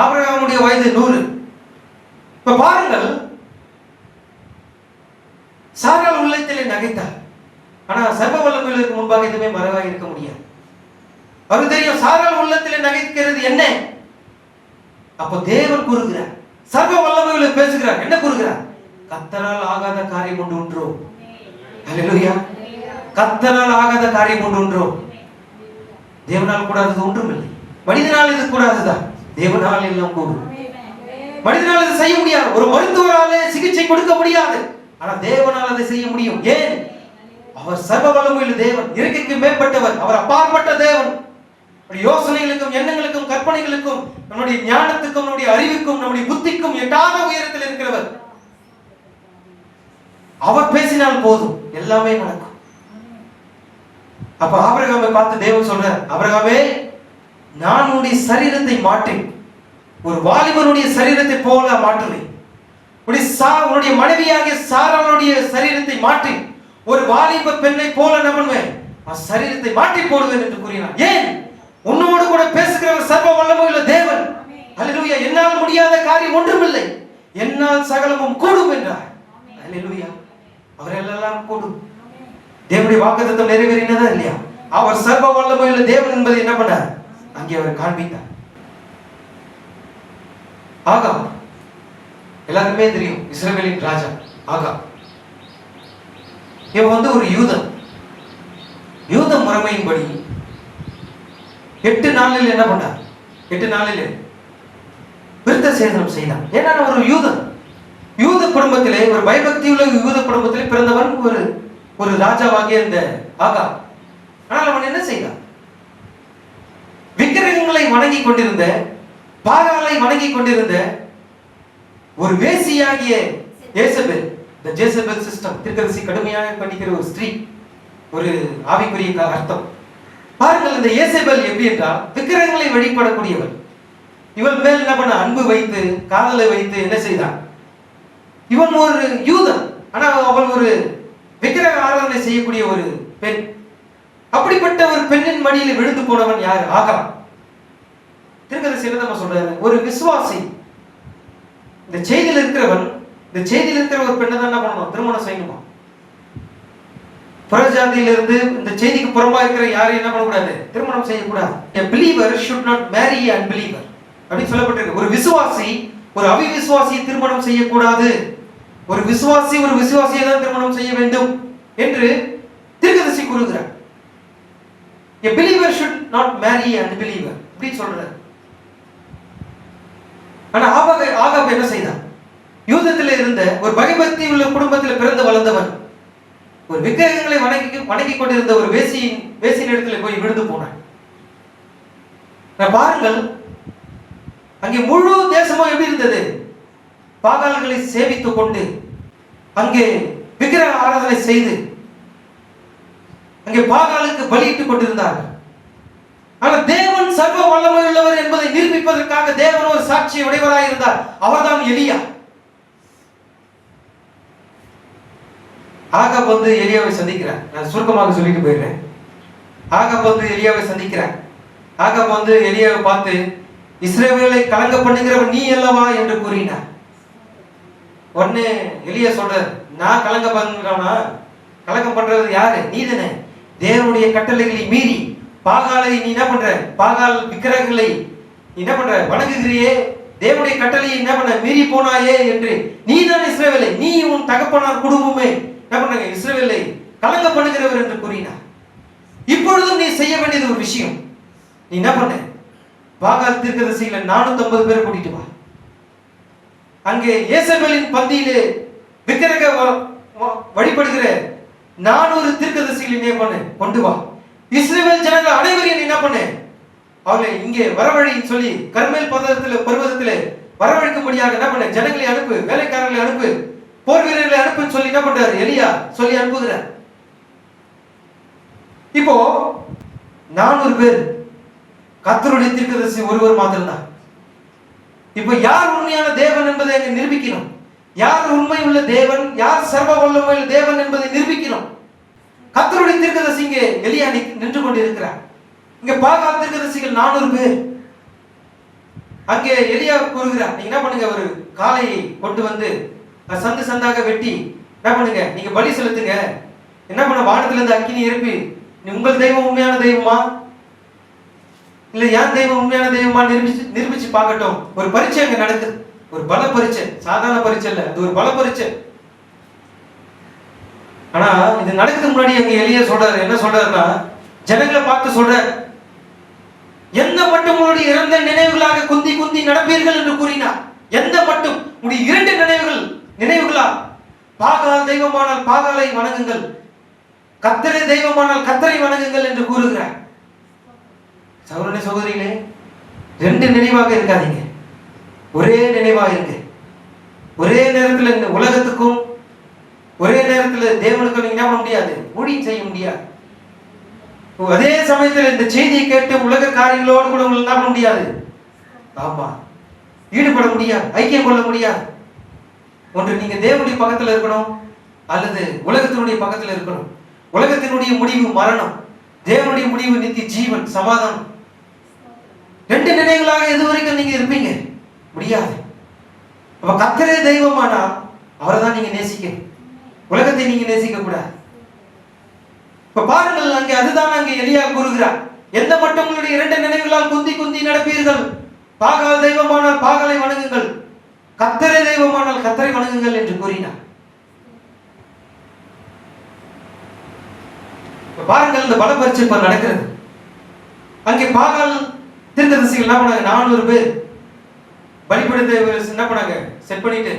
ஆபிரகாமுடைய வயது 100. இப்ப பாருங்கள், சாராள் உள்ளத்திலே நகைத்தார். ஆனா சர்வ வல்லமையுள்ளவருக்கு முன்பாக எதுவுமே மறைவாக இருக்க முடியாது. அவருக்கு தெரியும் சாராள் உள்ளத்திலே நகைக்கிறது என்ன. அப்போ தேவன் கூறுகிறார், சர்வ வல்லமையுள்ள பேசுகிறார். என்ன கூறுகிறார்? கர்த்தரால் ஆகாத காரியம் ஒன்று உண்டோ? ஹல்லேலூயா. கர்த்தரால் ஆகாத காரியம் ஒன்று உண்டோ? தேவனால் கூடாதது ஒன்றும் இல்லை. மனிதனால் இது கூடாதுதான், தேவனால் எல்லாம் கூடும். மனிதனால் இதை செய்ய முடியாது. ஒரு மருத்துவராலே சிகிச்சை கொடுக்க முடியாது. ஆனா தேவனால் அதை செய்ய முடியும். ஏன்? அவர் சர்வ வல்லமையுள்ள தேவன், இயற்கைக்கு மேம்பட்டவர். அவர் அப்பாற்பட்ட தேவன். யோசனைகளுக்கும் எண்ணங்களுக்கும் கற்பனைகளுக்கும் நம்முடைய ஞானத்துக்கும் நம்முடைய அறிவுக்கும் நம்முடைய புத்திக்கும் எட்டாத உயரத்தில் இருக்கிறவர். அவர் பேசினால் போதும் எல்லாமே நடக்கும். அப்ப ஆபிரகாமை பார்த்து தேவன் சொல்றார், ஆபிரகாமே நான் உன்னுடைய சரீரத்தை மாற்றேன், ஒரு வாலிபனுடைய சரீரத்தை போல மாற்றுவேன். உன்னுடைய மனைவியாகிய சாராளுடைய சரீரத்தை மாற்றி ஒரு வாலிப பெண்ணை போல என்ன பண்ணுவேன்? சரீரத்தை மாற்றி போடுவேன் என்று கூறினார். ஏன்? உன்னோடு கூட பேசுகிறவர் சர்வ வல்லமையுள்ள தேவன். அல்லேலூயா. என்னால் முடியாத காரியம் ஒன்றுமில்லை, என்னால் சகலமும் கூடும் என்றார். அல்லேலூயா. அவர் எல்லாம் கூடும். தேவனுடைய வாக்குத்தத்தம் நிறைவேறினதா இல்லையா? அவர் சர்வ வல்லமையுள்ள தேவன் என்பதை என்ன பண்ணார்? அங்கே அவர் காண்பித்தார். ஆகாம் எல்லாருக்குமே தெரியும், இஸ்ரவேலின் ராஜா ஆகாம். இவன் ஒரு யூதன். யூத முறைமையின்படி 8 நாளில் என்ன பண்ணார்? 8 நாளில் விருத்த சேதனம் செய்தான். ஏன்னா ஒரு யூதன், யூத குடும்பத்திலே, ஒரு பயபக்தியுள்ள யூத குடும்பத்திலே பிறந்தவன் ஒரு ராஜாவாகிய இந்த ஆகாம். ஆனால் அவன் என்ன செய்தான்? விக்கிரகங்களை வணங்கி கொண்டிருந்த, பாகாலை வணங்கி கொண்டிருந்த ஒரு வேசியாகிய ஏசபெல், இந்த ஜேசபெல் சிஸ்டம், திருக்கதரிசி கடுமையாக பண்ணிக்கிற ஒரு ஸ்திரீ, ஒரு ஆவிக்குரிய அர்த்தம். பாருங்கள், இந்த ஏசபெல் எப்படி என்றால் விக்கிரகங்களை வழிபடக்கூடியவள். இவள் மேல் என்ன பண்ண? அன்பு வைத்து காதலை வைத்து என்ன செய்தான்? இவன் ஒரு யூதன், ஆனா அவள் ஒரு விக்கிரக ஆராதனை செய்யக்கூடிய ஒரு பெண். அப்படிப்பட்ட ஒரு பெண்ணின் மடியில் விழுந்து போனவன் யார்? ஆகாப். தீர்க்கதரிசி என்ன நம்ம சொல்றாரு? ஒரு விசுவாசி, இந்த செய்தியில் இருக்கிறவன், இந்த செய்தியில் இருக்கிற ஒரு பெண்ணை தான் என்ன பண்ணணும்? திருமணம் செய்யணுமா? புறஜாதியிலிருந்து இந்த செய்திக்கு புறம்பா இருக்கிற யாரையும் என்ன பண்ணக்கூடாது? திருமணம் செய்யக்கூடாது. A believer should not marry an unbeliever அப்படி சொல்லப்பட்டிருக்கு. ஒரு விசுவாசி ஒரு அவிவிசுவாசியை திருமணம் செய்யக்கூடாது. ஒரு விசுவாசி ஒரு விசுவாசியை தான் திருமணம் செய்ய வேண்டும் என்று தீர்க்கதரிசி கூறுகிறார். A believer should not marry an unbeliever அப்படி சொல்றார். ஆனா ஆகாப் என்ன செய்தான்? யூதத்தில் இருந்த ஒரு பயபக்தி உள்ள குடும்பத்தில் பிறந்து வளர்ந்தவன், ஒரு விக்கிரகங்களை வணங்கி கொண்டிருந்த ஒரு வேசியின் இடத்துல போய் விழுந்து போனான். பாருங்கள், அங்கே முழு தேசமும் எப்படி இருந்தது? பாகால்களை சேவித்துக் கொண்டு அங்கே விக்கிரக ஆராதனை செய்து அங்கே பாகாலுக்கு பலியிட்டுக் கொண்டிருந்தார்கள். ஆனால் தேவன் சர்வ வல்லமை உள்ளவர் என்பதை நிரூபிப்பதற்காக தேவன் ஒரு சாட்சியை உடையவராக இருந்தார். அவர்தான் எலியா. ஆகாப் வந்து எலியாவை சந்திக்கிறார். நான் சுருக்கமாக சொல்லிட்டு போயிடுறேன். ஆகாப் வந்து எலியாவை சந்திக்கிறார். ஆகாப் வந்து எலியாவை பார்த்து, இஸ்ரவேலை கலங்க பண்ணுகிறவன் நீ அல்லவா என்று கூறினார். உடனே எலியா சொல்றார், நான் கலங்க பண்ணுறவனா? கலங்கம் பண்றது யாரு? நீதானே. தேவனுடைய கட்டளைகளை மீறி பாகாலை நீ என்ன பண்ற? பாகால் விக்கிரகங்களை நீ என்ன பண்ற? வணங்குகிறியே. தேவனுடைய கட்டளையை என்ன பண்ண? மீறி போனாயே என்று நீதான் இஸ்ரவேலை, நீ உன் தகப்பனார் குடும்பமே என்ன பண்றாங்க? இஸ்ரவேலை கலங்க பண்ணுகிறவர் என்று கூறினார். இப்பொழுதும் நீ செய்ய வேண்டியது ஒரு விஷயம். நீ என்ன பண்ண? பாகால் தீர்க்கதரிசிகளை 450 பேரை கூட்டிட்டு வா. அங்கே ஏசபேலின் பந்தியிலே விக்கிரக வழிபடுகிற 400 தீர்க்கதரிசிகளை என்ன பண்ணு? கொண்டு வா. இஸ்ரவேல் ஜனங்கள் அனைவரையும் என்ன பண்ணு? அவர்களை இங்கே வரவழைன்னு சொல்லி கர்மேல் பர்வதத்திலே வரவழைக்கும்படியாக என்ன பண்ண? ஜனங்களை அனுப்பு, வேலைக்காரர்களை அனுப்பு, போர் வீரர்களை அனுப்புன்னு சொல்லி என்ன பண்றாரு? எலியா சொல்லி அனுப்புகிறார். இப்போ 400 பேர், கர்த்தருடைய தீர்க்கதரிசி ஒருவர் மாத்திரம்தான். இப்போ யார் உண்மையான தேவன் என்பதை அங்கே நிரூபிக்கணும். யார் உண்மை உள்ள தேவன், யார் சர்வ வல்லமை உள்ள தேவன் என்பதை நிரூபிக்கணும். கர்த்தருடைய தீர்க்கதரிசி இங்கே எலியா நின்று கொண்டிருக்கிறார். இங்க பாகால் தீர்க்கதரிசிகள் 400 பேர். அங்கே எலியா கூறுகிறார், நீங்க என்ன பண்ணுங்க? ஒரு காளையை கொண்டு வந்து சந்து சந்தாக வெட்டி என்ன பண்ணுங்க? நீங்க பலி செலுத்துங்க. என்ன பண்ண? வானத்துல இருந்து அக்கினி எழுப்பி, உங்கள் தெய்வம் உண்மையான தெய்வமா இல்ல என் தெய்வம் உண்மையான தெய்வமா நிரூபிச்சு பார்க்கட்டும். ஒரு பரீட்சை அங்க நடக்குது. ஒரு பல பரீட்சை, சாதாரண பரீட்சை இல்ல, அது ஒரு பல பரீட்சை. ஆனா இது நடக்கிறதுக்கு முன்னாடி அங்க எலியா சொல்றாரு, என்ன சொல்றாருன்னா, ஜனங்களை பார்த்து சொல்றாரு, எந்த மட்டும் உங்களுடைய இறந்த நினைவுகளாக குந்தி குந்தி நடப்பீர்கள் என்று கூறினார். எந்த மட்டும் உடைய 2 நினைவுகளா? பாகால் தெய்வமானால் பாகாலை வணங்குங்கள், கர்த்தரை தெய்வமானால் கர்த்தரை வணங்குங்கள் என்று கூறுகிறார். சகோதரனே சகோதரிகளே, 2 நினைவாக இருக்காதீங்க, ஒரே நினைவாக இருங்க. ஒரே நேரத்தில் இந்த உலகத்துக்கும் ஒரே நேரத்தில் தேவனுக்கும் நீங்க என்ன பண்ண முடியாது? ஊழியம் செய்ய முடியாது. அதே சமயத்தில் இந்த செய்தியை கேட்டு உலக காரியங்களோடு கூட என்ன பண்ண முடியாது? ஆமா, ஈடுபட முடியாது, ஐக்கியம் கொள்ள முடியாது. ஒன்று நீங்க தேவனுடைய பக்கத்தில் இருக்கணும், அல்லது உலகத்தினுடைய பக்கத்தில் இருக்கணும். உலகத்தினுடைய முடிவு மரணம், தேவனுடைய முடிவு நித்திய ஜீவன், சமாதானம். 2 நினைவுகளாக எது வரைக்கும் நீங்க இருப்பீங்க? முடியாது. அப்ப கர்த்தரே தெய்வமானா அவரை தான் நீங்க நேசிக்கணும், உலகத்தை நீங்க நேசிக்க கூடாது. இப்ப பாருங்கள், அங்கே அதுதான் அங்கே எலியா கூறுகிறார், எந்த மட்டும் உங்களுடைய 2 நினைவுகளால் குந்தி குந்தி நடப்பீர்கள். பாகால் தெய்வமானால் பாகாலை வணங்குங்கள், கர்த்தரே தெய்வமானால் கர்த்தரை வணங்குங்கள் என்று கூறினார். பாருங்கள், இந்த பல பரீட்சை இப்ப நடக்கிறது. அங்கே பாகால் தீர்க்கதரிசிகள் என்ன பண்ணாங்க? 400 பேர் பலிபீடத்தை என்ன பண்ணாங்க? செட் பண்ணிட்டு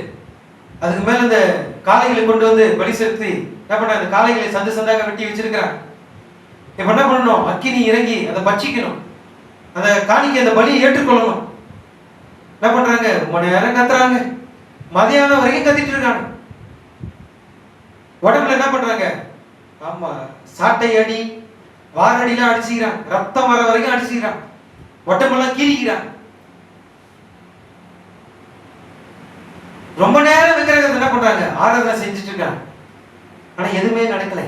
அதுக்கு மேல இந்த காளைகளை கொண்டு வந்து பலி செலுத்தி என்ன பண்ணாங்க? அந்த காளைகளை சந்து சந்தாக வெட்டி வச்சிருக்கிறாங்க. இப்ப என்ன பண்ணணும்? அக்கினி இறங்கி அதை பட்சிக்கணும், அந்த காணிக்கை அந்த பலியை ஏற்றுக்கொள்ளணும். என்ன பண்றாங்க? ரொம்ப நேரம் கத்துறாங்க, மதியானம் வரைக்கும் கத்திட்டு இருக்காங்க. உடம்புல என்ன பண்றாங்க? ஆமா, சாட்டை அடி, வாரடிலாம் அடிச்சுக்கிறான், ரத்தம் வர வரைக்கும் அடிச்சுக்கிறான், உடம்பெல்லாம் கீறிக்கிறான். ரொம்ப நேரம் விக்கிரகத்தை என்ன பண்றாங்க? ஆராதனை செஞ்சுட்டு இருக்காங்க. ஆனா எதுவுமே நடக்கல.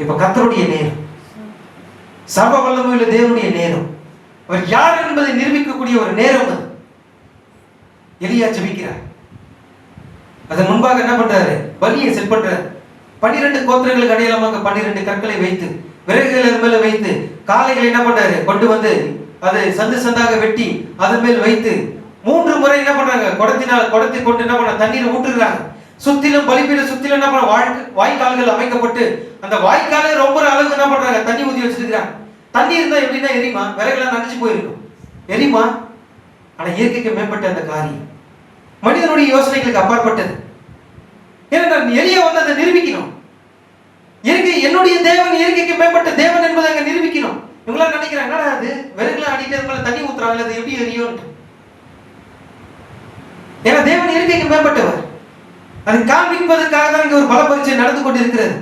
இப்ப கர்த்தருடைய நேரம், சர்வ வல்லமையுள்ள தேவனுடைய நேரம். அவர் யார் என்பதை நிரூபிக்கக்கூடிய ஒரு நேரம் அது. எலியா ஜெபிக்கிறார். அதன் முன்பாக என்ன பண்றாரு? பலியை செட் பண்றாரு. 12 கோத்திரங்களுக்கு அடையாளமாக 12 கற்களை வைத்து, விறகுகள் மேல வைத்து, காளைகளை என்ன பண்றாரு? கொண்டு வந்து அதை சந்து சந்தாக வெட்டி அதன் மேல் வைத்து 3 முறை என்ன பண்றாங்க? குடத்தை கொண்டு என்ன பண்ண தண்ணீரை ஊற்றுறாங்க. சுத்திலும் பலிபீட சுத்திலும் என்ன பண்ண வாய்க்கால்கள் அமைக்கப்பட்டு அந்த வாய்க்காலே ரொம்ப அளவுக்கு என்ன பண்றாங்க? தண்ணி ஊற்றி வச்சிருக்கிறாங்க. தண்ணி இருந்தா எப்படின்னா எரியுமா? விறகுலாம் நனைஞ்சு போயிருக்கும், எரியுமா? ஆனா இயற்கைக்கு மேம்பட்ட அந்த காரியம் மனிதனுடைய யோசனைகளுக்கு அப்பாற்பட்டது. ஏன்னா எலியா வந்து அதை நிரூபிக்கணும். இயற்கை என்னுடைய தேவன் இயற்கைக்கு மேம்பட்ட தேவன் என்பதை அங்க நிரூபிக்கணும். இவங்களாம் நினைக்கிறாங்க, என்னடா அது விறகுலாம் அடிட்டு அது மேல தண்ணி ஊத்துறாங்க, அது எப்படி எரியும்? ஏன்னா தேவன் இயற்கைக்கு மேம்பட்டவர். அதை காண்பிப்பதற்காக தான் இங்க ஒரு பல பரீட்சை நடந்து கொண்டிருக்கிறது.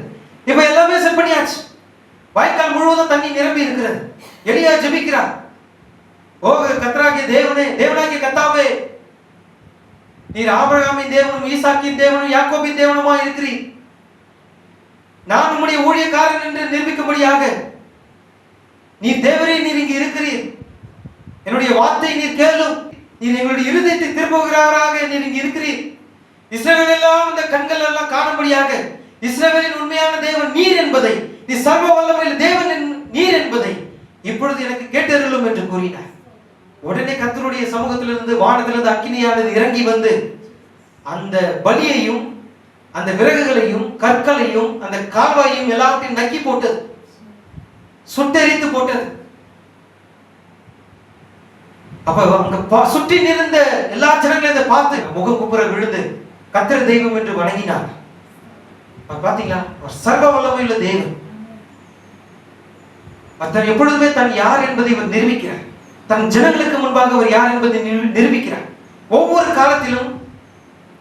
இப்ப எல்லாமே செட் பண்ணியாச்சு. வாய்க்கால் முழுவதும் தண்ணி நிரம்பி இருக்கிறது. எலியா ஜெபிக்கிறார். ஓ கர்த்தராகிய தேவனே, தேவனாகிய கர்த்தாவே, நீர் ஆபிரகாமின் தேவனும் ஈசாக்கின் தேவனும் யாக்கோபின் தேவனுமா இருக்கிறீர். நான் உம்முடைய ஊழியக்காரன் என்று நிரூபிக்கும்படியாக நீர் தேவரே, நீர் இங்கு இருக்கிறீர். என்னுடைய வார்த்தை நீர் கேளும். நீர் எங்களுடைய இருதயத்தை திருப்புகிறவராக நீர் இங்கு இருக்கிறீர். இஸ்ரவேல் எல்லாம் இந்த கண்கள் எல்லாம் காணும்படியாக இஸ்ரவேலின் உண்மையான தேவன் நீர் என்பதை, நீ சர்வ வல்லமையுள்ள தேவன் நீர் என்பதை இப்பொழுது எனக்கு கேட்டருளும் என்று கூறினார். உடனே கர்த்தருடைய சமூகத்திலிருந்து வானத்திலிருந்து அக்கினியானது இறங்கி வந்து அந்த பலியையும் அந்த விறகுகளையும் கற்களையும் அந்த கால்வாயையும் எல்லாத்தையும் நக்கி போட்டது, சுட்டெரித்து போட்டது. அப்ப அங்க சுற்றி நிறந்த எல்லா ஜனங்களும் இதை பார்த்து முகம் குப்புற விழுந்து கர்த்தர் தெய்வம் என்று வணங்கினார். பாத்தீங்களா? சர்வ வல்லமையுள்ள தேவன். தன் எப்பொழுதுமே தன் யார் என்பதை இவர் நிரூபிக்கிறார். தன் ஜனங்களுக்கு முன்பாக அவர் யார் என்பதை நிரூபிக்கிறார். ஒவ்வொரு காலத்திலும்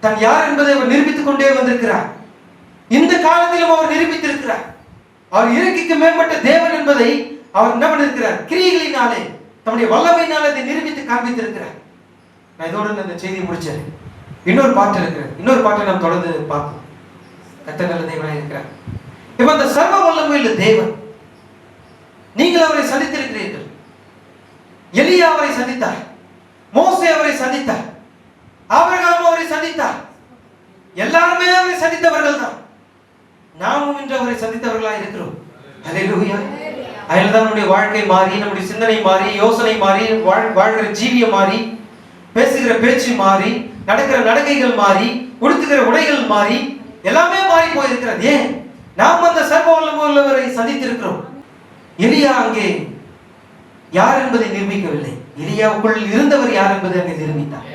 தன் யார் என்பதை அவர் நிரூபித்துக் கொண்டே வந்திருக்கிறார். இந்த காலத்திலும் அவர் நிரூபித்திருக்கிறார். அவர் இயற்கைக்கு மேம்பட்ட தேவன் என்பதை அவர் என்ன பண்ணிருக்கிறார்? கிரியைகளினாலே, தம்முடைய வல்லமையினாலே அதை நிரூபித்து காண்பித்திருக்கிறார். நான் இதோடு இந்த செய்தியை முடிச்சேன். இன்னொரு பாட்டு இருக்கிறது. இன்னொரு பாட்டை நாம் தொடர்ந்து பார்ப்போம். கர்த்தர் நல்ல தேவனாக இருக்கிறார். இப்ப அந்த சர்வ வல்லமையுள்ள தேவன், நீங்கள் அவரை சந்தித்திருக்கிறீர்கள். எலியா அவரை சந்தித்தார், மோசே அவரை சந்தித்தார், ஆபிரகாம் அவரை சந்தித்தார். எல்லாருமே அவரை சந்தித்தவர்கள் தான். நாமும் இன்று அவரை சந்தித்தவர்களா இருக்கிறோம். ஹல்லேலூயா. அதில்தான் நம்முடைய வாழ்க்கை மாறி, நம்முடைய சிந்தனை மாறி, யோசனை மாறி, வாழ்கிற ஜீவியம் மாறி, பேசுகிற பேச்சு மாறி, நடக்கிற நடக்கைகள் மாறி, உடுத்துகிற உடைகள் மாறி, எல்லாமே மாறி போயிருக்கிறது. ஏன்? நாம் அந்த சர்வ வல்லமையுள்ளவரை சந்தித்திருக்கிறோம். எலியா அங்கே யார் என்பதை நிரூபிக்கவில்லை. எலியாவுக்குள் இருந்தவர் யார் என்பதை அங்கே நிரூபித்தார்.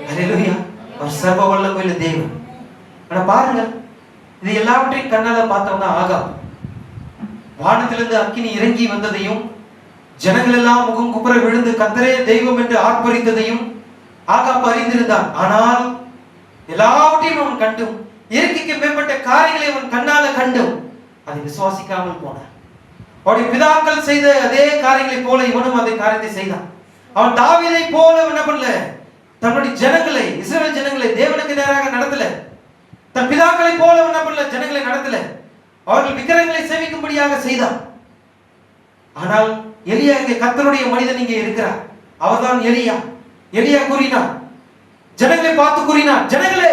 ஹல்லேலூயா. அவர் சர்வ வல்லமையுள்ள தேவன். ஆனா பாருங்க, இது எல்லாவற்றையும் கண்ணால பார்த்தோம்னா ஆகாம். வானத்திலிருந்து அக்கினி இறங்கி வந்ததையும், ஜனங்கள் எல்லாம் முகம் குப்புற விழுந்து கர்த்தரே தெய்வம் என்று ஆர்ப்பரித்ததையும் ஆகாப் அறிந்திருந்தான். ஆனால் எல்லாவற்றையும் அவன் கண்டும், இயற்கைக்கு மேம்பட்ட காரியங்களை அவன் கண்ணால கண்டும் அதை விசுவாசிக்காமல் போனான். அவருடைய பிதாக்கள் செய்த அதே காரியங்களை போல இவனும் அதே காரியத்தை செய்தான். அவன் தாவீதை போல என்ன பண்ணல? தன்னுடைய ஜனங்களை, இஸ்ரவேல் ஜனங்களை தேவனுக்கு நேராக நடத்தல. தன் பிதாக்களை போல என்ன பண்ணல? ஜனங்களை நடத்தல. அவர்கள் விக்கிரகங்களை சேவிக்கும்படியாக செய்தான். ஆனால் எலியா இங்கே கர்த்தருடைய மனிதன் இங்கே இருக்கிறார். அவர்தான் எலியா. எலியா கூறினார், ஜனங்களை பார்த்து கூறினார், ஜனங்களே,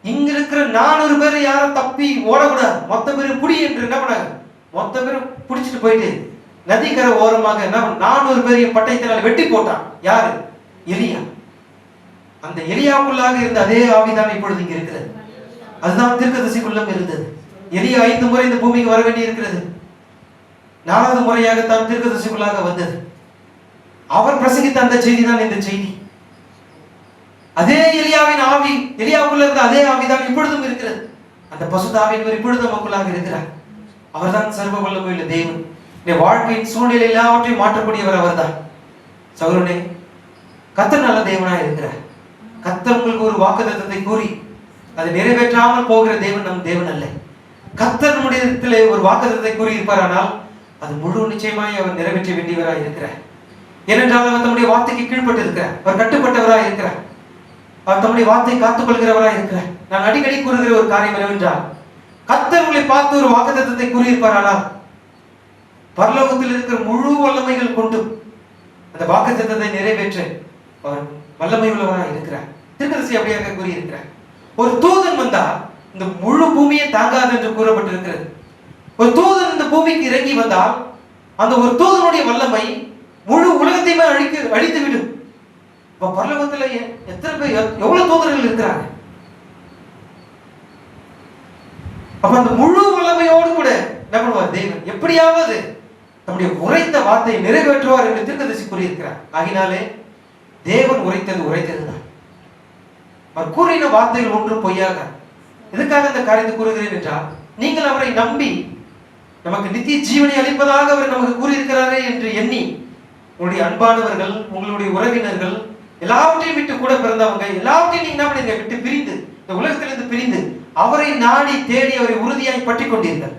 இங்க இருக்கிற 400 பேர் யாரும் தப்பி ஓடக்கூடாது, மொத்த பேரும் புடி என்று என்ன பண்ணாங்க? மொத்த பேரும் பிடிச்சிட்டு போயிட்டு நதிக்கரை ஓரமாக என்ன 400 பேரையும் பட்டயத்தினால் வெட்டி போட்டான். யாரு? எலியா. அந்த எலியாவுக்குள்ளாக இருந்த அதே ஆவிதான் இப்பொழுது இங்க இருக்கிறது. அதுதான் தீர்க்கதரிசிக்குள்ளும் இருந்தது. எலியா 5 முறை இந்த பூமிக்கு வர வேண்டி இருக்கிறது. 4வது முறையாக தான் தீர்க்கதரிசிக்குள்ளாக வந்தது. அவர் பிரசங்கித்த அந்த செய்தி தான் இந்த செய்தி. அதே எலியாவின் ஆவி, எலியாவுக்குள்ள இருந்த அதே ஆவிதான் இப்பொழுதும் இருக்கிறது. அந்த பசுதாவின் இப்பொழுது நமக்குள்ளாக இருக்கிறார். அவர்தான் சர்வ வல்லமையுள்ள தேவன். இந்த வாழ்க்கையின் சூழ்நிலை எல்லாவற்றையும் மாற்றக்கூடியவர் அவர்தான். சகோதரனே, கர்த்தர் நல்ல தேவனாய் இருக்கிறார். கர்த்தர் உங்களுக்கு ஒரு வாக்குத்தத்தத்தை கூறி அதை நிறைவேற்றாமல் போகிற தேவன் நம் தேவன் அல்ல. கர்த்தர் நம்முடைய இடத்திலே ஒரு வாக்குத்தத்தத்தை கூறி இருப்பாரானால் அது முழு நிச்சயமாய் அவர் நிறைவேற்ற வேண்டியவராய் இருக்கிறார். ஏனென்றால் அவர் தம்முடைய வார்த்தைக்கு கீழ்பட்டு இருக்கிறார். அவர் கட்டுப்பட்டவராய் இருக்கிறார். அவர் தம்முடைய வார்த்தை காத்துக் கொள்கிறவராய் இருக்கிறார். நான் அடிக்கடி கூறுகிற ஒரு காரியம் என்னவென்றால், கர்த்தர் உங்களை பார்த்து ஒரு வாக்குத்தத்தத்தை கூறியிருப்பாரானால் பரலோகத்தில் இருக்கிற முழு வல்லமைகள் கொண்டும் அந்த வாக்குத்தத்தத்தை நிறைவேற்ற அவர் வல்லமை உள்ளவராக இருக்கிறார். தீர்க்கதரிசி அப்படியாக கூறியிருக்கிறார். ஒரு தூதன் வந்தா இந்த முழு பூமியை தாங்காது என்று கூறப்பட்டிருக்கிறது. ஒரு தூதன் இந்த பூமிக்கு இறங்கி வந்தால் அந்த ஒரு தூதனுடைய வல்லமை முழு உலகத்தையுமே அழித்து விடும். பரலோகத்துல எத்தனை பேர், எவ்வளவு தூதர்கள் இருக்கிறாங்க. அப்ப அந்த முழு வல்லமையோடு கூட என்ன பண்ணுவார் தேவன்? எப்படியாவது நம்முடைய உரைத்த வார்த்தையை நிறைவேற்றுவார் என்று தீர்க்கதரிசி கூறியிருக்கிறார். ஆகினாலே தேவன் உரைத்ததுதான். அவர் கூறின வார்த்தைகள் ஒன்றும் பொய்யாக. எதுக்காக இந்த காரியத்தை கூறுகிறேன் என்றால், நீங்கள் அவரை நம்பி நமக்கு நித்திய ஜீவனை அளிப்பதாக அவர் நமக்கு கூறியிருக்கிறாரே என்று எண்ணி உங்களுடைய அன்பானவர்கள், உங்களுடைய உறவினர்கள், எல்லாவற்றையும் விட்டு கூட பிறந்தவங்க எல்லாவற்றையும் நீங்க என்ன பண்ணுங்க? விட்டு பிரிந்து, இந்த உலகத்திலிருந்து பிரிந்து அவரை நாடி தேடி அவரை உறுதியாய் பற்றி கொண்டீர்கள்.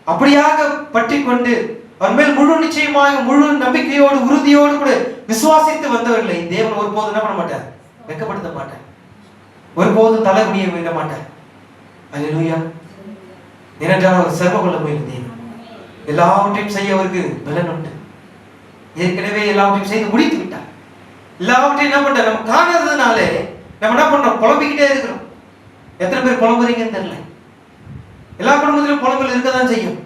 அப்படியாக பற்றி கொண்டு அவர் மேல் முழு நிச்சயமாக முழு நம்பிக்கையோடு உறுதியோடு கூட விசுவாசித்து வந்தவர்களை தேவன் ஒருபோதும் என்ன பண்ண மாட்டார்? வெட்கப்படுத்த மாட்டார். ஒருபோதும் தலைகுனிய விட மாட்டார். அல்லேலூயா. ஏனென்றால் அவர் சர்வ வல்லமை தேவன். எல்லாவற்றையும் செய்ய அவருக்கு பலன் உண்டு. ஏற்கனவே எல்லாவற்றையும் செய்து முடித்து விட்டார். எல்லாவற்றையும் என்ன பண்ற? நம்ம காணாததுனால நம்ம என்ன பண்றோம்? புலம்பிக்கிட்டே இருக்கிறோம். எத்தனை பேர் புலம்புறீங்கன்னு தெரியல. எல்லா குடும்பத்திலும் புலம்பல் இருக்கதான் செய்யும்.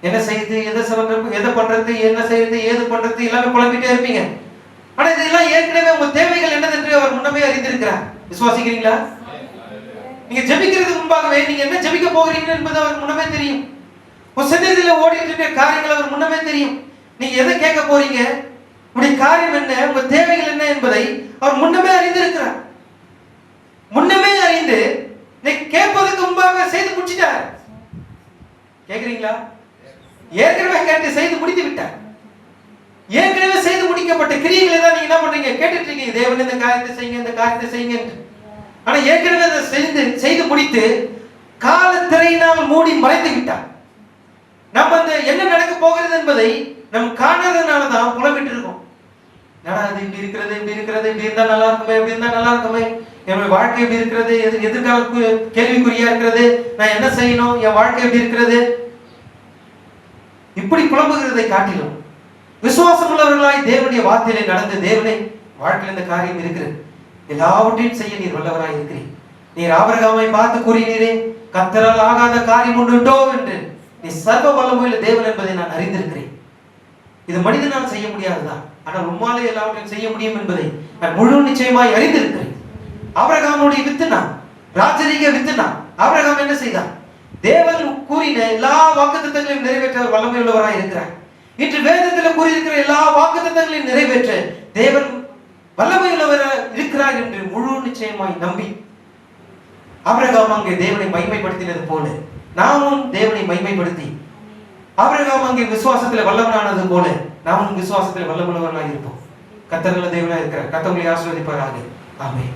என்ன செய்யுது, எதை பண்றது, என்ன செய்யுது, ஏது பண்றது, எல்லாமே புலம்பிட்டே இருப்பீங்க. ஆனா இதெல்லாம் ஏற்கனவே உங்க தேவைகள் என்னதென்று அவர் முன்னமே அறிந்திருக்கிறார். விசுவாசிக்கிறீங்களா? நீங்க ஜெபிக்கிறதுக்கு முன்பாகவே நீங்க என்ன ஜெபிக்க போகிறீங்க என்பது அவருக்கு முன்னமே தெரியும். உங்க சிந்தனையில ஓடிட்டு இருக்கிற காரியங்கள் அவர் முன்னமே தெரியும். நீங்க எதை கேட்க போறீங்க, உங்களுடைய காரியம் என்ன, உங்க தேவைகள் என்ன என்பதை அவர் முன்னமே அறிந்திருக்கிறார். முன்னமே அறிந்து நீங்க கேட்பதற்கு முன்பாக செய்து முடிச்சிட்டார். கேக்குறீங்களா? ஏற்கனவே கேட்டு செய்து முடித்து விட்டார். ஏற்கனவே செய்து முடிக்கப்பட்ட கிரியைகளை தான் நீங்க என்ன பண்றீங்க? கேட்டுட்டு இருக்கீங்க. தேவன் இந்த காரியத்தை செய்யுங்க, இந்த காரியத்தை செய்யுங்க என்று. ஆனா ஏற்கனவே அதை செய்து முடித்து காலத்திரையினால் மூடி மறைத்து விட்டார். நம்ம அந்த என்ன நடக்க போகிறது என்பதை நம்ம காணாததுனாலதான் புலம்பிட்டு இருக்கோம். என்னடா இது இப்படி இருக்கிறது, இப்படி இருக்கிறது, இப்படி இருந்தா நல்லா இருக்குமே, இப்படி இருந்தா நல்லா இருக்குமே, என்னுடைய வாழ்க்கை எப்படி இருக்கிறது, எதிர்கால கேள்விக்குறியா இருக்கிறது, நான் என்ன செய்யணும், என் வாழ்க்கை எப்படி இருக்கிறது, இப்படி புலம்புகிறதை காட்டிலும் விசுவாசம் உள்ளவர்களாய் தேவனுடைய வார்த்தையிலே நடந்து தேவனை வாழ்க்கையில் இந்த காரியம் இருக்கிறது, எல்லாவற்றையும் செய்ய நீர் வல்லவராய் இருக்கிறீர். நீர் ஆபிரகாமை பார்த்து கூறினீரே, கர்த்தரால் ஆகாத காரியம் உண்டோ என்று. நீ சர்வ வல்லமையுள்ள தேவன் என்பதை நான் அறிந்திருக்கிறேன். இது மனிதனால் செய்ய முடியாதுதான், ஆனால் உம்மாலே எல்லாவற்றையும் செய்ய முடியும் என்பதை நான் முழு நிச்சயமாய் அறிந்திருக்கிறேன். ஆபிரகாமுடைய வித்துனா, ராஜரீக வித்துனா, ஆபிரகாம் என்ன செய்தான்? தேவன் கூறின எல்லா வாக்குத்தத்தங்களையும் நிறைவேற்ற வல்லமை உள்ளவராய் இருக்கிறார். இன்று வேதத்தில் கூறியிருக்கிற எல்லா வாக்குத்தத்தங்களையும் நிறைவேற்ற தேவன் வல்லமை உள்ளவராய் இருக்கிறார் என்று முழு நிச்சயமாய் நம்பி ஆபிரகாம் அங்கே தேவனை மகிமைப்படுத்தினது போல நாமும் தேவனை மகிமைப்படுத்தி ஆபிரகாம் அங்கே விசுவாசத்தில் வல்லவனானது போல நாமும் விசுவாசத்தில் வல்லமுள்ளவர்களாக இருப்போம். கர்த்தர் நல்ல தேவனாய் இருக்கிறார். கர்த்தர் உங்களை ஆசீர்வதிப்பாராக. ஆமென்.